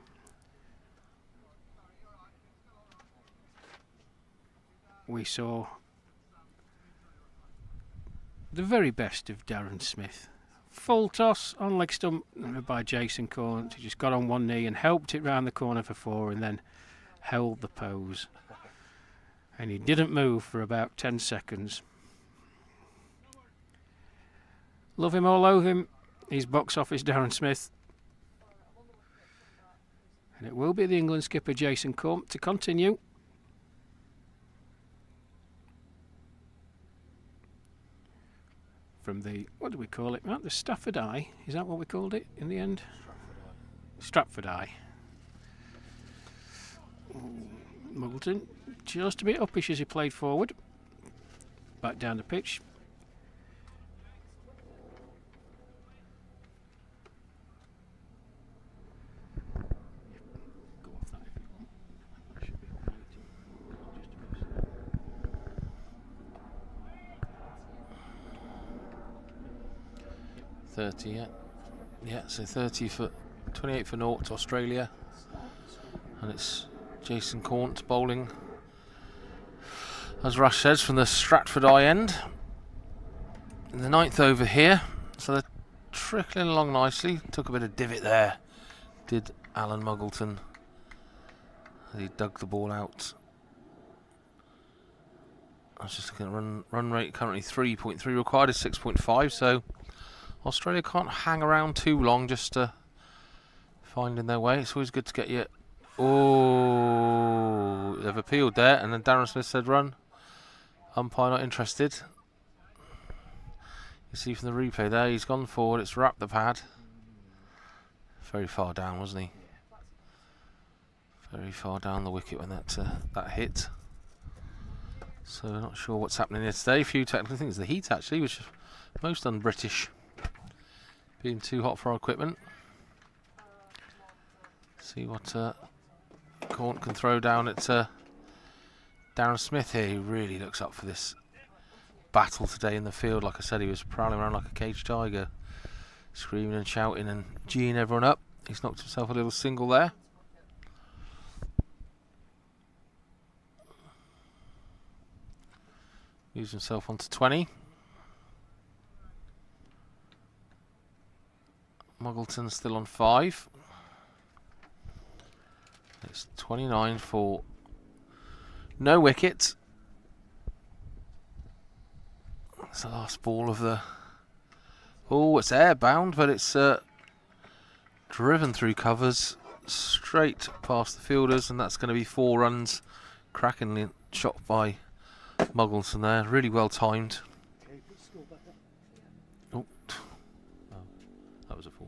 we saw the very best of Darren Smith. Full toss on leg stump by Jason Cornt. He just got on one knee and helped it round the corner for 4 and then held the pose. And he didn't move for about 10 seconds. Love him or loathe him, he's box office Darren Smith. And it will be the England skipper Jason Cornt to continue. From the, what do we call it, Matt? The Stafford Eye? Is that what we called it in the end? Stratford Eye. Muggleton just a bit uppish as he played forward. Back down the pitch. Go off that if you want. That should be alright. Just 30, yeah, so 30 for 28 for naught to Australia, and it's Jason Cornt bowling, as Rush says, from the Stratford Eye end in the 9th over here. So they're trickling along nicely. Took a bit of divot there, did Alan Muggleton. He dug the ball out. I was just looking at run rate, currently 3.3, required is 6.5, so Australia can't hang around too long just finding their way. It's always good to get you. Oh, they've appealed there, and then Darren Smith said run. Umpire not interested. You see from the replay there, he's gone forward, it's wrapped the pad. Very far down, wasn't he? Very far down the wicket when that hit. So not sure what's happening here today. A few technical things. The heat actually, which is most un-British. Being too hot for our equipment. See what Cornt can throw down at Darren Smith here, who really looks up for this battle today in the field. Like I said, he was prowling around like a caged tiger, screaming and shouting and geeing everyone up. He's knocked himself a little single there. Moves himself onto 20. Muggleton's still on 5. It's 29 for no wicket. That's the last ball of the... Oh, it's airbound, but it's driven through covers straight past the fielders, and that's going to be 4 runs. Crackingly shot by Muggleton there, really well timed. Oh, that was a 4.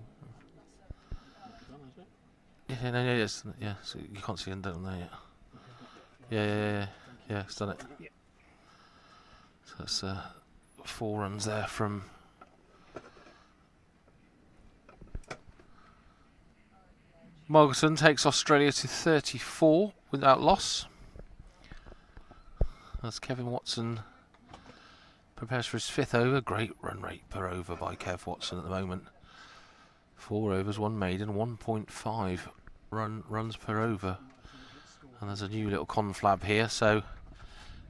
Yes, yeah. So you can't see it down there yet. Yeah. It's done it. So it's 4 runs there from Muggleton. Takes Australia to 34 without loss. As Kevin Watson prepares for his 5th over. Great run rate per over by Kev Watson at the moment. 4 overs, 1 maiden, 1.5 runs per over. And there's a new little conflab here, so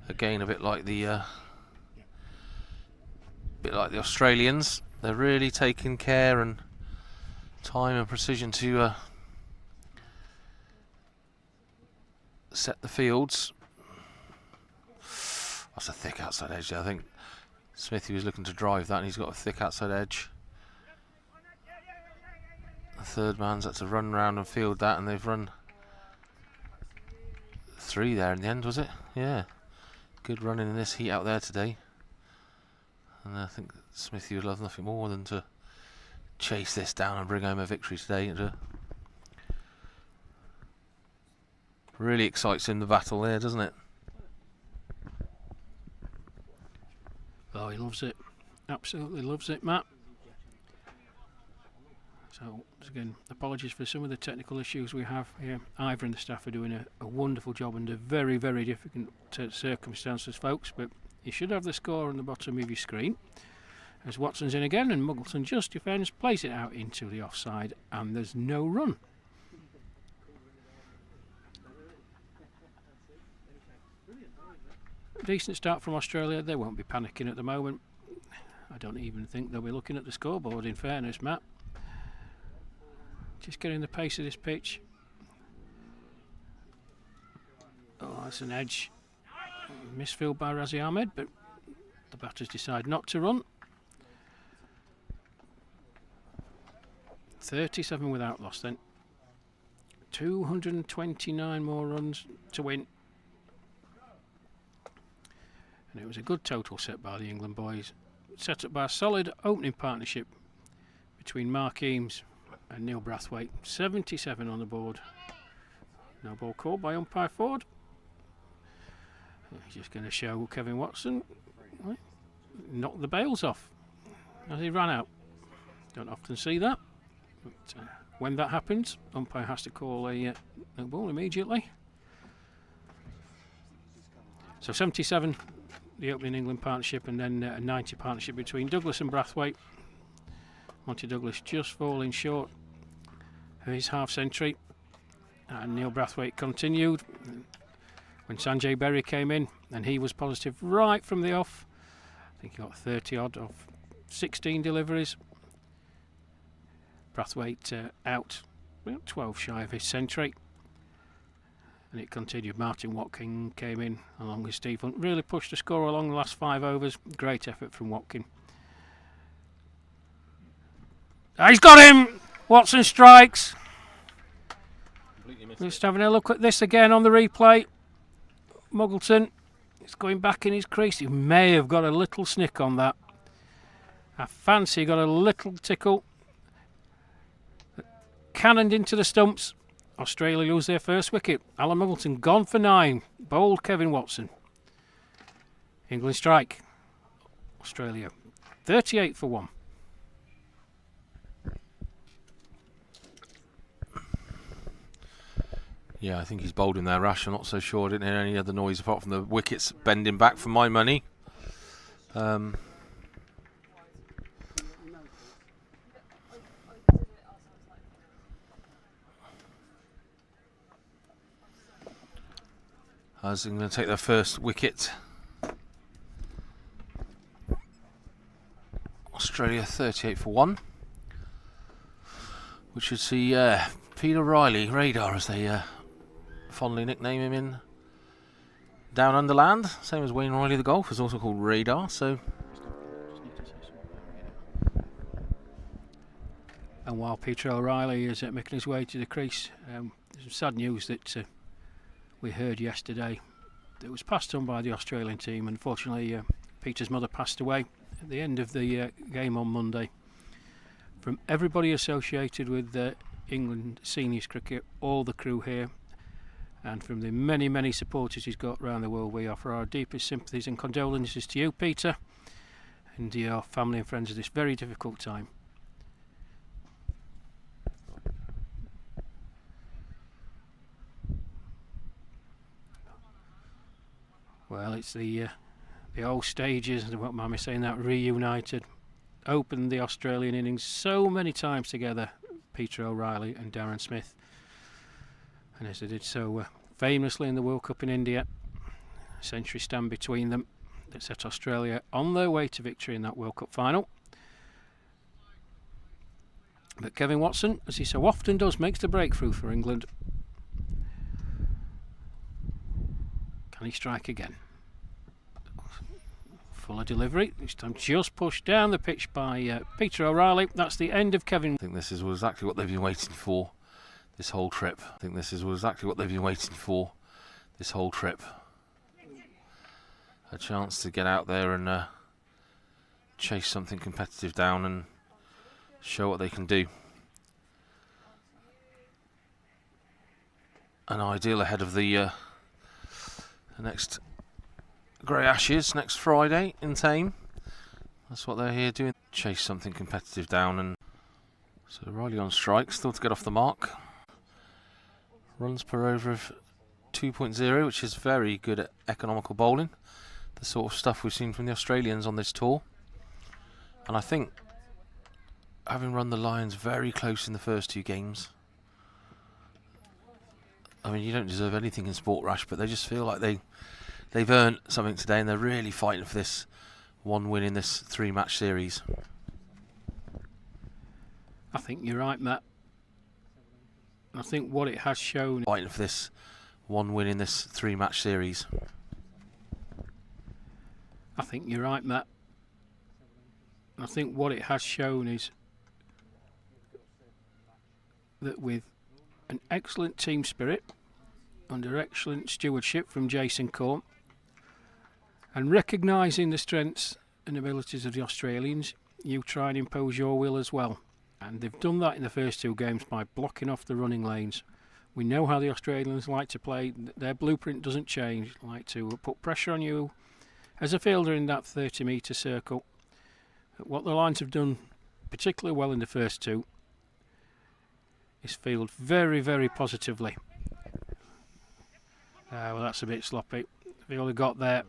again a bit like the Australians. They're really taking care and time and precision to set the fields. That's a thick outside edge there. I think Smithy was looking to drive that, and he's got a thick outside edge. The third man's had to run round and field that, and they've run 3 there in the end, was it? Yeah. Good running in this heat out there today. And I think Smithy would love nothing more than to chase this down and bring home a victory today. It really excites him, the battle there, doesn't it? Oh, he loves it. Absolutely loves it, Matt. So, again, apologies for some of the technical issues we have here. Ivor and the staff are doing a wonderful job under very, very difficult circumstances, folks. But you should have the score on the bottom of your screen. As Watson's in again, and Muggleton just defends, plays it out into the offside, and there's no run. Decent start from Australia. They won't be panicking at the moment. I don't even think they'll be looking at the scoreboard, in fairness, Matt. Just getting the pace of this pitch. Oh, that's an edge. Misfield by Razi Ahmed, but the batters decide not to run. 37 without loss then. 229 more runs to win. And it was a good total set by the England boys. Set up by a solid opening partnership between Mark Eames and Neil Brathwaite. 77 on the board. No ball called by umpire Ford. He's just going to show Kevin Watson. Knocked the bails off as he ran out. Don't often see that. But when that happens, umpire has to call a no ball immediately. So 77, the opening England partnership, and then a 90 partnership between Douglas and Brathwaite. Monty Douglas just falling short of his half century, and Neil Brathwaite continued when Sanjay Berry came in, and he was positive right from the off. I think he got 30 odd of 16 deliveries. Brathwaite out 12 shy of his century, and it continued. Martin Watkin came in along with Steve Hunt, really pushed the score along the last 5 overs. Great effort from Watkin. He's got him! Watson strikes. Just having a look at this again on the replay. Muggleton is going back in his crease. He may have got a little snick on that. I fancy he got a little tickle. Cannoned into the stumps. Australia lose their first wicket. Alan Muggleton gone for 9. Bowled Kevin Watson. England strike. Australia 38 for 1. Yeah, I think he's bowled him there, Rash. I'm not so sure. I didn't hear any other noise apart from the wickets bending back for my money. As I'm going to take their first wicket. Australia 38 for 1. Which should see Peter Riley, Radar, as they fondly nickname him in Down Under land. Same as Wayne Riley the golf is also called Radar. So And while Peter O'Reilly is making his way to the crease, there's some sad news that we heard yesterday that was passed on by the Australian team. Unfortunately, Peter's mother passed away at the end of the game on Monday. From everybody associated with England seniors cricket, all the crew here, and from the many, many supporters he's got around the world, we offer our deepest sympathies and condolences to you, Peter, and to your family and friends at this very difficult time. Well, it's the old stages, and what Mummy saying, that reunited. Opened the Australian innings so many times together, Peter O'Reilly and Darren Smith. And as they did so famously in the World Cup in India, a century stand between them that set Australia on their way to victory in that World Cup final. But Kevin Watson, as he so often does, makes the breakthrough for England. Can he strike again? Fuller delivery, this time just pushed down the pitch by Peter O'Reilly. That's the end of Kevin. I think this is exactly what they've been waiting for this whole trip. I think this is exactly what they've been waiting for this whole trip. A chance to get out there and chase something competitive down and show what they can do. An ideal ahead of the next Grey Ashes next Friday in Thame. That's what they're here doing. Chase something competitive down. And so Riley on strike, still to get off the mark. Runs per over of 2.0, which is very good at economical bowling. The sort of stuff we've seen from the Australians on this tour. And I think, having run the Lions very close in the first two games, I mean, you don't deserve anything in sport, Rash, but they just feel like they've earned something today, and they're really fighting for this one win in this 3-match series. I think you're right, Matt. I think what it has shown... Fighting for this one win in this 3-match series. I think you're right, Matt. I think what it has shown is that with an excellent team spirit, under excellent stewardship from Jason Corn, and recognising the strengths and abilities of the Australians, you try and impose your will as well. And they've done that in the first two games by blocking off the running lanes. We know how the Australians like to play. Their blueprint doesn't change. They like to put pressure on you as a fielder in that 30-metre circle. What the Lions have done particularly well in the first two is field very, very positively. Well, that's a bit sloppy. Fielder got there.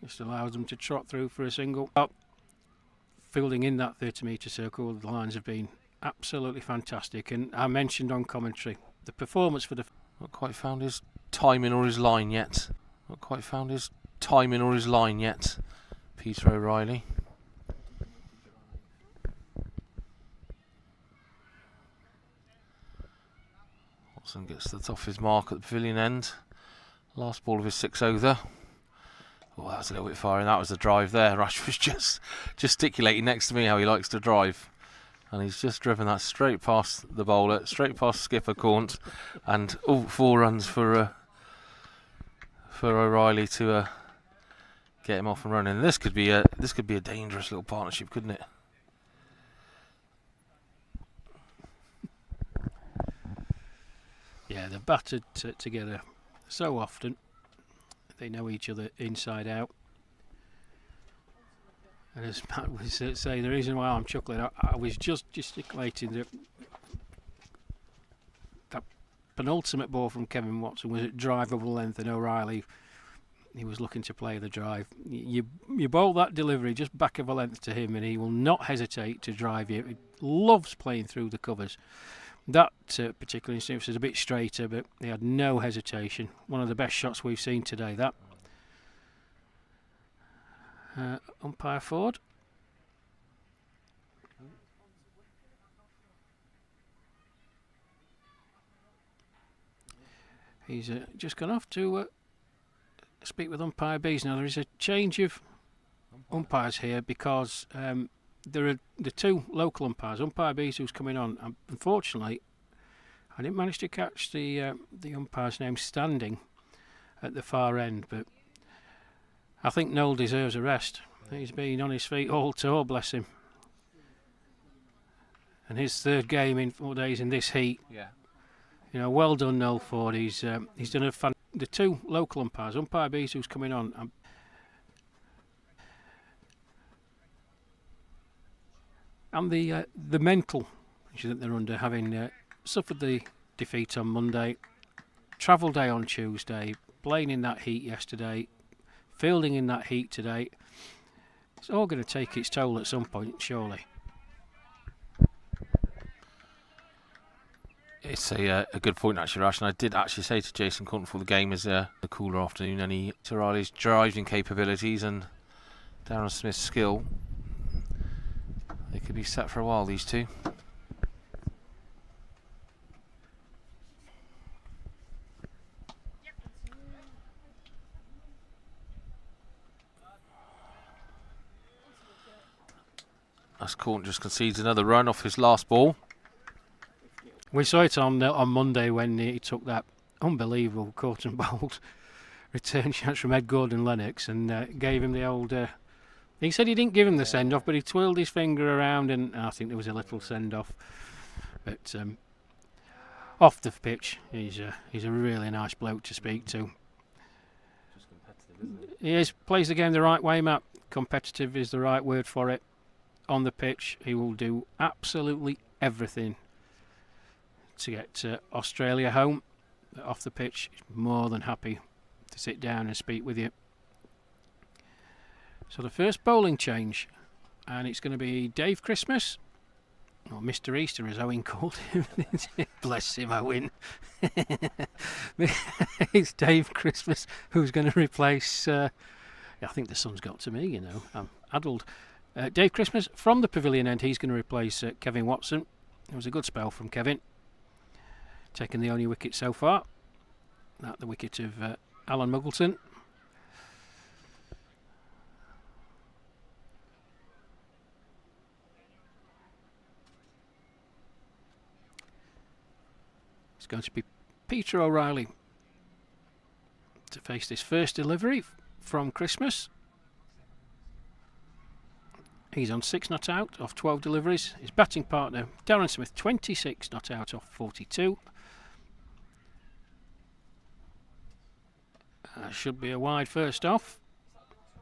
Just allows them to trot through for a single. Fielding in that 30-metre circle, the Lions have been absolutely fantastic. And I mentioned on commentary, the performance for the... Not quite found his timing or his line yet. Not quite found his timing or his line yet, Peter O'Reilly. Watson gets the top of his mark at the pavilion end. Last ball of his 6 over. Oh, that was a little bit far, and that was the drive there. Rash was just gesticulating next to me how he likes to drive. And he's just driven that straight past the bowler, straight past skipper Cornt, and 4 runs for O'Reilly to get him off and running. And this could be a dangerous little partnership, couldn't it? Yeah, they're battered together so often. They know each other inside out. And as Matt was saying, the reason why I'm chuckling, I was just gesticulating that penultimate ball from Kevin Watson was at drivable length, and O'Reilly, he was looking to play the drive. You bowl that delivery just back of a length to him, and he will not hesitate to drive you. He loves playing through the covers. That particular instance was a bit straighter, but he had no hesitation. One of the best shots we've seen today, that. Umpire Ford. He's just gone off to speak with umpire Bees. Now there is a change of umpires here because there are the two local umpires. Umpire B's who's coming on. Unfortunately, I didn't manage to catch the umpire's name standing at the far end, but I think Noel deserves a rest. He's been on his feet all tour, bless him. And his third game in 4 days in this heat. Yeah. You know, well done, Noel Ford. He's done a the two local umpires, Umpire B's who's coming on. And the mental issue that they're under, having suffered the defeat on Monday, travel day on Tuesday, playing in that heat yesterday, fielding in that heat today. It's all going to take its toll at some point, surely. It's a good point, actually, Rash. And I did actually say to Jason Cotton before the game is a cooler afternoon, and Riley's driving capabilities and Darren Smith's skill, they could be set for a while, these two. As Corn just concedes another run off his last ball. We saw it on Monday when he took that unbelievable caught and bowled return chance from Ed Gordon-Lennox and gave him the old... he said he didn't give him the send-off, but he twirled his finger around, and I think there was a little send-off. But off the pitch, he's a really nice bloke to speak to. Just competitive, isn't He plays the game the right way, Matt. Competitive is the right word for it. On the pitch, he will do absolutely everything to get Australia home. Off the pitch, he's more than happy to sit down and speak with you. So the first bowling change, and it's going to be Dave Christmas, or Mr. Easter as Owen called him. Bless him, Owen. It's Dave Christmas who's going to replace... I think the sun's got to me, you know. I'm addled. Dave Christmas from the pavilion end, he's going to replace Kevin Watson. It was a good spell from Kevin, taking the only wicket so far, at the wicket of Alan Muggleton. It's going to be Peter O'Reilly to face this first delivery from Christmas. He's on 6 not out off 12 deliveries. His batting partner, Darren Smith, 26 not out off 42. Should be a wide first off,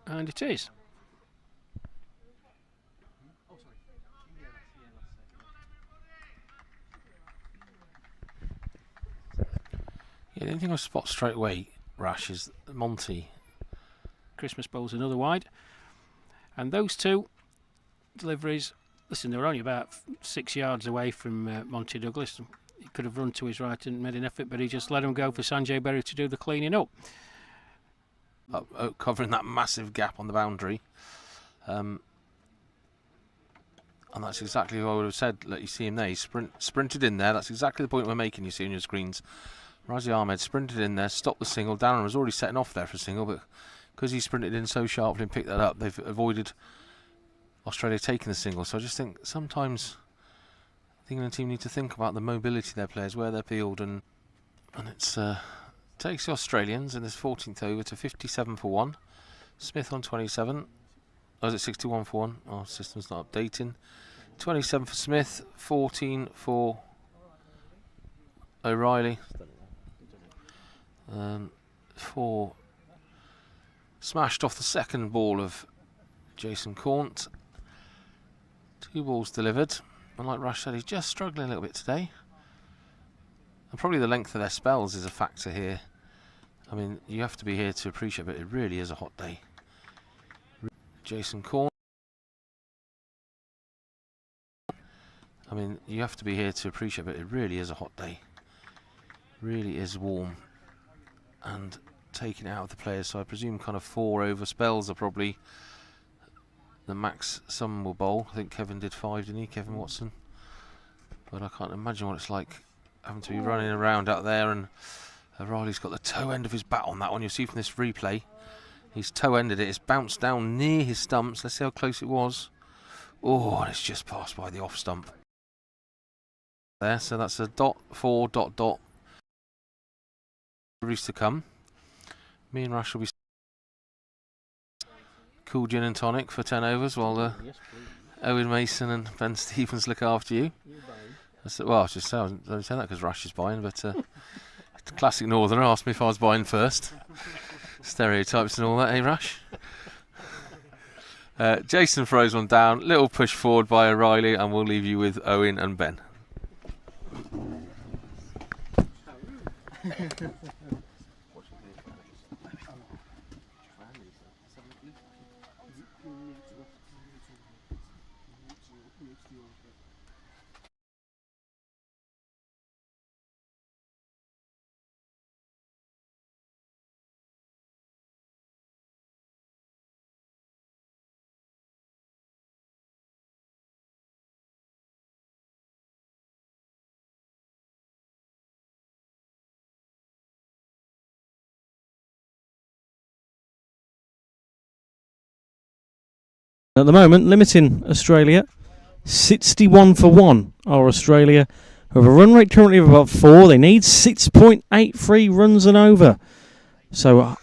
and it is. Yeah, the only thing I spot straight away, Rash, is Monty. Christmas bowls another wide, and those two deliveries, listen, they were only about 6 yards away from Monty Douglas. He could have run to his right and made an effort, but he just let him go for Sanjay Berry to do the cleaning up. Covering that massive gap on the boundary. And that's exactly what I would have said. Let you see him there. He sprinted in there. That's exactly the point we're making, you see on your screens. Razi Ahmed sprinted in there, stopped the single. Darren was already setting off there for a single, but because he sprinted in so sharply and picked that up, they've avoided Australia taking the single. So I just think sometimes the England team need to think about the mobility of their players, where they're peeled, and it's takes the Australians in this 14th over to 57 for 1. Smith on 27. Oh, is it 61 for 1? Our system's not updating. 27 for Smith, 14 for O'Reilly. 4 smashed off the second ball of Jason Cornt. 2 balls delivered, and like Rash said, he's just struggling a little bit today, and probably the length of their spells is a factor here. I mean, you have to be here to appreciate it, but it really is a hot day. Jason Cornt. I mean, you have to be here to appreciate it, but it really is a hot day. Really is warm, and taking it out of the players, so I presume kind of 4 over spells are probably the max some will bowl. I think Kevin did 5, didn't he, Kevin Watson? But I can't imagine what it's like having to be running around out there, and Riley's got the toe end of his bat on that one. You'll see from this replay, he's toe ended it. It's bounced down near his stumps. Let's see how close it was. Oh, and it's just passed by the off stump. There, so that's a dot 4 dot dot. Roost to come. Me and Rush will be cool gin and tonic for 10 overs while Owen Mason and Ben Stevens look after you. Well, I was just saying that because Rush is buying, but classic Northerner asked me if I was buying first. Stereotypes and all that, eh, Rush? Jason throws one down, little push forward by O'Reilly, and we'll leave you with Owen and Ben. At the moment, limiting Australia, 61 for 1 are Australia, who have a run rate currently of about 4. They need 6.83 runs and over. So, a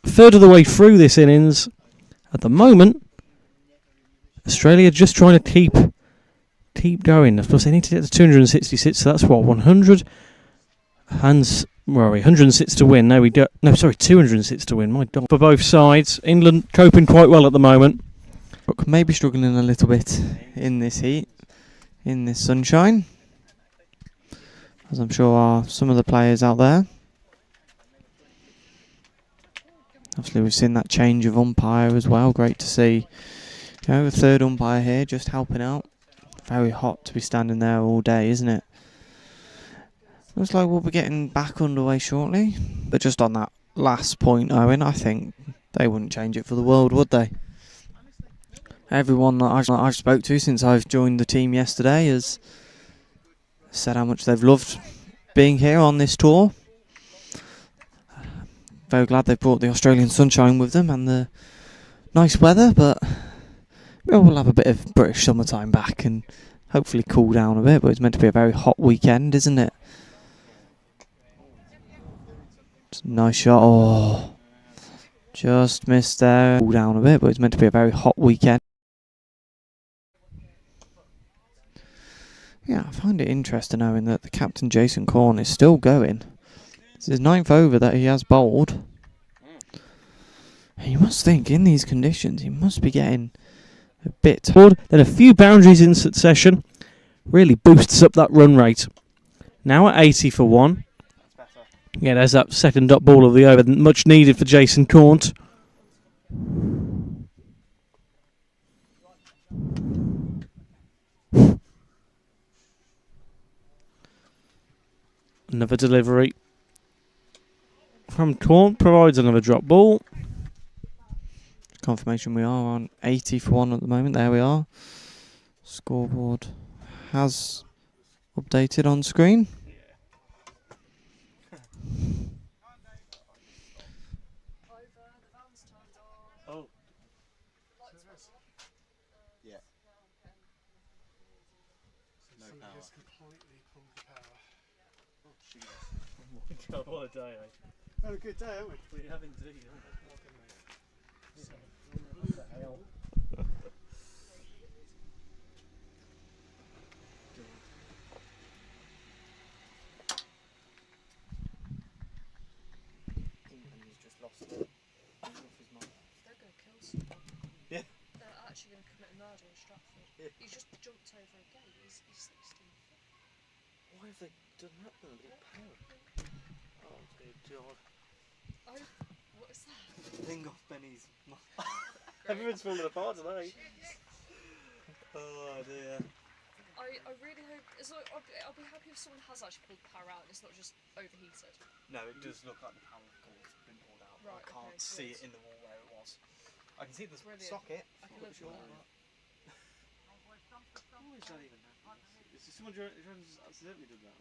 third of the way through this innings. At the moment, Australia just trying to keep going. Of course, they need to get to 266, so that's what, 100? Where are we? 106 to win. No, 206 to win. My God. For both sides, England coping quite well at the moment. Maybe struggling a little bit in this heat, in this sunshine, as I'm sure are some of the players out there. Obviously, we've seen that change of umpire as well. Great to see. A third umpire here just helping out. Very hot to be standing there all day, isn't it? Looks like we'll be getting back underway shortly. But just on that last point, Owen, I think they wouldn't change it for the world, would they? Everyone that I've spoke to since I've joined the team yesterday has said how much they've loved being here on this tour. Very glad they brought the Australian sunshine with them and the nice weather, but we'll have a bit of British summertime back and hopefully cool down a bit. But it's meant to be a very hot weekend, isn't it? Nice shot. Oh, just missed there. Cool down a bit, but it's meant to be a very hot weekend. Yeah, I find it interesting knowing that the captain Jason Corn is still going. It's his 9th over that he has bowled. And you must think, in these conditions, he must be getting a bit tired. Then a few boundaries in succession really boosts up that run rate. Now at 80 for 1. Yeah, there's that second dot ball of the over, much needed for Jason Cornt. Another delivery from Cornt provides another drop ball. Confirmation we are on 80 for 1 at the moment. There we are. Scoreboard has updated on screen. God, what a day, eh? Had a good day, haven't we? We have indeed, haven't we? What the hell? He's just lost it. They're going to kill someone. Yeah. They're actually going to commit murder in Stratford. Yeah. He just jumped over a gate. He's 16. Why have they done that then? Oh, dear God. Oh, what is that? Thing off Benny's. Everyone's falling apart today. Oh dear. I really hope. I'll be happy if someone has actually pulled the power out and it's not just overheated. No, it does look like the power cord's been pulled out. Right, I can't okay, see good. it in the wall where it was. I can see the Brilliant. socket. I can live with that. How is that even happening? Is this someone accidentally did that?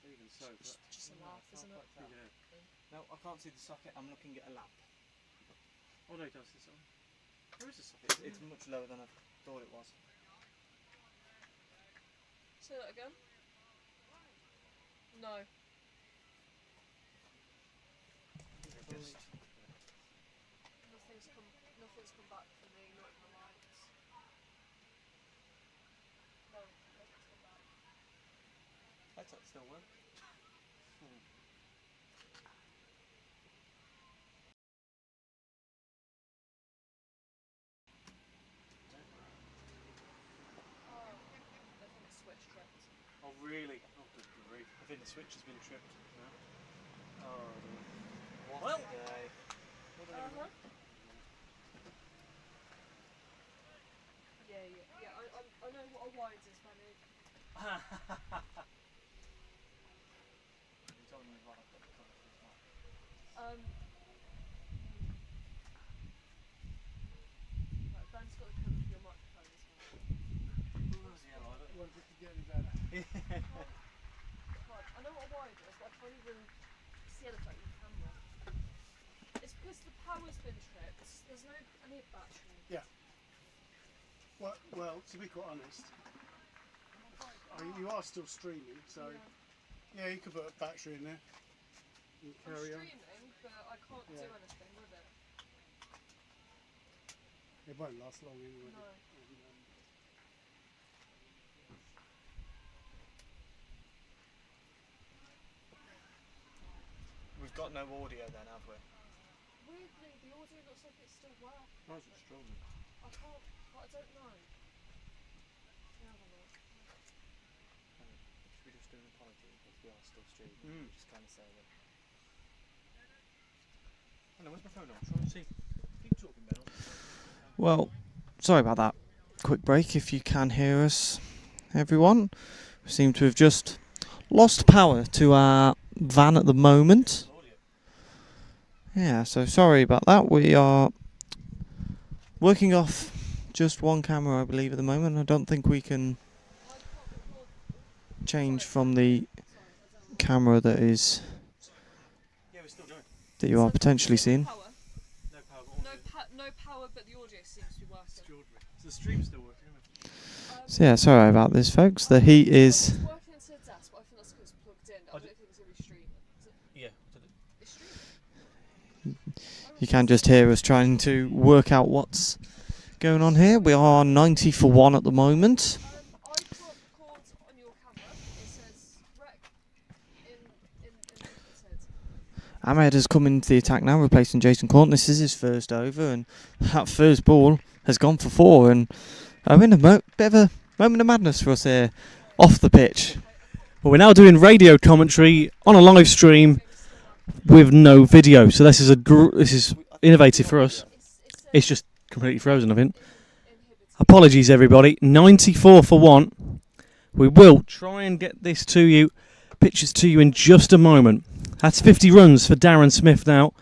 Even so, Just a laugh, isn't it? Yeah. No, I can't see the socket. I'm looking at a lamp. Oh no, he does this one. It's much lower than I thought it was. Say that again. No. Nothing's come back for me, not the lights. No, nothing's come back. That's still work. I think the switch tripped. Oh really? Oh good grief. I think the switch has been tripped. No? Oh dear. What a day. Yeah. I know what a wide is, Benny. You told me what I've got to cover for as well. Right, Ben's got the cover for your microphone as well. Bloody hell, I don't Want it to get any better? God, I know what a wide is, but I can't even see anything on the camera. It's because the power's been tripped. There's no. I need a battery. Yeah. Well, to be quite honest, you are still streaming, so yeah, you could put a battery in there and I'm carry on. streaming, but I can't do anything with it. It won't last long anyway. No. We've got no audio then, have we? Weirdly, the audio looks like it's still working. Why is it struggling? I can't. I don't know. Yeah, I don't know. Should we just do an apology because we are still streaming? Just kind of say that. I know, where's my phone on? I'm trying to see. Keep talking, Ben. Well, sorry about that. Quick break if you can hear us, everyone. We seem to have just lost power to our van at the moment. Yeah, so sorry about that. We are working off just one camera, I believe, at the moment. I don't think we can change from the camera that is that you are potentially seeing. Power. No power, but No power, but the audio seems to be working. extraordinary. So the stream's still working, isn't it? So yeah, sorry about this, folks. The heat is. It's working into the desk, but I think that's because it's plugged in. I don't think it's going to be streaming. Is it? Yeah. It's streaming. You can just hear us trying to work out what's going on here. We are 90 for 1 at the moment. I can't record on your camera. It says rec in it says. Ahmed has come into the attack now, replacing Jason Corn. This is his first over, and that first ball has gone for 4. And I'm in a bit of a moment of madness for us here, off the pitch. Well, we're now doing radio commentary on a live stream with no video. So this is this is innovative for us. It's just completely frozen, I think. Apologies, everybody. 94 for 1. We will try and get this to you, pictures to you in just a moment. That's 50 runs for Darren Smith now.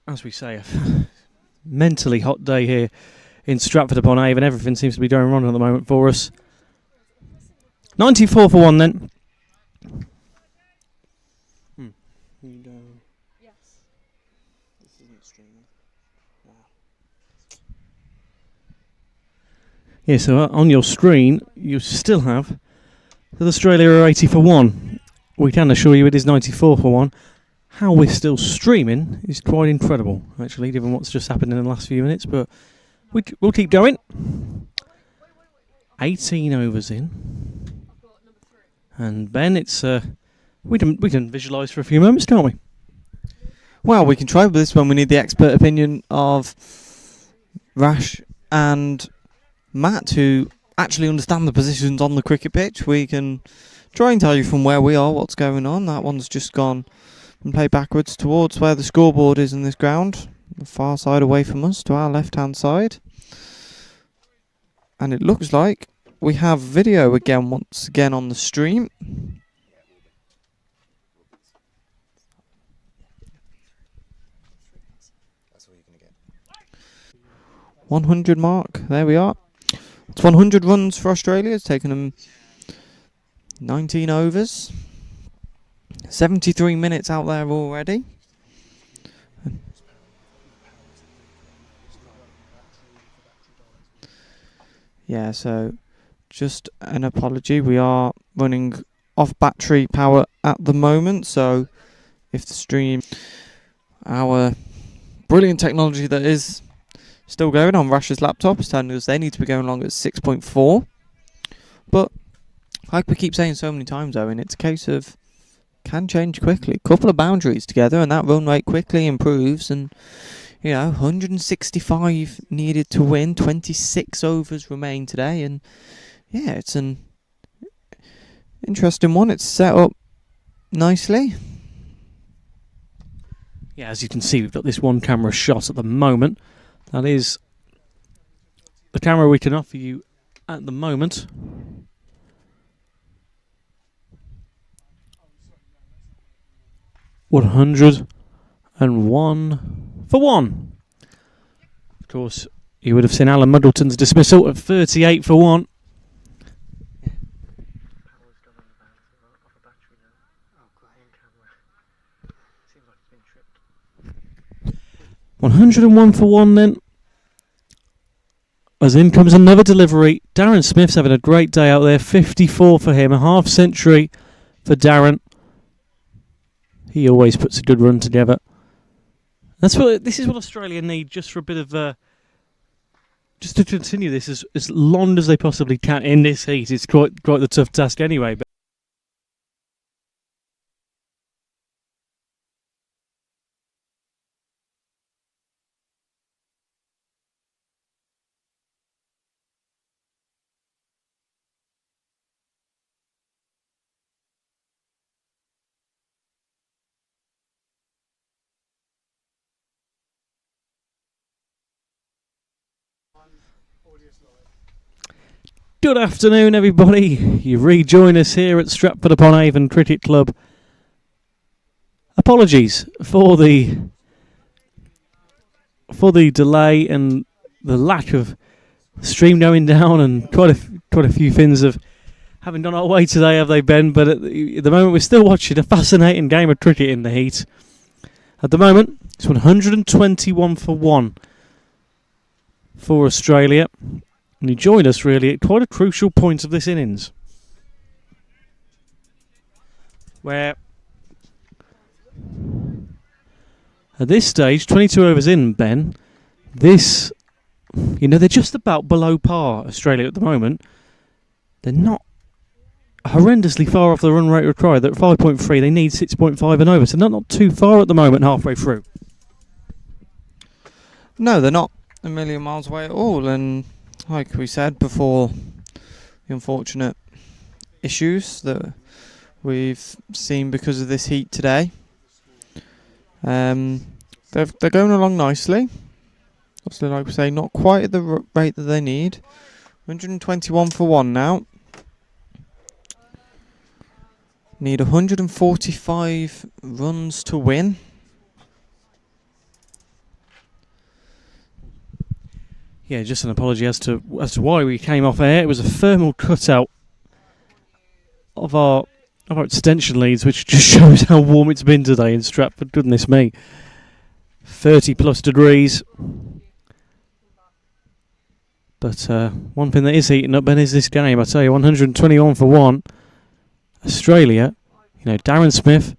As we say, a mentally hot day here in Stratford-upon-Avon. Everything seems to be going wrong at the moment for us. 94 for 1 then. Yes. This isn't streaming. Yeah, so on your screen, you still have that Australia are 80 for 1. We can assure you it is 94 for 1. How we're still streaming is quite incredible, actually, given what's just happened in the last few minutes. But we'll keep going. 18 overs in. And Ben, it's we can visualise for a few moments, can't we? Well, we can try with this one. We need the expert opinion of Rash and Matt, who actually understand the positions on the cricket pitch. We can try and tell you from where we are what's going on. That one's just gone and played backwards towards where the scoreboard is in this ground, the far side away from us, to our left-hand side. And it looks like we have video again, once again on the stream. 100 mark. There we are. It's 100 runs for Australia. It's taken them 19 overs. 73 minutes out there already. Yeah, so just an apology. We are running off battery power at the moment, so if the stream, our brilliant technology that is still going on Rash's laptop is telling us they need to be going along at 6.4. But like we keep saying so many times, Owen, it's a case of can change quickly. A couple of boundaries together and that run rate quickly improves, and 165 needed to win, 26 overs remain today, and yeah, it's an interesting one. It's set up nicely. Yeah, as you can see, we've got this one camera shot at the moment. That is the camera we can offer you at the moment. $101 for 1. Of course, you would have seen Alan Muddleton's dismissal at 38 for 1. 101 for 1 then. As in comes another delivery. Darren Smith's having a great day out there. 54 for him. A half century for Darren. He always puts a good run together. This is what Australia need, just for a bit of just to continue this as long as they possibly can in this heat. It's quite the tough task anyway. But good afternoon, everybody. You rejoin us here at Stratford-upon-Avon Cricket Club. Apologies for the delay and the lack of stream going down, and quite a few things haven't gone our way today, have they, Ben? But at the moment, we're still watching a fascinating game of cricket in the heat. At the moment, it's 121 for 1 for Australia. And you join us really at quite a crucial point of this innings, where at this stage, 22 overs in, Ben, they're just about below par, Australia, at the moment. They're not horrendously far off the run rate required. They're at 5.3. They need 6.5 and over, so they're not too far at the moment, halfway through. No, they're not a million miles away at all, and like we said before, the unfortunate issues that we've seen because of this heat today, they're going along nicely. Obviously, like we say, not quite at the rate that they need. 121 for 1 now. Need 145 runs to win. Yeah, just an apology as to why we came off air. It was a thermal cutout of our extension leads, which just shows how warm it's been today in Stratford. Goodness me, 30 plus degrees. But one thing that is heating up, Ben, is this game. I tell you, 121 for 1. Australia, Darren Smith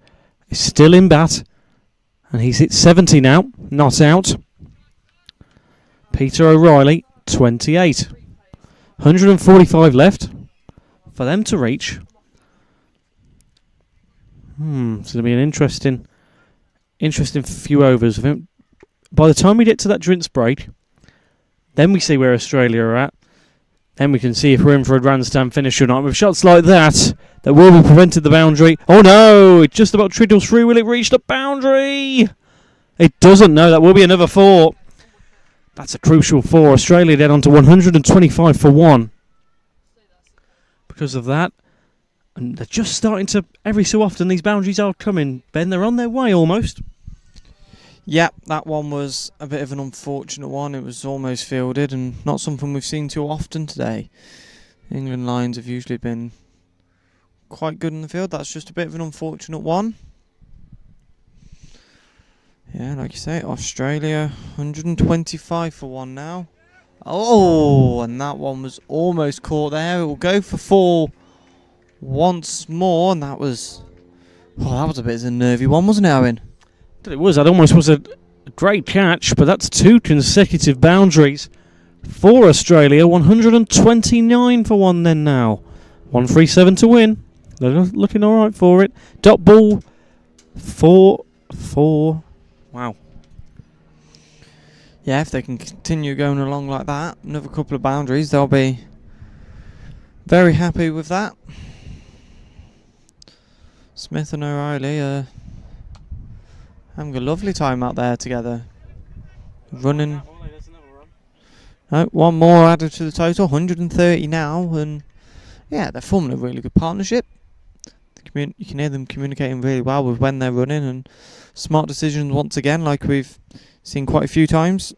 is still in bat, and he's hit 70 now, not out. Peter O'Reilly, 28. 145 left for them to reach. It's going to be an interesting few overs. I think by the time we get to that drinks break, then we see where Australia are at. Then we can see if we're in for a grandstand finish or not. With shots like that will be prevented the boundary. Oh no! It just about trickles through. Will it reach the boundary? It doesn't. No, that will be another 4. That's a crucial 4. Australia then on to 125 for 1. Because of that. And they're just starting to, every so often, these boundaries are coming. Ben, they're on their way almost. Yeah, that one was a bit of an unfortunate one. It was almost fielded and not something we've seen too often today. England Lions have usually been quite good in the field. That's just a bit of an unfortunate one. Yeah, like you say, Australia 125 for 1 now. Oh, and that one was almost caught there. It will go for 4 once more, and that was a bit of a nervy one, wasn't it, Owen? It was. That almost was a great catch, but that's 2 consecutive boundaries for Australia. 129 for one then now. 137 to win. They're looking all right for it. Dot ball 4-4. Wow. Yeah, if they can continue going along like that, another couple of boundaries, they'll be very happy with that. Smith and O'Reilly are having a lovely time out there together. Running. One more added to the total, 130 now, and yeah, they're forming a really good partnership. You can hear them communicating really well with when they're running, and smart decisions once again, like we've seen quite a few times.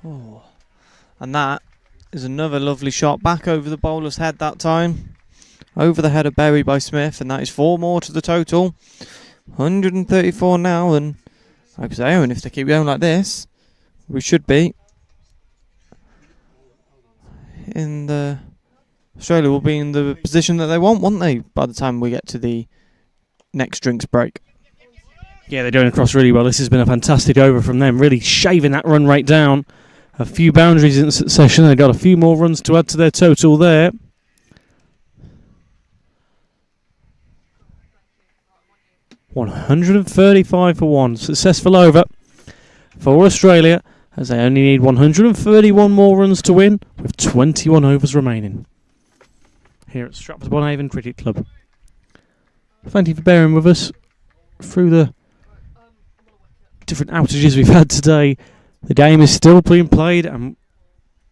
Oh. And that is another lovely shot back over the bowler's head that time. Over the head of Berry by Smith, and that is 4 more to the total. 134 now, and like I say, and if they keep going like this, we should be in the... Australia will be in the position that they want, won't they, by the time we get to the next drinks break. Yeah, they're going across really well. This has been a fantastic over from them, really shaving that run rate down. A few boundaries in succession. They've got a few more runs to add to their total there. $135 for one. Successful over for Australia, as they only need 131 more runs to win, with 21 overs remaining. Here at Stratford-upon-Avon Cricket Club. Thank you for bearing with us through the different outages we've had today. The game is still being played, and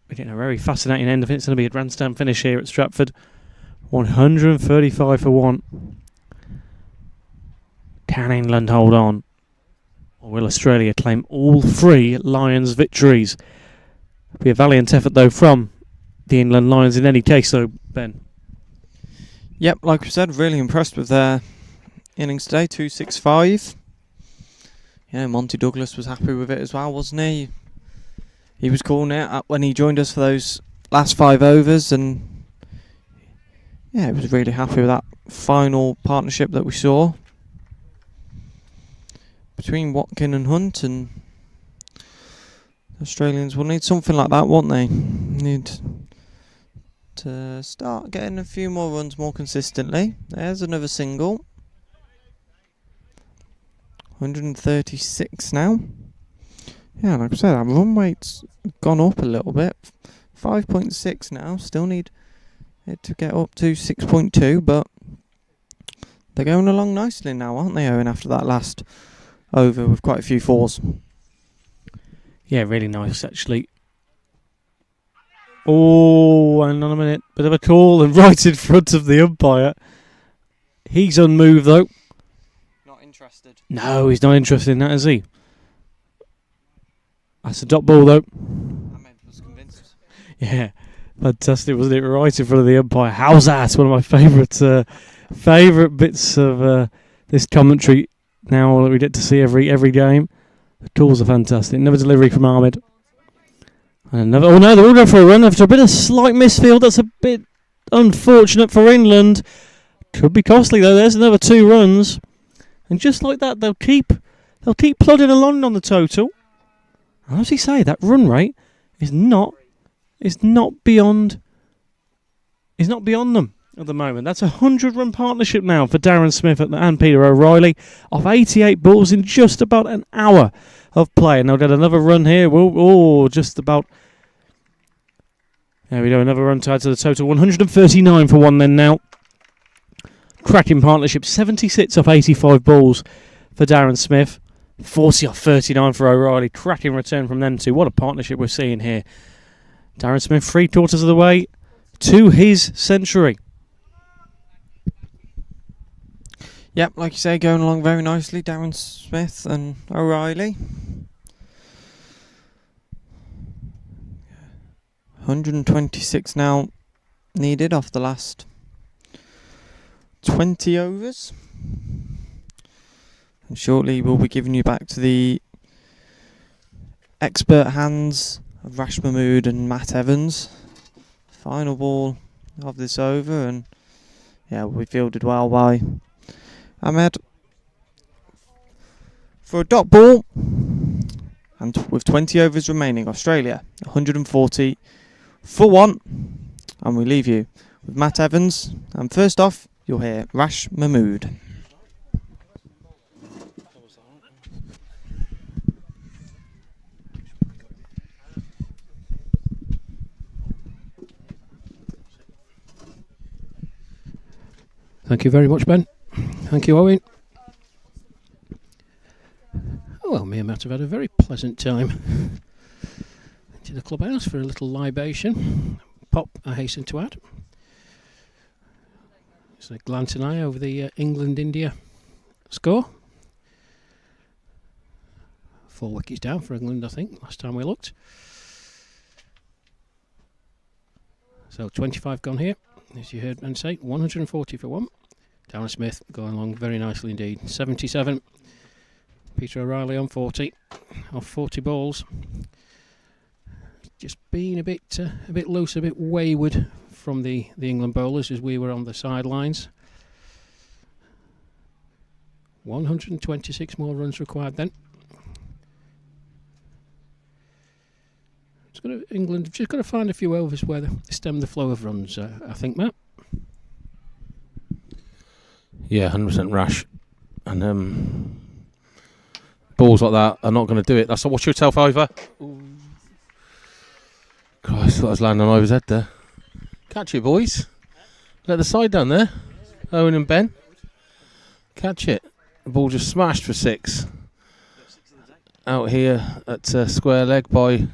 we're getting a very fascinating end of it. It's going to be a grandstand finish here at Stratford. 135 for one. Can England hold on? Or will Australia claim all 3 Lions victories? It'll be a valiant effort, though, from the England Lions in any case, though, Ben. Yep, like we said, really impressed with their innings today, 265. Yeah, Monty Douglas was happy with it as well, wasn't he? He was calling it up when he joined us for those last 5 overs, and yeah, he was really happy with that final partnership that we saw between Watkin and Hunt, and the Australians will need something like that, won't they? Need to start getting a few more runs more consistently. There's another single. 136 now. Yeah, like I said, our run rate's gone up a little bit. 5.6 now. Still need it to get up to 6.2, but they're going along nicely now, aren't they, Owen, after that last over with quite a few 4s. Yeah, really nice, actually. Oh, hang on a minute. Bit of a call, and right in front of the umpire. He's unmoved, though. Not interested. No, he's not interested in that, is he? That's a dot ball, though. I was convinced. Yeah, fantastic, wasn't it? Right in front of the umpire. How's that? One of my favourite bits of this commentary now that we get to see every game. The calls are fantastic. Another delivery from Ahmed. And another. Oh no, they're all going for a run after a bit of slight misfield. That's a bit unfortunate for England. Could be costly though. There's another 2 runs, and just like that, they'll keep plodding along on the total. And as you say, that run rate is not beyond them at the moment. That's a 100-run partnership now for Darren Smith and Peter O'Reilly off 88 balls in just about an hour of play. And they'll get another run here. Just about. There we go, another run to add to the total. 139 for one then now. Cracking partnership. 76 off 85 balls for Darren Smith. 40 off 39 for O'Reilly. Cracking return from them two. What a partnership we're seeing here. Darren Smith 3/4 of the way to his century. Yep, like you say, going along very nicely, Darren Smith and O'Reilly. 126 now needed off the last 20 overs. And shortly we'll be giving you back to the expert hands of Rash Mahmood and Matt Evans. Final ball of this over, and yeah, will be fielded well by Ahmed for a dot ball. And with 20 overs remaining, Australia 140 for 1. And we leave you with Matt Evans. And first off, you'll hear Rash Mahmood. Thank you very much, Ben. Thank you, Owen. Oh, well, me and Matt have had a very pleasant time to the clubhouse for a little libation. Pop, I hasten to add. It's a glance and eye over the England-India score. 4 wickets down for England, I think, last time we looked. So 25 gone here, as you heard Ben say, 140 for 1. Darren Smith going along very nicely indeed. 77. Peter O'Reilly on 40, off 40 balls. Just being a bit loose, a bit wayward from the England bowlers as we were on the sidelines. 126 more runs required then. England have just got to find a few overs where they stem the flow of runs, I think, Matt. Yeah, 100% Rash. And balls like that are not going to do it. That's not watch yourself over. Ooh. Christ, I thought I was landing on over his head there. Catch it, boys. Let the side down there. Owen and Ben. Catch it. The ball just smashed for 6. Out here at square leg by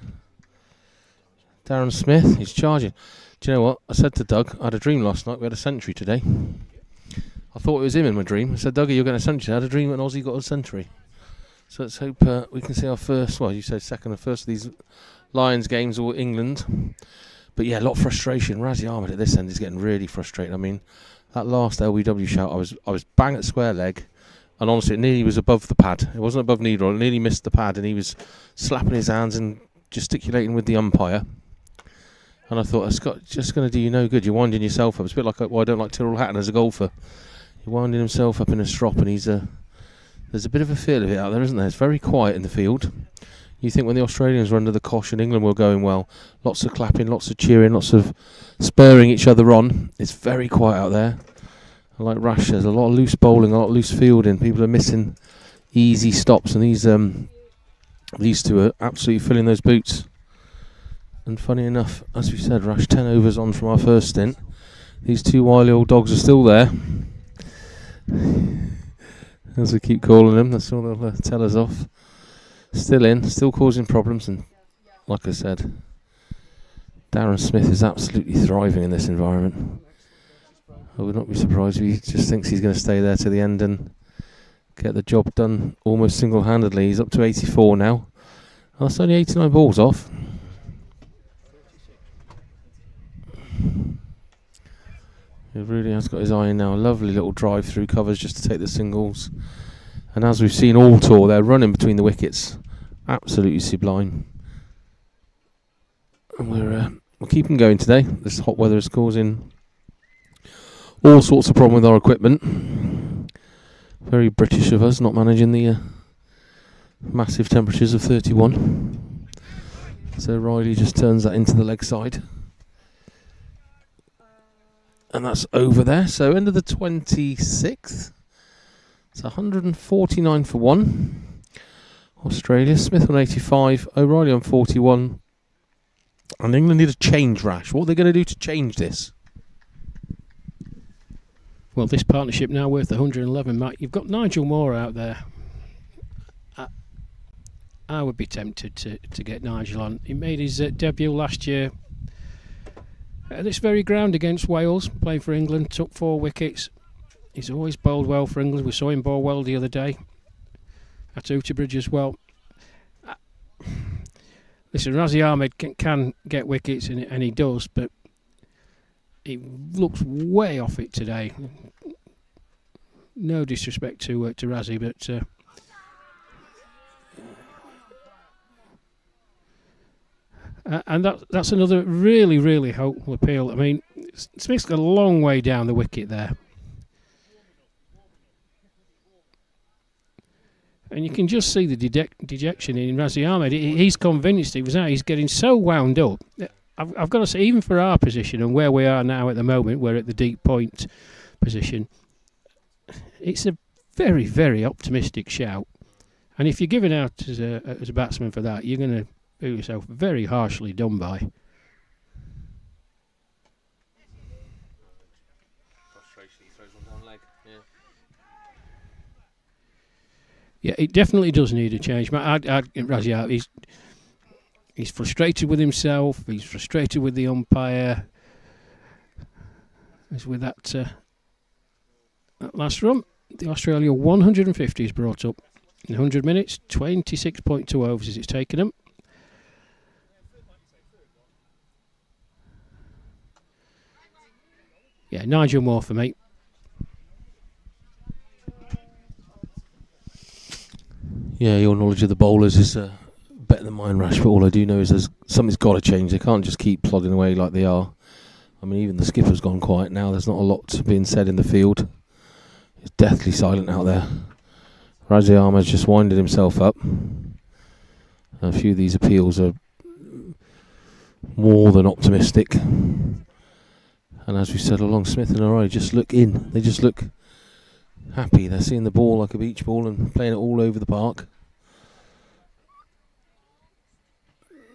Darren Smith. He's charging. Do you know what? I said to Doug, I had a dream last night. We had a century today. I thought it was him in my dream. I said, Dougie, you're getting a century. I had a dream when Aussie got a century. So let's hope we can see our first, well, you said second and first of these Lions games or England. But yeah, a lot of frustration. Razzie Ahmed at this end is getting really frustrated. I mean, that last LBW shout, I was bang at square leg, and honestly, it nearly was above the pad. It wasn't above knee roll. It nearly missed the pad, and he was slapping his hands and gesticulating with the umpire. And I thought, it's just going to do you no good. You're winding yourself up. It's a bit like why I don't like Tyrrell Hatton as a golfer. He's winding himself up in a strop, and there's a bit of a feel of it out there, isn't there? It's very quiet in the field. You think when the Australians were under the cosh and England were going well, lots of clapping, lots of cheering, lots of spurring each other on. It's very quiet out there. And like Rash says, a lot of loose bowling, a lot of loose fielding. People are missing easy stops, and these two are absolutely filling those boots. And funny enough, as we said, Rash 10 overs on from our first stint. These two wily old dogs are still there. As we keep calling them, that's all they'll tell us off. Still in, still causing problems, and like I said, Darren Smith is absolutely thriving in this environment. I would not be surprised if he just thinks he's going to stay there to the end and get the job done almost single-handedly. He's up to 84 now. Oh, that's only 89 balls off. He really has got his eye in now. A lovely little drive through covers just to take the singles. And as we've seen all tour, they're running between the wickets. Absolutely sublime. And we'll keep them going today. This hot weather is causing all sorts of problem with our equipment. Very British of us, not managing the massive temperatures of 31. So Riley just turns that into the leg side. And that's over there. So end of the 26th. It's 149 for 1. Australia. Smith on 85. O'Reilly on 41. And England need a change, Rash. What are they going to do to change this? Well, this partnership now worth 111, Matt. You've got Nigel Moore out there. I would be tempted to get Nigel on. He made his debut last year at this very ground against Wales, playing for England, took 4 wickets. He's always bowled well for England. We saw him bowl well the other day at Uterbridge as well. listen, Razi Ahmed can get wickets, and he does, but he looks way off it today. No disrespect to Razi, but and that's another really hopeful appeal. I mean, Smith's got a long way down the wicket there, and you can just see the dejection in Razi Ahmed. He's convinced he was out. He's getting so wound up. I've got to say, even for our position and where we are now at the moment, we're at the deep point position. It's a very optimistic shout, and if you're giving out as a batsman for that, you're going to do yourself very harshly done by. Frustration, throws one down leg. Yeah, it definitely does need a change. Razi out. He's frustrated with himself. He's frustrated with the umpire. As with that last run, the Australia 150 is brought up in 100 minutes. 26.2 overs as it's taken them. Yeah, Nigel Moore for me. Yeah, your knowledge of the bowlers is better than mine, Rash, but all I do know is something's got to change. They can't just keep plodding away like they are. I mean, even the skipper's gone quiet now. There's not a lot being said in the field. It's deathly silent out there. Razi Ahmed's just winded himself up. A few of these appeals are more than optimistic. And as we said along, Smith and O'Reilly just look in. They just look happy. They're seeing the ball like a beach ball and playing it all over the park.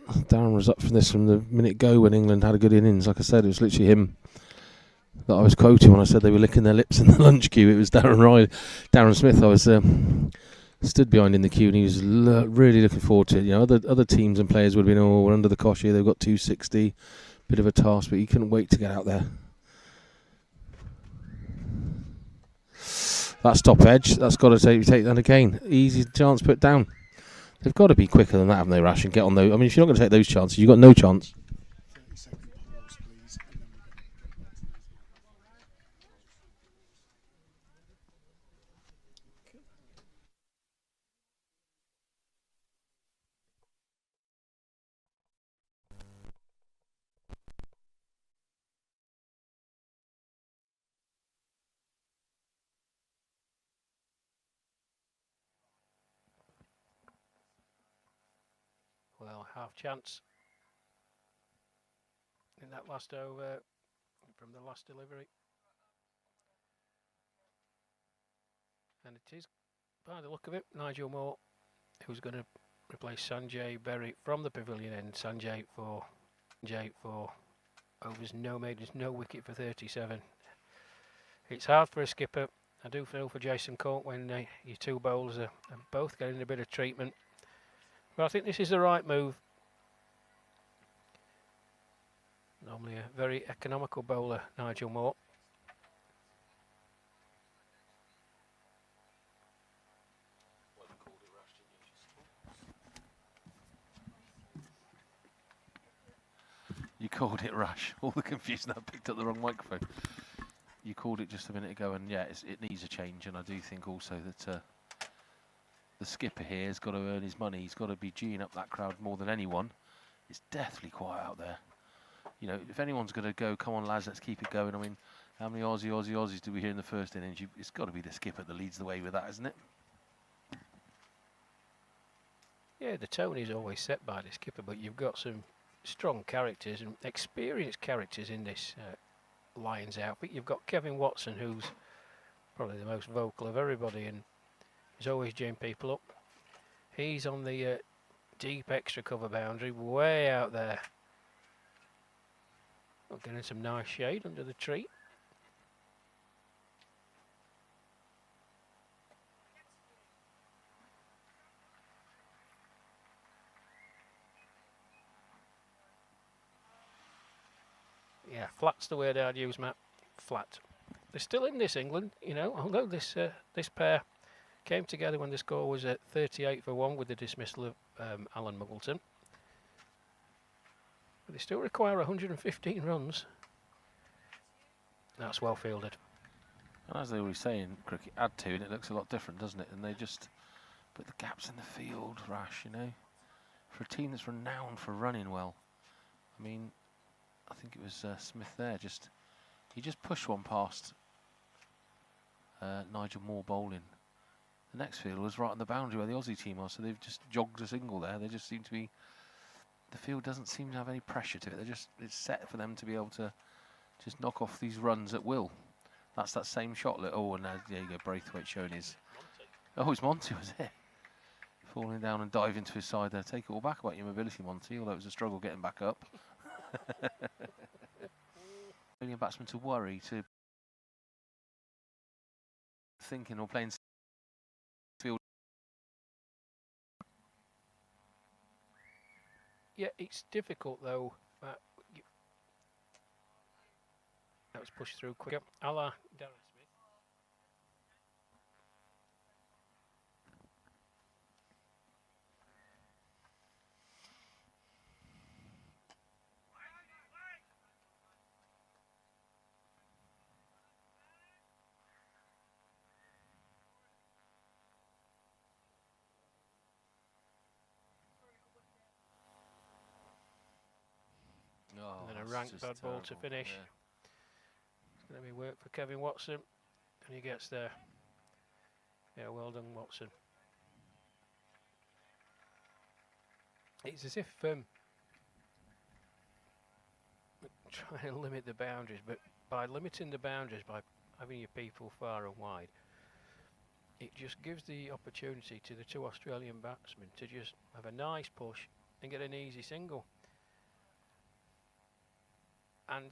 Darren was up for this from the minute go when England had a good innings. Like I said, it was literally him that I was quoting when I said they were licking their lips in the lunch queue. It was Darren Smith. I was stood behind in the queue, and he was really looking forward to it. You know, other teams and players would have been, oh, we're under the cosh here. They've got 260, bit of a task, but he couldn't wait to get out there. That's top edge. That's got to take that again. Easy chance put down. They've got to be quicker than that, haven't they, Rash, and get on those. I mean, if you're not going to take those chances, you've got no chance. Well, half chance in that last over from the last delivery. And it is, by the look of it, Nigel Moore, who's going to replace Sanjay Berry from the pavilion end. Sanjay for overs, no maidens, no wicket for 37. It's hard for a skipper. I do feel for Jason Court when your two bowlers are both getting a bit of treatment. But I think this is the right move. Normally a very economical bowler, Nigel Moore. You called it Rash. All the confusion, I picked up the wrong microphone. You called it just a minute ago, and yeah, it needs a change. And I do think also that the skipper here has got to earn his money. He's got to be geeing up that crowd more than anyone. It's deathly quiet out there. You know, if anyone's going to go, come on lads, let's keep it going. I mean, how many Aussies did we hear in the first innings? It's got to be the skipper that leads the way with that, isn't it? Yeah, the tone is always set by the skipper, but you've got some strong characters and experienced characters in this Lions outfit. You've got Kevin Watson, who's probably the most vocal of everybody, and he's always geeing people up. He's on the deep extra cover boundary, way out there. Well, getting some nice shade under the tree. Yeah, flat's the word I'd use, Matt. Flat. They're still in this, England, you know, although this pair came together when the score was at 38 for 1 with the dismissal of Alan Muggleton. But they still require 115 runs. That's well fielded. And as they always say in cricket, add to and it looks a lot different, doesn't it? And they just put the gaps in the field, Rash, you know, for a team that's renowned for running well. I mean, I think it was Smith there, he just pushed one past Nigel Moore bowling. The next field was right on the boundary where the Aussie team are, so they've just jogged a single there. They just seem to be, the field doesn't seem to have any pressure to it. It's set for them to be able to just knock off these runs at will. That's that same shot. Oh, and there you go, Braithwaite showing his... Oh, it's Monty, was it? Falling down and diving to his side there. Take it all back about your mobility, Monty, although it was a struggle getting back up. Only a batsman to worry, to thinking or playing field. Yeah, it's difficult though. That was pushed through quick. A la Darren Smith. Oh, And then a ranked bad ball to finish. Yeah. It's going to be work for Kevin Watson, and he gets there. Yeah, well done, Watson. It's as if trying to limit the boundaries, but by limiting the boundaries, by having your people far and wide, it just gives the opportunity to the two Australian batsmen to just have a nice push and get an easy single. And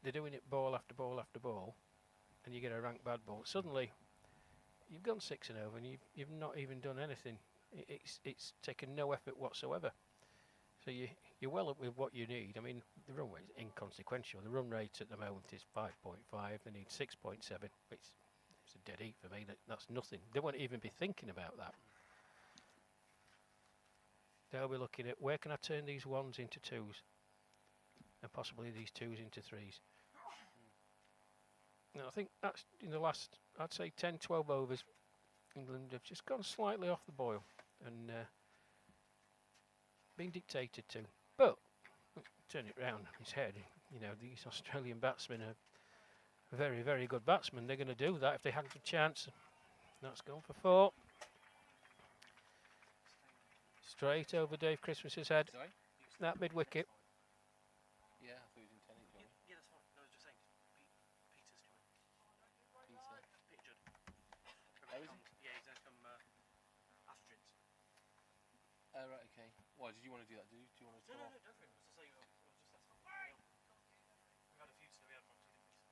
they're doing it ball after ball after ball, and you get a ranked bad ball. Suddenly, you've gone 6 and over, and you've not even done anything. It's taken no effort whatsoever. So you're well up with what you need. I mean, the run rate is inconsequential. The run rate at the moment is 5.5. They need 6.7. It's a dead heat for me. That's nothing. They won't even be thinking about that. They'll be looking at, where can I turn these ones into twos? And possibly these twos into threes. Now, I think that's in the last, I'd say 10, 12 overs, England have just gone slightly off the boil and been dictated to. But, turn it round on his head, you know, these Australian batsmen are very, very good batsmen. They're going to do that if they had a chance. That's gone for 4. Straight over Dave Christmas's head. Sorry? That mid-wicket. Yeah, I thought he was intending to. Yeah, that's fine. No, I was just saying, Peter's coming. Peter Judd. Oh, is he? Yeah, he's from Astrins. Oh, right, okay. Why, did you want to do that? Do you want to No, come off? go for it. I was just saying, I was just asking. We've had a few today, we had one, two different.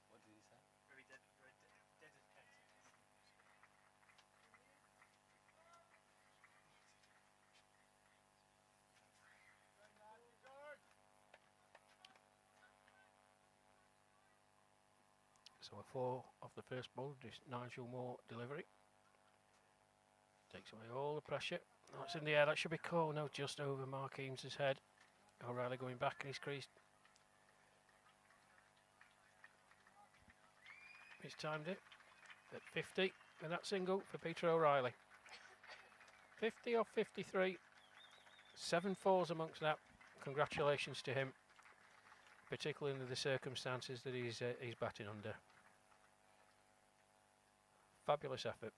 What did he say? Very dedicated. So a 4 off the first ball, just Nigel Moore delivery. Takes away all the pressure. That's in the air, that should be caught. No, just over Mark Eames's head. O'Reilly going back in his crease. He's timed it at 50, and that single for Peter O'Reilly. 50 off 53. 7 fours amongst that. Congratulations to him, particularly under the circumstances that he's batting under. Fabulous effort.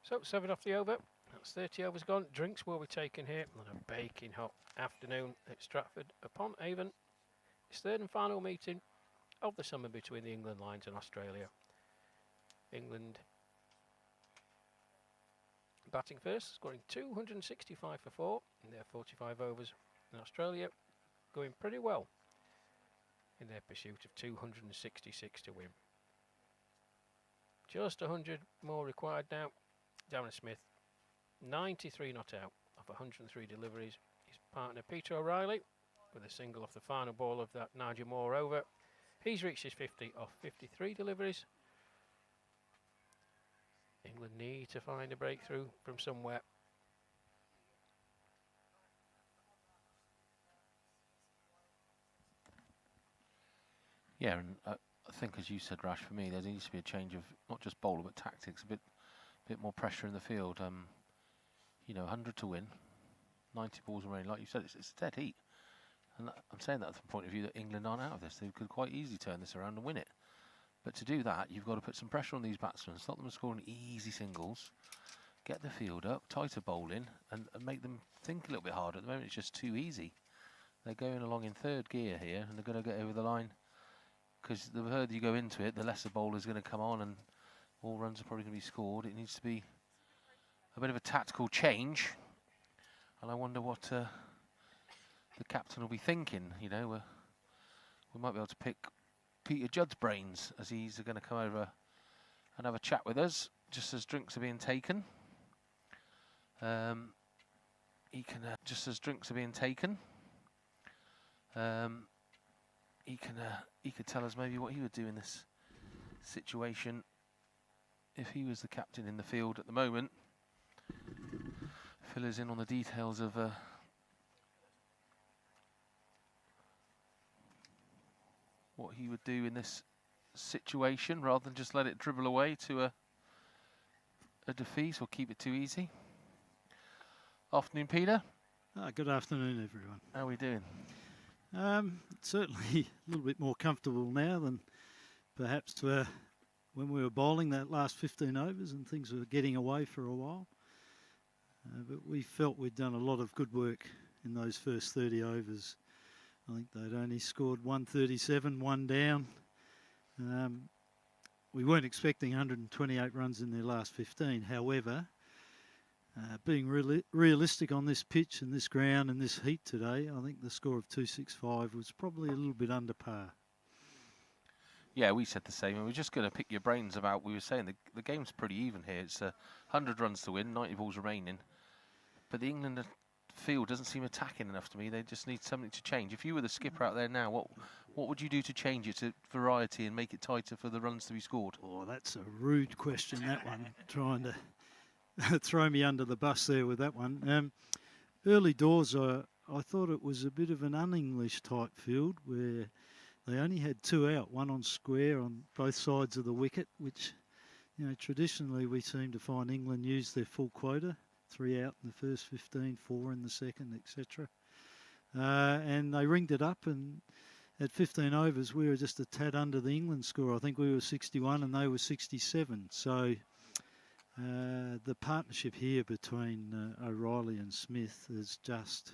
So 7 off the over. That's 30 overs gone. Drinks will be taken here on a baking hot afternoon at Stratford-upon-Avon. It's third and final meeting of the summer between the England Lions and Australia. England batting first, scoring 265 for 4 in their 45 overs. And Australia going pretty well in their pursuit of 266 to win. Just 100 more required now. Darren Smith, 93 not out of 103 deliveries. His partner Peter O'Reilly with a single off the final ball of that Nigel Moore over. He's reached his 50 off 53 deliveries. England need to find a breakthrough from somewhere. Yeah, and I think, as you said, Rash, for me, there needs to be a change of not just bowler but tactics. A bit more pressure in the field. You know, 100 to win, 90 balls remaining. Like you said, it's dead heat. And I'm saying that from the point of view that England aren't out of this. They could quite easily turn this around and win it. But to do that, you've got to put some pressure on these batsmen, stop them scoring easy singles, get the field up, tighter bowling, and make them think a little bit harder. At the moment, it's just too easy. They're going along in third gear here, and they're going to get over the line. Because the further you go into it, the less the bowler's going to come on, and all runs are probably going to be scored. It needs to be a bit of a tactical change. And I wonder what the captain will be thinking. You know, we might be able to pick Peter Judd's brains as he's going to come over and have a chat with us just as drinks are being taken. He can just as drinks are being taken. He could tell us maybe what he would do in this situation if he was the captain in the field at the moment. Fill us in on the details of what he would do in this situation rather than just let it dribble away to a defeat or keep it too easy. Afternoon, Peter. Good afternoon, everyone. How are we doing? Certainly a little bit more comfortable now than perhaps when we were bowling that last 15 overs and things were getting away for a while. But we felt we'd done a lot of good work in those first 30 overs. I think they'd only scored 137, one down. We weren't expecting 128 runs in their last 15. However, being realistic on this pitch and this ground and this heat today, I think the score of 265 was probably a little bit under par. Yeah, we said the same, and we're just going to pick your brains about, we were saying the game's pretty even here. It's 100 runs to win, 90 balls remaining. But the England field doesn't seem attacking enough to me. They just need something to change. If you were the skipper out there now, what would you do to change it to variety and make it tighter for the runs to be scored? Oh, that's a rude question, that one. Trying to throw me under the bus there with that one. Early doors, I thought it was a bit of an un-English type field where they only had 2 out, one on square on both sides of the wicket, which, you know, traditionally we seem to find England use their full quota, 3 out in the first 15, 4 in the second, etc. And they ringed it up, and at 15 overs we were just a tad under the England score. I think we were 61 and they were 67. So the partnership here between O'Reilly and Smith is just,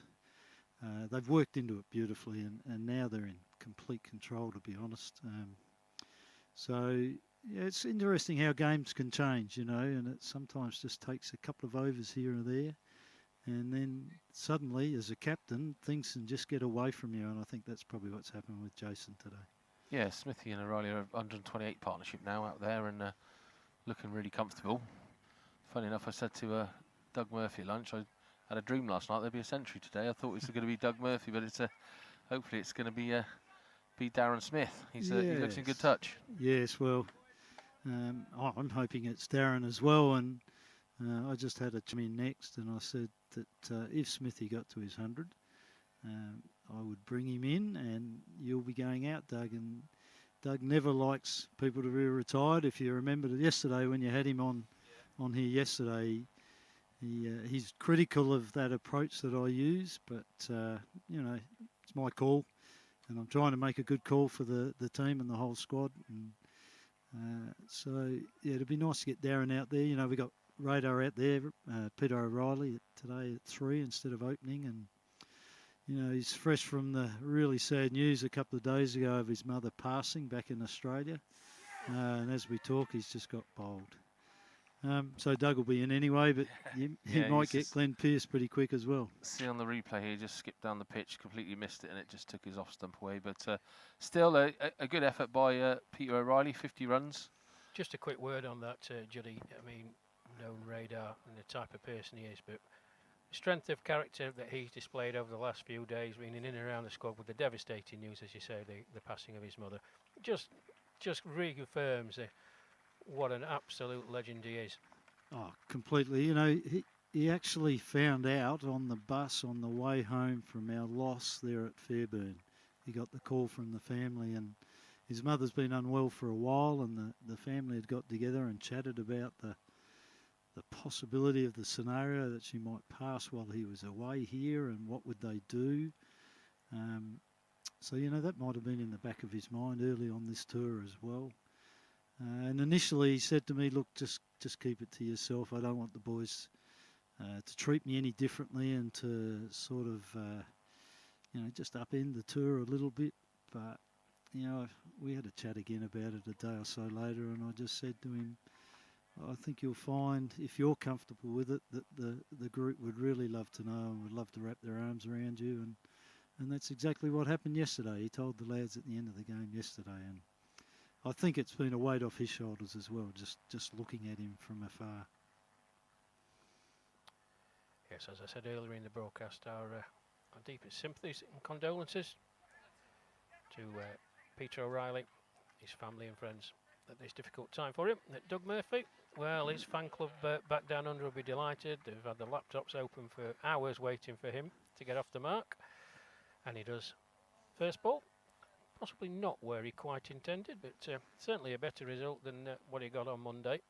they've worked into it beautifully, and now they're in complete control, to be honest. So yeah, it's interesting how games can change, you know, and it sometimes just takes a couple of overs here and there, and then suddenly, as a captain, things can just get away from you, and I think that's probably what's happened with Jason today. Yeah, Smithy and O'Reilly are 128 partnership now out there and looking really comfortable. Funny enough, I said to Doug Murphy at lunch, I had a dream last night there'd be a century today. I thought it was going to be Doug Murphy, but it's hopefully it's going to be Darren Smith. He looks in good touch. Yes, well, I'm hoping it's Darren as well, and I just had a chum in next, and I said that if Smithy got to his 100, I would bring him in, and you'll be going out, Doug. And Doug never likes people to be retired. If you remember yesterday when you had him on here yesterday, he's critical of that approach that I use, but you know, it's my call, and I'm trying to make a good call for the team and the whole squad. And so yeah, it'd be nice to get Darren out there. You know, we got radar out there. Peter O'Reilly today at 3 instead of opening, and you know, he's fresh from the really sad news a couple of days ago of his mother passing back in Australia. And as we talk, he's just got bowled. So Doug will be in anyway, but he might get Glenn Pearce pretty quick as well. See on the replay here, he just skipped down the pitch, completely missed it, and it just took his off stump away. But still a good effort by Peter O'Reilly, 50 runs. Just a quick word on that, Juddy. I mean, known radar and the type of person he is, but strength of character that he's displayed over the last few days, being in and around the squad with the devastating news, as you say, the passing of his mother, just reaffirms what an absolute legend he is. Oh, completely. You know, he actually found out on the bus on the way home from our loss there at Fairburn. He got the call from the family, and his mother's been unwell for a while, and the family had got together and chatted about the possibility of the scenario that she might pass while he was away here, and what would they do. So, you know, that might have been in the back of his mind early on this tour as well. And initially he said to me, look, just keep it to yourself. I don't want the boys to treat me any differently and to sort of, you know, just upend the tour a little bit. But, you know, we had a chat again about it a day or so later, and I just said to him, I think you'll find, if you're comfortable with it, that the group would really love to know and would love to wrap their arms around you. And that's exactly what happened yesterday. He told the lads at the end of the game yesterday, and I think it's been a weight off his shoulders as well, just looking at him from afar. Yes, as I said earlier in the broadcast, our deepest sympathies and condolences to Peter O'Reilly, his family and friends at this difficult time for him. Doug Murphy, well, his fan club back down under will be delighted. They've had the laptops open for hours waiting for him to get off the mark, and he does. First ball, possibly not where he quite intended, but certainly a better result than what he got on Monday.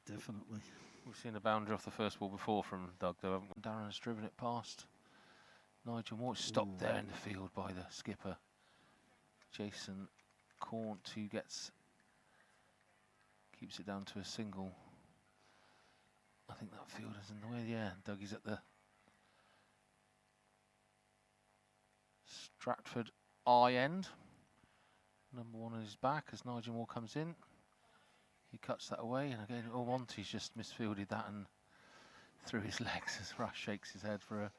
Definitely. We've seen a boundary off the first ball before from Doug, though, haven't we? Darren has driven it past Nigel Moore. Stopped there in the field by the skipper, Jason Cornt, who keeps it down to a single. I think that fielder's in the way. Yeah, Dougie's at the Stratford eye end. Number 1 on his back as Nigel Moore comes in. He cuts that away, and again, Monty's just misfielded that and through his legs as Rush shakes his head for a.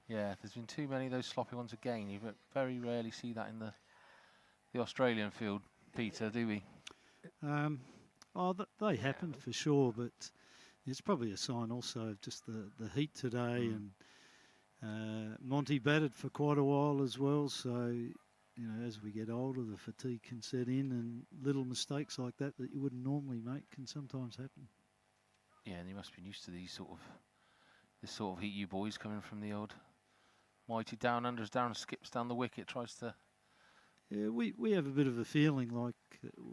Yeah, there's been too many of those sloppy ones again. You very rarely see that in the Australian field, Peter, do we? They happen for sure, but it's probably a sign also of just the heat today, and Monty batted for quite a while as well, so you know, as we get older, the fatigue can set in, and little mistakes like that you wouldn't normally make can sometimes happen. Yeah, and you must be used to this sort of heat, you boys, coming from the old mighty down under. As Darren skips down the wicket, tries to. Yeah, we have a bit of a feeling like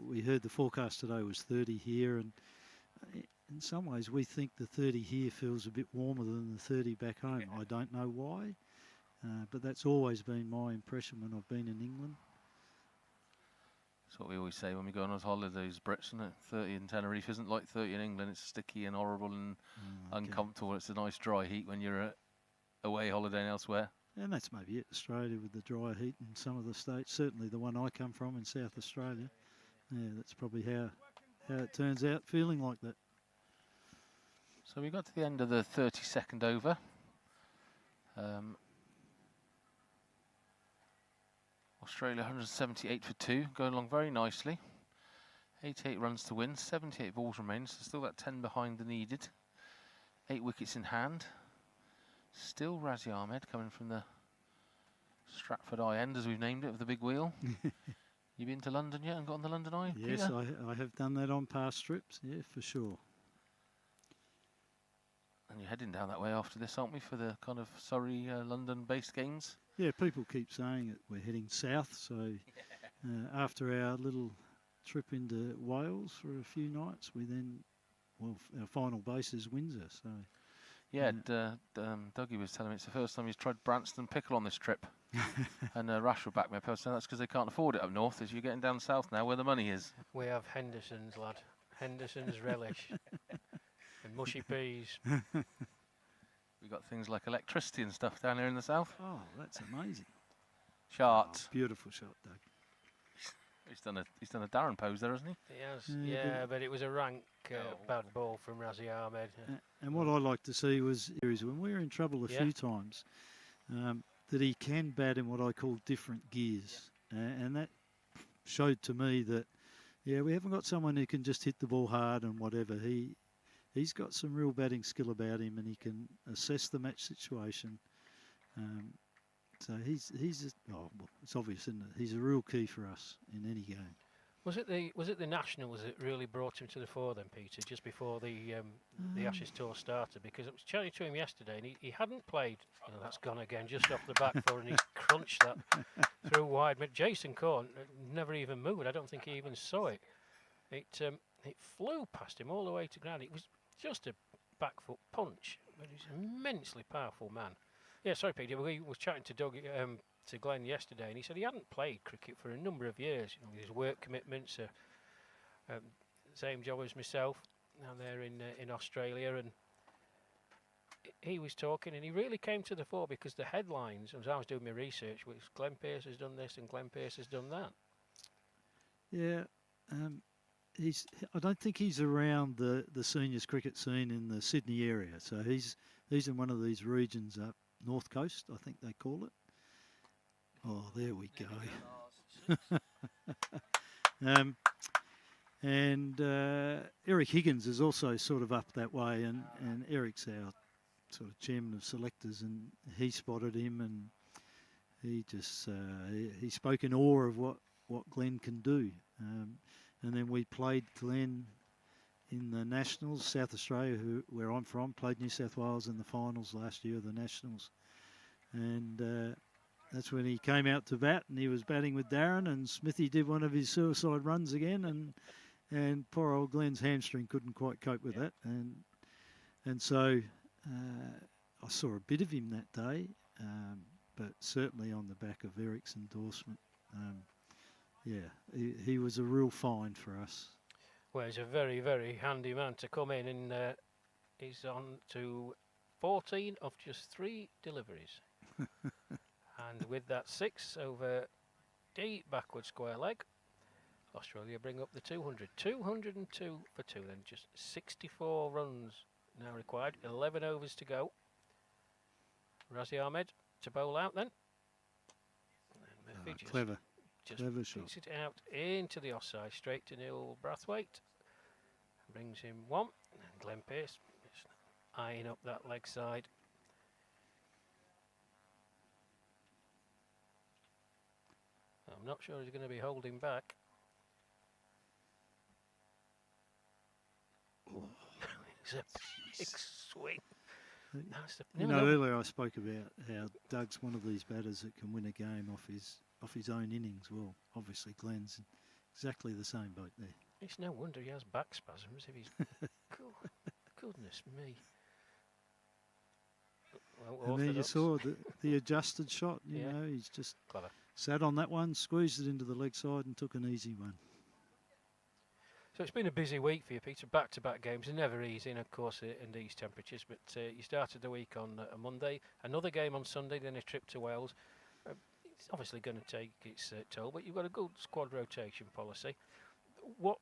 we heard the forecast today was 30 here, and in some ways we think the 30 here feels a bit warmer than the 30 back home. I don't know why, but that's always been my impression when I've been in England. That's what we always say when we go on those holidays, Brits, isn't it? 30 in Tenerife isn't like 30 in England. It's sticky and horrible and uncomfortable. It's a nice dry heat when you're away holidaying elsewhere. And that's maybe it, Australia with the dry heat in some of the states. Certainly the one I come from in South Australia. Yeah, that's probably how it turns out, feeling like that. So we got to the end of the 32nd over. Australia 178 for 2, going along very nicely. 88 runs to win, 78 balls remain, so still that 10 behind the needed. 8 wickets in hand. Still Razi Ahmed coming from the Stratford Eye end, as we've named it, of the big wheel. You been to London yet and got on the London Eye? Yes, Peter? I have done that on past trips, yeah, for sure. And you're heading down that way after this, aren't we, for the kind of Surrey, London-based games? Yeah, people keep saying that we're heading south, so after our little trip into Wales for a few nights, we then, well, our final base is Windsor, so... Yeah, Dougie was telling me it's the first time he's tried Branston pickle on this trip. And Rash will back me up. I was saying that's because they can't afford it up north, as you're getting down south now where the money is. We have Henderson's, lad. Henderson's relish. and mushy peas. We've got things like electricity and stuff down here in the south. Oh, that's amazing. Charts. Oh, beautiful shot, Doug. He's done a Darren pose there, hasn't he? He has, Yeah, but it was a rank bad ball from Razi Ahmed. And what I like to see was when we were in trouble a few times, that he can bat in what I call different gears. And that showed to me that, we haven't got someone who can just hit the ball hard and whatever. He's got some real batting skill about him, and he can assess the match situation. So it's obvious, isn't it? He's a real key for us in any game. Was it the Nationals that really brought him to the fore then, Peter, just before the Ashes tour started? Because I was chatting to him yesterday, and he hadn't played. That's gone again, just off the back foot, and he crunched that through wide. But Jason Corn never even moved. I don't think he even saw it. It flew past him all the way to ground. It was just a back foot punch, but he's an immensely powerful man. Yeah, sorry, Peter. We were chatting to Doug, to Glenn yesterday, and he said he hadn't played cricket for a number of years. With his work commitments, same job as myself down there in Australia, and he was talking, and he really came to the fore because the headlines, as I was doing my research, was Glenn Pearce has done this and Glenn Pearce has done that. Yeah, I don't think he's around the seniors cricket scene in the Sydney area. So he's in one of these regions up North Coast, I think they call it. Oh, there we go. And Eric Higgins is also sort of up that way, and Eric's our sort of chairman of selectors, and he spotted him, and he just he spoke in awe of what Glenn can do. And then we played Glenn in the Nationals, South Australia, where I'm from, played New South Wales in the finals last year of the Nationals. And that's when he came out to bat, and he was batting with Darren, and Smithy did one of his suicide runs again, and poor old Glenn's hamstring couldn't quite cope with that. And so I saw a bit of him that day, but certainly on the back of Eric's endorsement. He was a real find for us. Well, he's a very, very handy man to come in, and he's on to 14 of just 3 deliveries. And with that 6 over deep backward square leg, Australia bring up the 200. 202 for 2 then, just 64 runs now required, 11 overs to go. Razi Ahmed to bowl out then. And Murphy clever shot. Picks it out into the offside, straight to Neil Brathwaite. Brings him 1. And Glenn Pearce just eyeing up that leg side. I'm not sure he's going to be holding back. It's a big swing. Earlier I spoke about how Doug's one of these batters that can win a game off his own innings. Well, obviously Glenn's in exactly the same boat there. It's no wonder he has back spasms if he's... Goodness me. Well, and then you saw the adjusted shot. You know, he's just clever. Sat on that one, squeezed it into the leg side and took an easy one. So it's been a busy week for you, Peter. Back-to-back games are never easy, and of course in these temperatures. But you started the week on a Monday, another game on Sunday, then a trip to Wales. It's obviously going to take its toll, but you've got a good squad rotation policy. What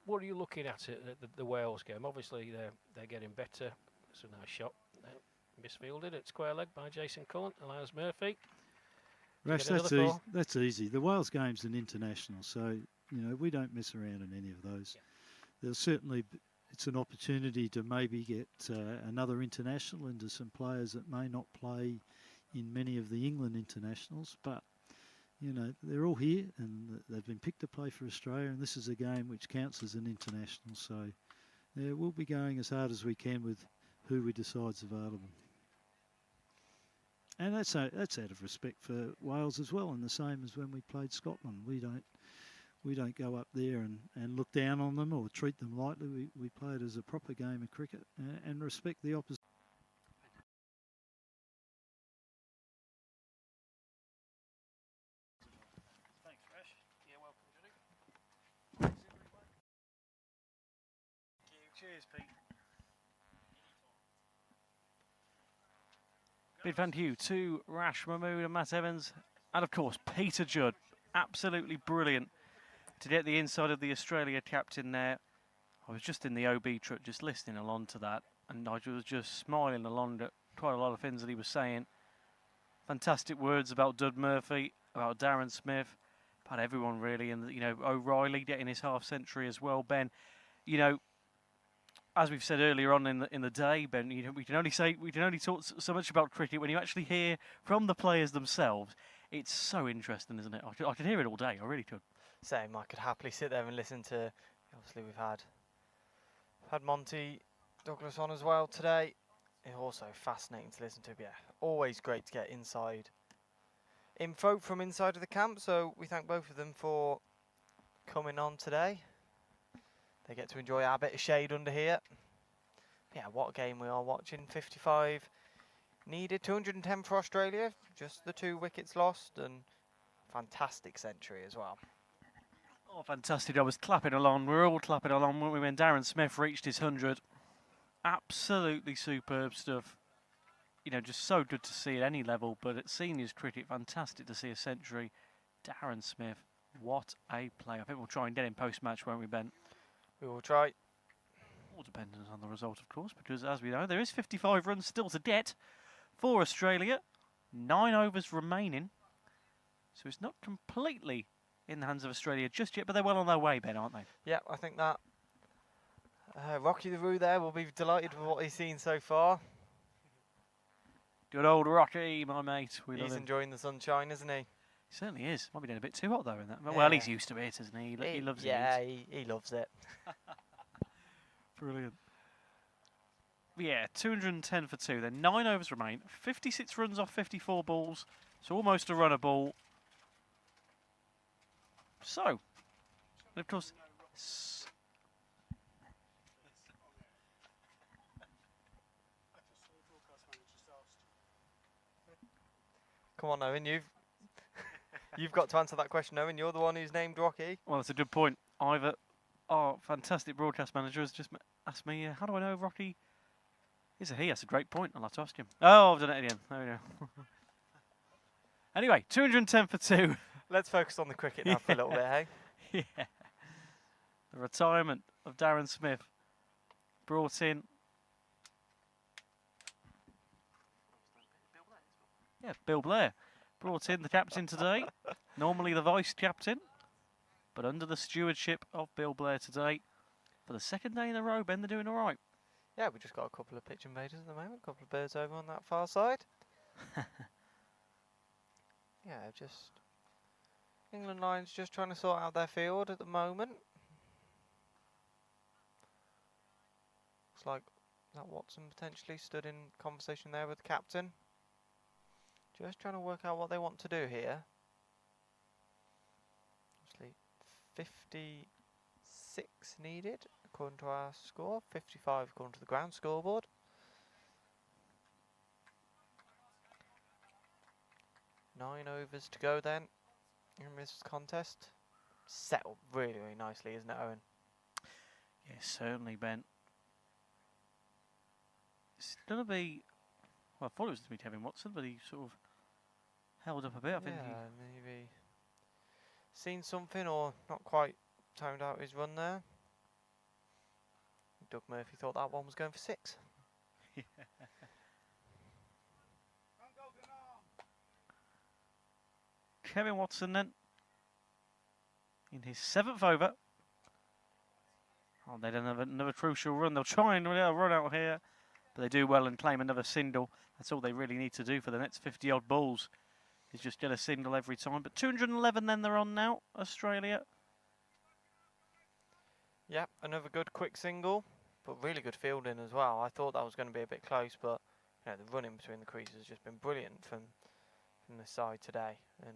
are you looking at the Wales game? Obviously they're getting better. It's a nice shot. Misfielded at square leg by Jason Corn, allows Murphy. Rash, that's easy. The Wales game's an international, so we don't mess around in any of those. There's certainly it's an opportunity to maybe get another international into some players that may not play in many of the England internationals, but they're all here and they've been picked to play for Australia, and this is a game which counts as an international. So we'll be going as hard as we can with who we decide's available. And that's out of respect for Wales as well, and the same as when we played Scotland. We don't go up there and look down on them or treat them lightly. We play it as a proper game of cricket and respect the opposition. Thanks, Rash. You're welcome, Johnny. Thanks, everyone. Cheers, Pete. Big thank you to Rash Mahmood and Matt Evans, and of course Peter Judd. Absolutely brilliant to get the inside of the Australia captain there. I was just in the OB truck just listening along to that, and I was just smiling along at quite a lot of things that he was saying. Fantastic words about Dud Murphy, about Darren Smith, about everyone really, and you know, O'Reilly getting his half century as well. Ben, you know, as we've said earlier on in the day, Ben, you know, we can only talk so much about cricket when you actually hear from the players themselves. It's so interesting, isn't it? I could hear it all day. I really could. Same. I could happily sit there and listen to. Obviously, we've had Monty Douglas on as well today. It's also fascinating to listen to. But yeah, always great to get inside info from inside of the camp. So we thank both of them for coming on today. They get to enjoy our bit of shade under here. Yeah, what a game we are watching. 55 needed, 210 for Australia. Just the 2 wickets lost, and fantastic century as well. Oh, fantastic. I was clapping along. We were all clapping along when Darren Smith reached his 100. Absolutely superb stuff. You know, just so good to see at any level, but at seniors cricket, fantastic to see a century. Darren Smith, what a play. I think we'll try and get him post-match, won't we, Ben? We will try. All dependent on the result, of course, because as we know, there is 55 runs still to get for Australia. 9 overs remaining. So it's not completely in the hands of Australia just yet, but they're well on their way, Ben, aren't they? Yeah, I think that Rocky the Roo there will be delighted with what he's seen so far. Good old Rocky, my mate. He's enjoying the sunshine, isn't he? He certainly is. Might be getting a bit too hot, though, in that. Yeah. Well, he's used to it, isn't he? He loves it. Yeah, he loves it. Brilliant. Yeah, 210 for 2. Then 9 overs remain. 56 runs off 54 balls. So almost a run a ball. So, and of course, come on, Owen, you've got to answer that question, Owen. You're the one who's named Rocky. Well, that's a good point. Ivor, our fantastic broadcast manager, has just asked me, how do I know Rocky is a he? That's a great point. I'll have to ask him. Oh, I've done it again. There we go. Anyway, 210 for 2. Let's focus on the cricket now for a little bit, hey? Yeah. The retirement of Darren Smith brought in. Yeah, Bill Blair brought in the captain today. Normally the vice captain, but under the stewardship of Bill Blair today. For the second day in a row, Ben, they're doing all right. Yeah, we just got a couple of pitch invaders at the moment. A couple of birds over on that far side. Yeah, just England Lions just trying to sort out their field at the moment. Looks like that Watson potentially stood in conversation there with the captain. Just trying to work out what they want to do here. Obviously, 56 needed according to our score. 55 according to the ground scoreboard. Nine overs to go then in this contest. Set up really, really nicely, isn't it, Owen? Yes, certainly, Ben. It's going to be... Well, I thought it was going to be Kevin Watson, but he sort of held up a bit. I think maybe seen something or not quite timed out his run there. Doug Murphy thought that one was going for 6. Kevin Watson then in his 7th over. Oh, they don't have another crucial run. They'll try and run out here, but they do well and claim another single. That's all they really need to do for the next 50-odd balls, is just get a single every time. But 211 then they're on now, Australia. Yep, another good quick single, but really good fielding as well. I thought that was going to be a bit close, but you know, the running between the creases has just been brilliant from the side today, and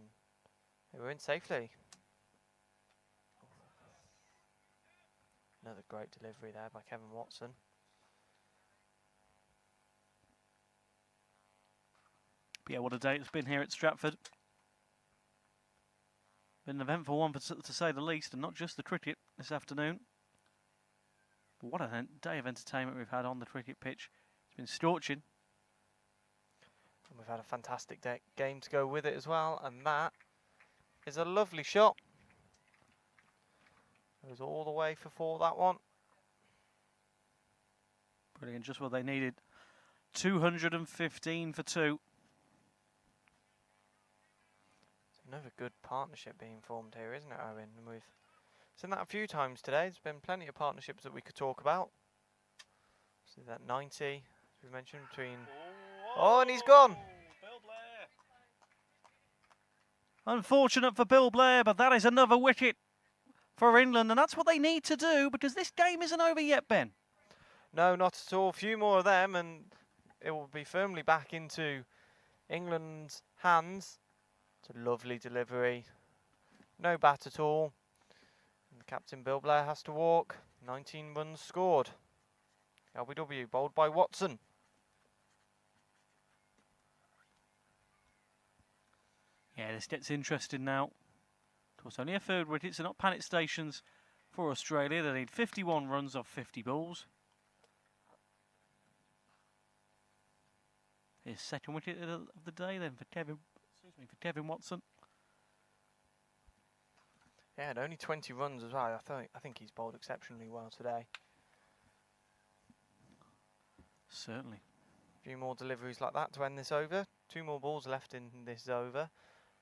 they were in safely. Another great delivery there by Kevin Watson. But yeah, what a day it's been here at Stratford. Been an eventful one, to say the least, and not just the cricket this afternoon. But what a day of entertainment we've had on the cricket pitch. It's been scorching. And we've had a fantastic game to go with it as well, and that is a lovely shot. Goes all the way for 4, that one. Brilliant, just what they needed. 215 for 2. It's another good partnership being formed here, isn't it, Owen? And we've seen that a few times today. There's been plenty of partnerships that we could talk about. See that 90, as we mentioned, between... Oh, and he's gone! Unfortunate for Bill Blair, but that is another wicket for England, and that's what they need to do, because this game isn't over yet, Ben. No, not at all. A few more of them, and it will be firmly back into England's hands. It's a lovely delivery. No bat at all. And the captain, Bill Blair, has to walk. 19 runs scored. LBW, bowled by Watson. Yeah, this gets interesting now. Of course, only a 3rd wicket, so not panic stations for Australia. They need 51 runs off 50 balls. His 2nd wicket of the day then for Kevin Watson. Yeah, and only 20 runs as well. I think he's bowled exceptionally well today. Certainly. A few more deliveries like that to end this over. 2 more balls left in this over.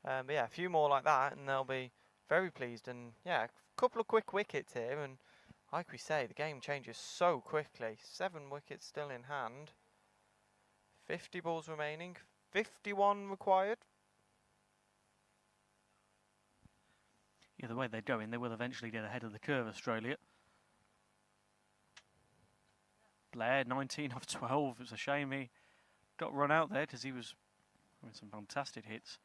But yeah, a few more like that and they'll be very pleased. And yeah, a couple of quick wickets here. And like we say, the game changes so quickly. 7 wickets still in hand. 50 balls remaining. 51 required. Yeah, the way they're going, they will eventually get ahead of the curve, Australia. Blair, 19 off 12. It was a shame he got run out there because he was having some fantastic hits.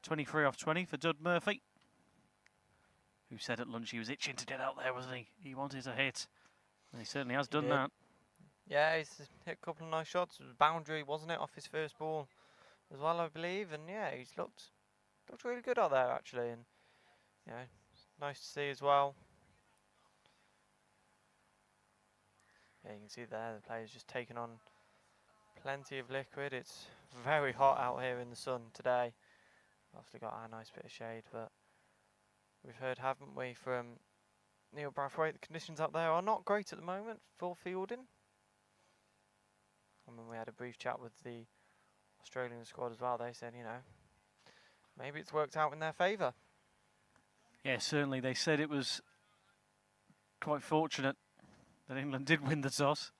23 off 20 for Dud Murphy, who said at lunch he was itching to get out there, wasn't he? He wanted a hit. And he certainly has done that. Yeah, he's hit a couple of nice shots. It was a boundary, wasn't it, off his first ball as well, I believe. And yeah, he's looked really good out there, actually. And yeah, nice to see as well. Yeah, you can see there the player's just taken on plenty of liquid. It's very hot out here in the sun today. Obviously got a nice bit of shade, but we've heard, haven't we, from Neil Brathwaite, the conditions out there are not great at the moment for fielding. And when we had a brief chat with the Australian squad as well, they said, you know, maybe it's worked out in their favour. Yeah, certainly. They said it was quite fortunate that England did win the toss.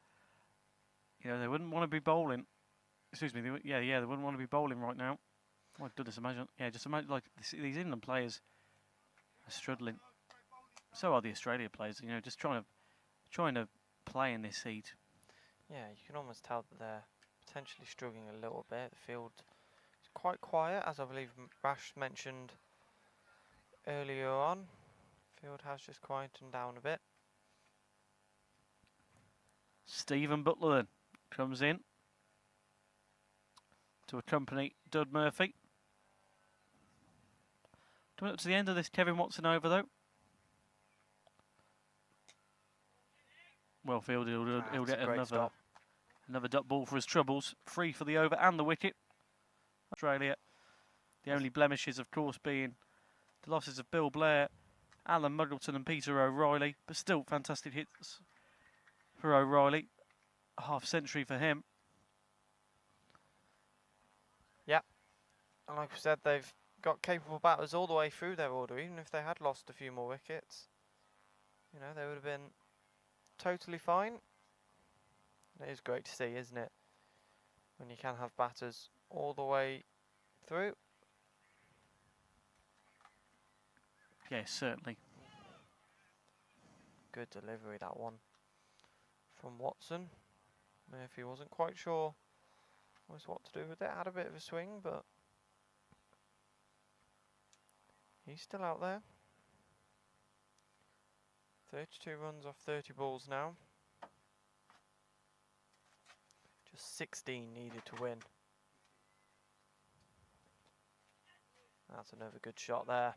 You know, they wouldn't want to be bowling. Excuse me. They wouldn't want to be bowling right now. My goodness, imagine. Yeah, just imagine like these England players are struggling. So are the Australia players. You know, just trying to play in this heat. Yeah, you can almost tell that they're potentially struggling a little bit. The field is quite quiet, as I believe Rash mentioned earlier on. Field has just quietened down a bit. Stephen Butler then comes in to accompany Dud Murphy. Coming up to the end of this Kevin Watson over though. Well fielded, he'll get another dot ball for his troubles. 3 for the over and the wicket. Australia. The only blemishes, of course, being the losses of Bill Blair, Alan Muggleton and Peter O'Reilly, but still fantastic hits for O'Reilly. A half century for him. Yeah, and like we said, they've got capable batters all the way through their order. Even if they had lost a few more wickets, you know, they would have been totally fine. It is great to see, isn't it, when you can have batters all the way through. Yes, certainly. Good delivery, that one from Watson. Murphy wasn't quite sure what to do with it. Had a bit of a swing, but he's still out there. 32 runs off 30 balls now. Just 16 needed to win. That's another good shot there.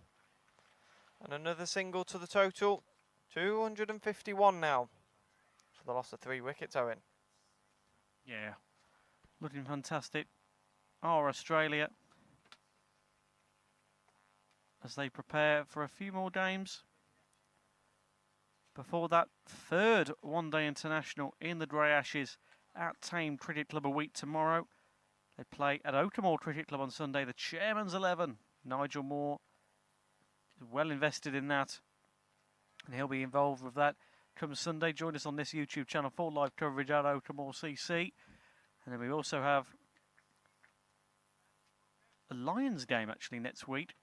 And another single to the total. 251 now for the loss of 3 wickets, Owen. Yeah, looking fantastic. are Australia as they prepare for a few more games before that third one-day international in the Grey Ashes at Tame Cricket Club a week tomorrow. They play at Oakham Cricket Club on Sunday. The chairman's 11, Nigel Moore, is well invested in that, and he'll be involved with that come Sunday. Join us on this YouTube channel for live coverage at Oakham CC. And then we also have a Lions game actually next week.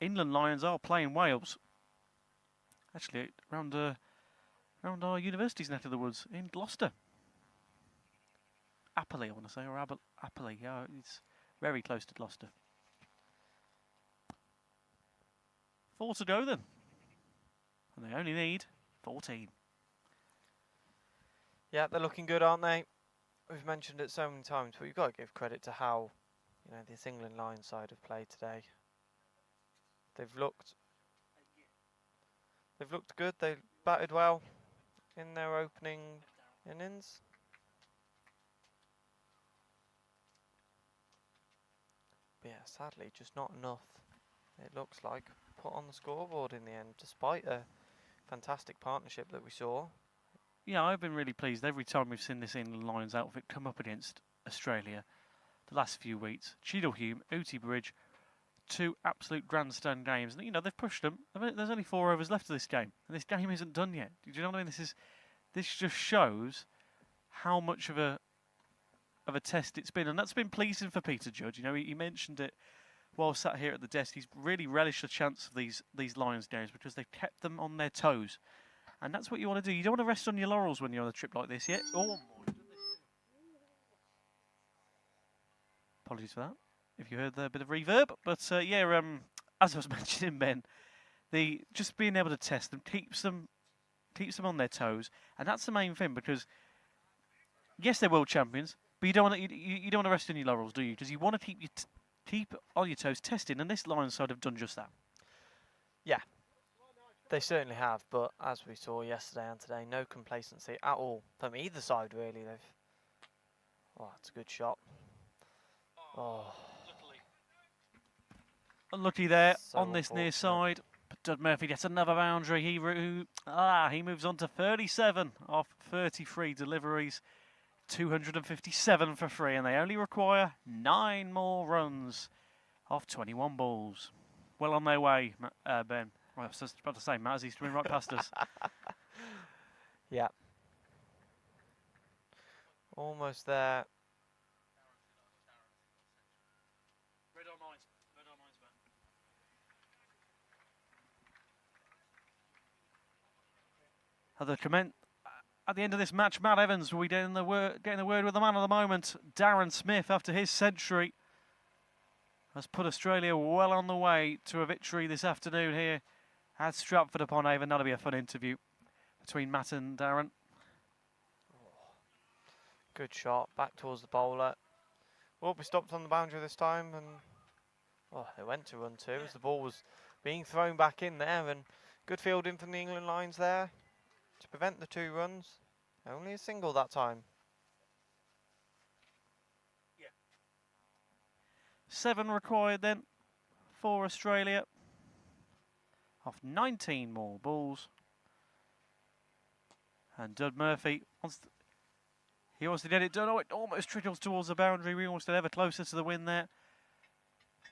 England Lions are playing Wales. Actually, around our university's neck of the woods in Gloucester. Appley, I want to say, or Appley. Yeah, it's very close to Gloucester. 4 to go then. And they only need 14. Yeah, they're looking good, aren't they? We've mentioned it so many times, but you've got to give credit to how, this England Lions side have played today. They've looked good. They batted well in their opening innings. But yeah, sadly, just not enough. It looks like put on the scoreboard in the end, despite a fantastic partnership that we saw. Yeah, I've been really pleased every time we've seen this England Lions outfit come up against Australia the last few weeks. Cheadle Hume, Ooty Bridge, 2 absolute grandstand games. And, they've pushed them. There's only 4 overs left of this game, and this game isn't done yet. Do you know what I mean? This just shows how much of a test it's been, and that's been pleasing for Peter Judge. He mentioned it while sat here at the desk. He's really relished the chance of these Lions games because they've kept them on their toes. And that's what you want to do. You don't want to rest on your laurels when you're on a trip like this yet. Oh, apologies for that, if you heard the bit of reverb. But as I was mentioning, Ben, just being able to test them keeps them on their toes, and that's the main thing. Because yes, they're world champions, but you don't want to rest on your laurels, do you? Because you want to keep on your toes testing, and this Lions side have done just that. Yeah. They certainly have, but as we saw yesterday and today, no complacency at all from either side, really. That's a good shot. Oh. Unlucky there So on this near side. But Dud Murphy gets another boundary. He moves on to 37 off 33 deliveries. 257 for 3, and they only require 9 more runs off 21 balls. Well on their way, Ben. I was just about to say, Matt, as he's coming right past us. Yeah. Almost there. Red on mines, Ben. At the end of this match, Matt Evans will be getting the word with the man of the moment. Darren Smith, after his century, has put Australia well on the way to a victory this afternoon here at Stratford-upon-Avon. That'll be a fun interview between Matt and Darren. Good shot, back towards the bowler. Will be stopped on the boundary this time, and they went to run 2 as the ball was being thrown back in there, and good fielding from the England Lions there to prevent the 2 runs. Only a single that time. 7 required then for Australia. Off 19 more balls. And Dud Murphy wants to get it done. Oh, it almost trickles towards the boundary. We almost ever closer to the win there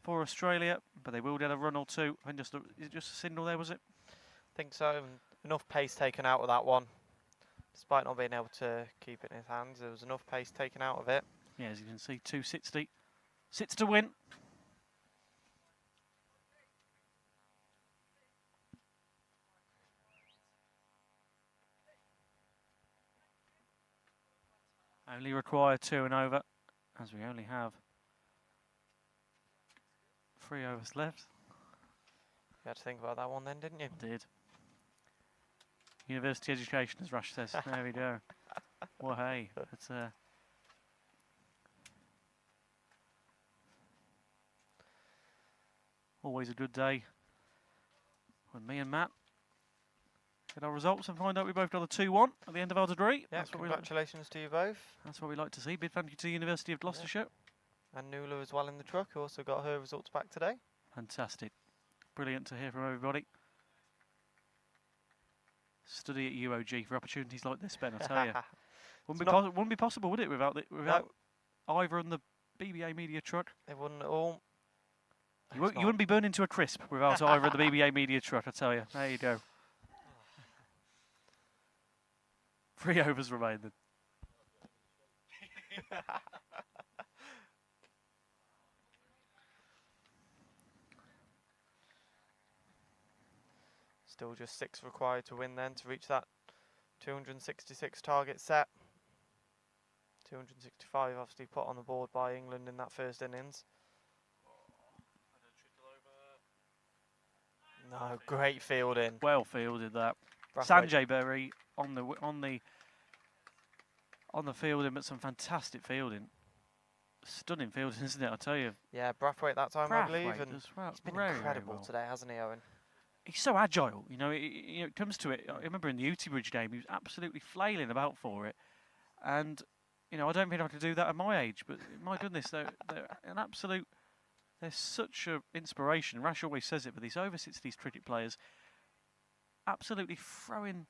for Australia. But they will get a run or 2. And is it just a single there, was it? I think so. Enough pace taken out of that one. Despite not being able to keep it in his hands, there was enough pace taken out of it. Yeah, as you can see, 260. Sits to win. Only require 2 and over, as we only have 3 overs left. You had to think about that one then, didn't you? Did. University education, as Rush says. There we go. Well, hey, it's always a good day when me and Matt get our results and find out we both got a 2-1 at the end of our degree. Yeah, congratulations to you both. That's what we like to see. Big thank you to the University of Gloucestershire. And Nuala as well in the truck, who also got her results back today. Fantastic. Brilliant to hear from everybody. Study at UOG for opportunities like this, Ben, I tell you. Wouldn't be possible, would it, without Ivor and the BBA Media truck? It wouldn't at all. You wouldn't be burning to a crisp without Ivor and the BBA Media truck, I tell you. There you go. 3 overs remain then. Still just 6 required to win then to reach that 266 target set. 265 obviously put on the board by England in that first innings. No, great fielding. Well fielded that. Brathwaite. Sanjay Berry on the fielding, but some fantastic fielding. Stunning fielding, isn't it? I tell you. Yeah, Brathwaite that time, I believe, Brathwaite and as well. he's been Very, very incredible well. today, hasn't he, Owen? He's so agile, you know. It comes to it. I remember in the Utibridge game, he was absolutely flailing about for it, and you know, I don't think I could do that at my age. But my goodness, they're an absolute. They're such an inspiration. Rash always says it, but these over 60s cricket players, absolutely throwing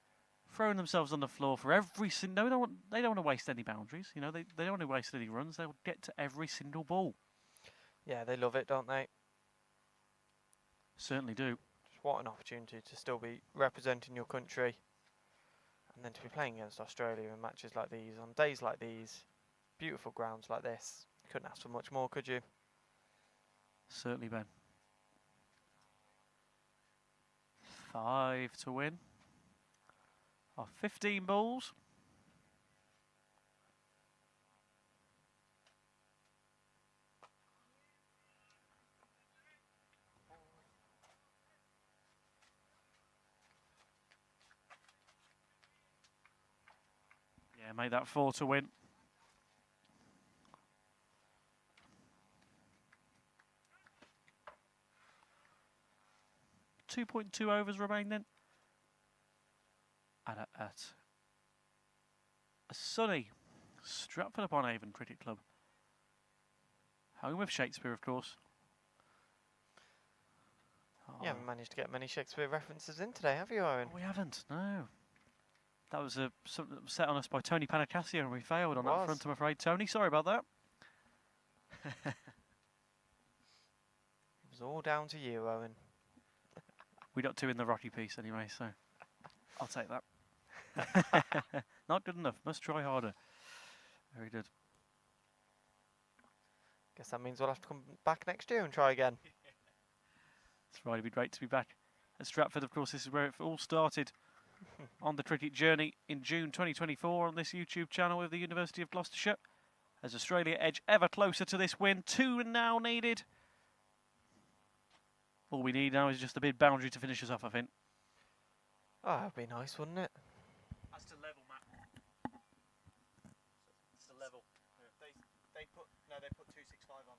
themselves on the floor for every single. They don't want to waste any boundaries. You know, they don't want to waste any runs. They'll get to every single ball. Yeah, they love it, don't they? Certainly do. What an opportunity to still be representing your country, and then to be playing against Australia in matches like these, on days like these, beautiful grounds like this. Couldn't ask for much more, could you? Certainly, Ben. 5 to win. 15 balls. Yeah, made that 4 to win. .2 overs remain then. At a sunny Stratford-upon-Avon Cricket Club. Home of Shakespeare, of course. You haven't managed to get many Shakespeare references in today, have you, Owen? We haven't, no. That was something that was set on us by Tony Panicasio, and we failed on that front, I'm afraid. Tony, sorry about that. It was all down to you, Owen. We got 2 in the Rocky piece anyway, so I'll take that. Not good enough. Must try harder. Very good. Guess that means we'll have to come back next year and try again. That's right. It'd be great to be back at Stratford. Of course, this is where it all started on the cricket journey in June 2024 on this YouTube channel of the University of Gloucestershire. As Australia edge ever closer to this win. 2 now needed. All we need now is just a big boundary to finish us off, I think. Oh, that'd be nice, wouldn't it? That's to level, Matt. It's to level. They put 265 on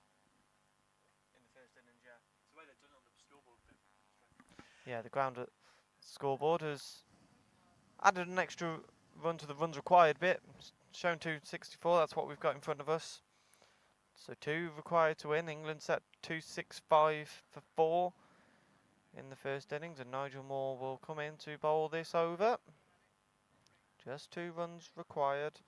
in the first innings, yeah. It's the way they've done it on the scoreboard. Yeah, the ground at scoreboard has added an extra run to the runs required bit. Shown 264, that's what we've got in front of us. So 2 required to win. England set 265 for 4 in the first innings, and Nigel Moore will come in to bowl this over. Just 2 runs required.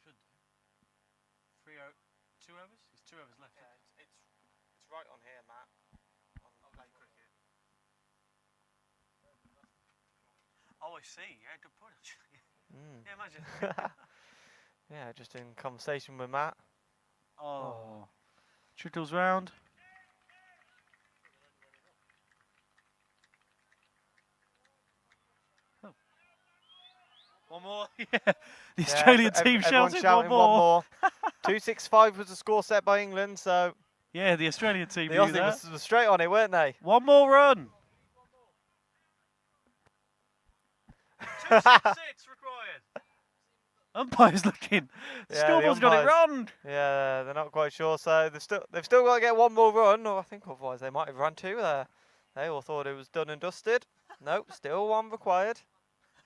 Should 2 overs? It's 2 overs left. Yeah, it's right on here, Matt. On play cricket. Oh, I see. Yeah, good point, actually. Yeah, imagine. Yeah, just in conversation with Matt. Oh. Trickles round. Oh. One more. Yeah. The Australian team shouting one more. 265 was the score set by England, so... Yeah, the Australian team the knew Aussie that. was straight on it, weren't they? One more run. 266 required. Umpire's looking. Yeah, Scoreboard's got it wrong. Yeah, they're not quite sure, so they've still got to get one more run, or I think otherwise they might have run 2 there. They all thought it was done and dusted. Nope, still one required.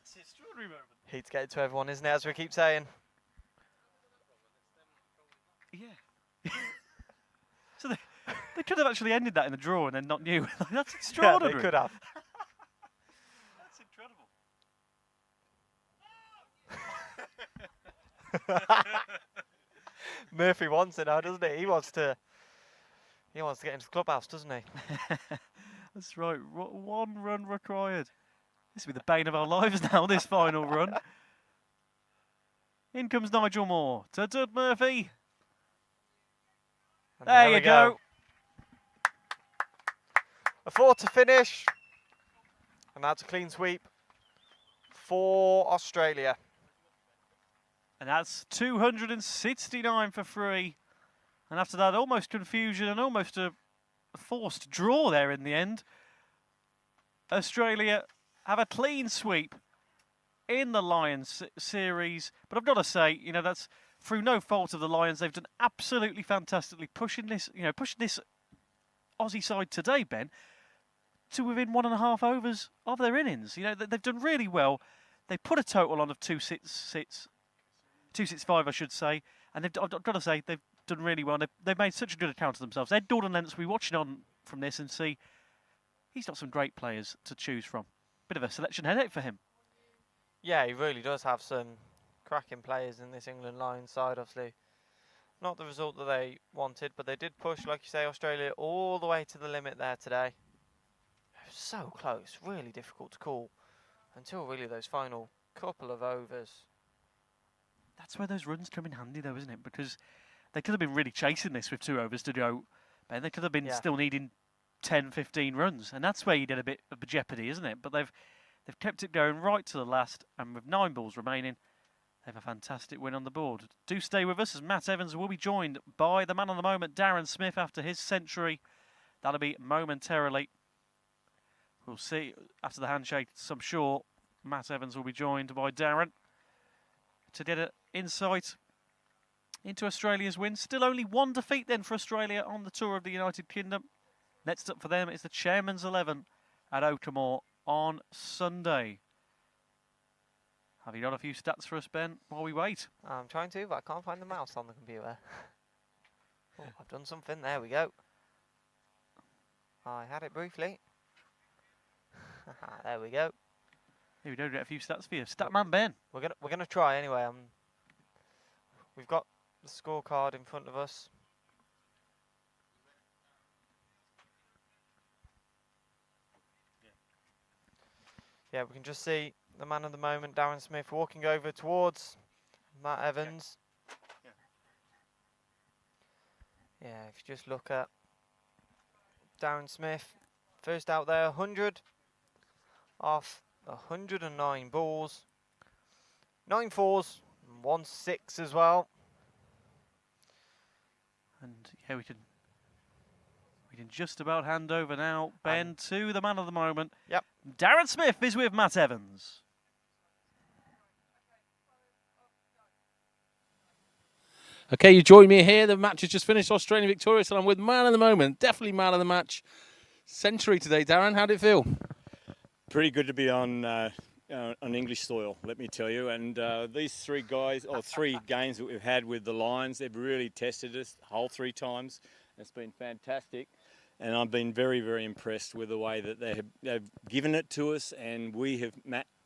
It's an extraordinary moment. Heat's getting to everyone, isn't it, as we keep saying? Yeah. So they could have actually ended that in a draw and then not knew. That's extraordinary. Yeah, they could have. That's incredible. Murphy wants it now, doesn't he? He wants to get into the clubhouse, doesn't he? That's right. One run required. This will be the bane of our lives now, this final run. In comes Nigel Moore to Dud Murphy. And there you go. A 4 to finish. And that's a clean sweep for Australia. And that's 269 for free. And after that, almost confusion and almost a forced draw there in the end. Australia have a clean sweep in the Lions series. But I've got to say, you know, that's through no fault of the Lions. They've done absolutely fantastically pushing this Aussie side today, Ben, to within 1.5 overs of their innings. You know, they've done really well. They put a total on of 265, I should say. And I've got to say, they've done really well. They've made such a good account of themselves. Ed Gordon-Lentz, we're watching on from this and see he's got some great players to choose from. Bit of a selection headache for him. Yeah, he really does have some cracking players in this England Lions side, obviously. Not the result that they wanted, but they did push, like you say, Australia all the way to the limit there today. It was so close, really difficult to call until really those final couple of overs. That's where those runs come in handy, though, isn't it? Because they could have been really chasing this with 2 overs to go, Ben. They could have been still needing 10, 15 runs, and that's where you get a bit of a jeopardy, isn't it? But they've kept it going right to the last, and with 9 balls remaining, they have a fantastic win on the board. Do stay with us as Matt Evans will be joined by the man on the moment, Darren Smith, after his century. That'll be momentarily. We'll see after the handshake. I'm sure Matt Evans will be joined by Darren to get an insight into Australia's win. Still only 1 defeat then for Australia on the tour of the United Kingdom. Next up for them is the Chairman's 11 at Oakamore on Sunday. Have you got a few stats for us, Ben, while we wait? I'm trying to, but I can't find the mouse on the computer. Oh, I've done something. There we go. I had it briefly. There we go. Here we go. Get a few stats for you, Statman Ben. We're gonna try anyway. We've got the scorecard in front of us. Yeah, we can just see the man of the moment, Darren Smith, walking over towards Matt Evans. Yeah, if you just look at Darren Smith, first out there, 100 off 109 balls, 9 fours, and 1 6 as well. And yeah, we can just about hand over now, Ben, to the man of the moment. Yep. Darren Smith is with Matt Evans. Okay, you join me here. The match has just finished. Australia victorious, and I'm with man of the moment. Definitely man of the match. Century today, Darren. How did it feel? Pretty good to be on English soil, let me tell you. And these 3 guys, or 3 games that we've had with the Lions, they've really tested us the whole 3 times. It's been fantastic. And I've been very, very impressed with the way that they've given it to us, and we have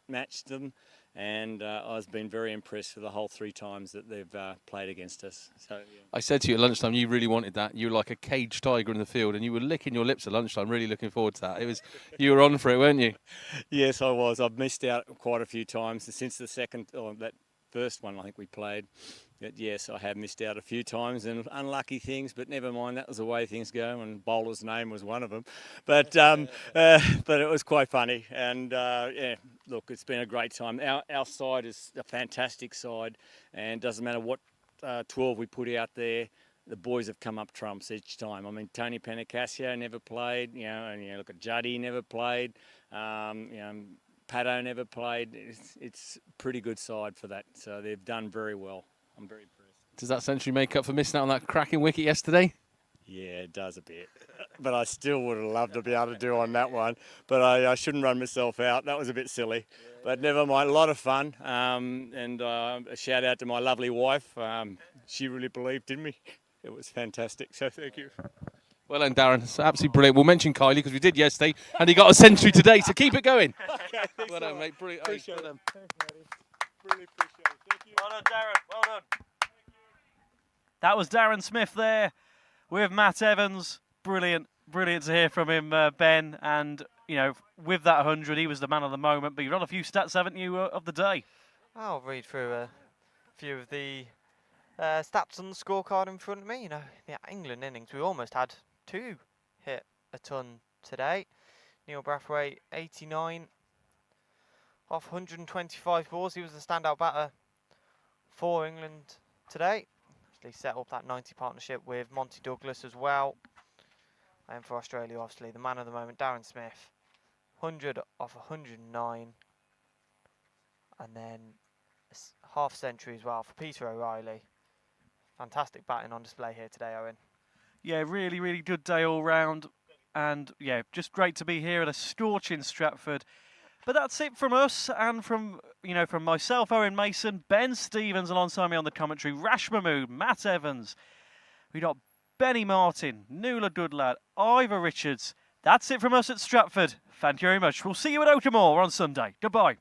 matched them. And I've been very impressed with the whole 3 times that they've played against us. So yeah. I said to you at lunchtime, you really wanted that. You were like a caged tiger in the field, and you were licking your lips at lunchtime. Really looking forward to that. You were on for it, weren't you? Yes, I was. I've missed out quite a few times since the that first one I think we played. But yes, I have missed out a few times and unlucky things, but never mind. That was the way things go, and bowler's name was one of them. But it was quite funny, and yeah. Look, it's been a great time. Our side is a fantastic side, and doesn't matter what 12 we put out there, the boys have come up trumps each time. I mean, Tony Panicasio never played, and look at Juddy never played, Pato never played. It's a pretty good side for that, so they've done very well. I'm very impressed. Does that century make up for missing out on that cracking wicket yesterday? Yeah, it does a bit. But I still would have loved to be able to do on that one. But I shouldn't run myself out. That was a bit silly. But never mind, a lot of fun. And a shout out to my lovely wife. She really believed in me. It was fantastic. So thank you. Well done, Darren. It's absolutely brilliant. We'll mention Kylie because we did yesterday, and he got a century today, so keep it going. Okay, Well done, mate. Brilliant. Appreciate Well done. it. Thanks, Matty. Really appreciate it. Thank you. Well done, Darren. Well done. That was Darren Smith there with Matt Evans. Brilliant to hear from him, Ben. And, you know, with that 100, he was the man of the moment. But you've got a few stats, haven't you, of the day? I'll read through a few of the stats on the scorecard in front of me. You know, the England innings, we almost had 2 hit a ton today. Neil Brathwaite, 89 off 125 balls. He was the standout batter for England today. He set up that 90 partnership with Monty Douglas as well. And for Australia, obviously, the man of the moment, Darren Smith, 100 off 109. And then a half century as well for Peter O'Reilly. Fantastic batting on display here today, Owen. Yeah, really good day all round. And, yeah, just great to be here at a scorching Stratford. But that's it from us and from myself, Owen Mason, Ben Stevens alongside me on the commentary, Rash Mahmood, Matt Evans. We got Benny Martin, Nuala Goodlad, Ivor Richards. That's it from us at Stratford. Thank you very much. We'll see you at Oakham on Sunday. Goodbye.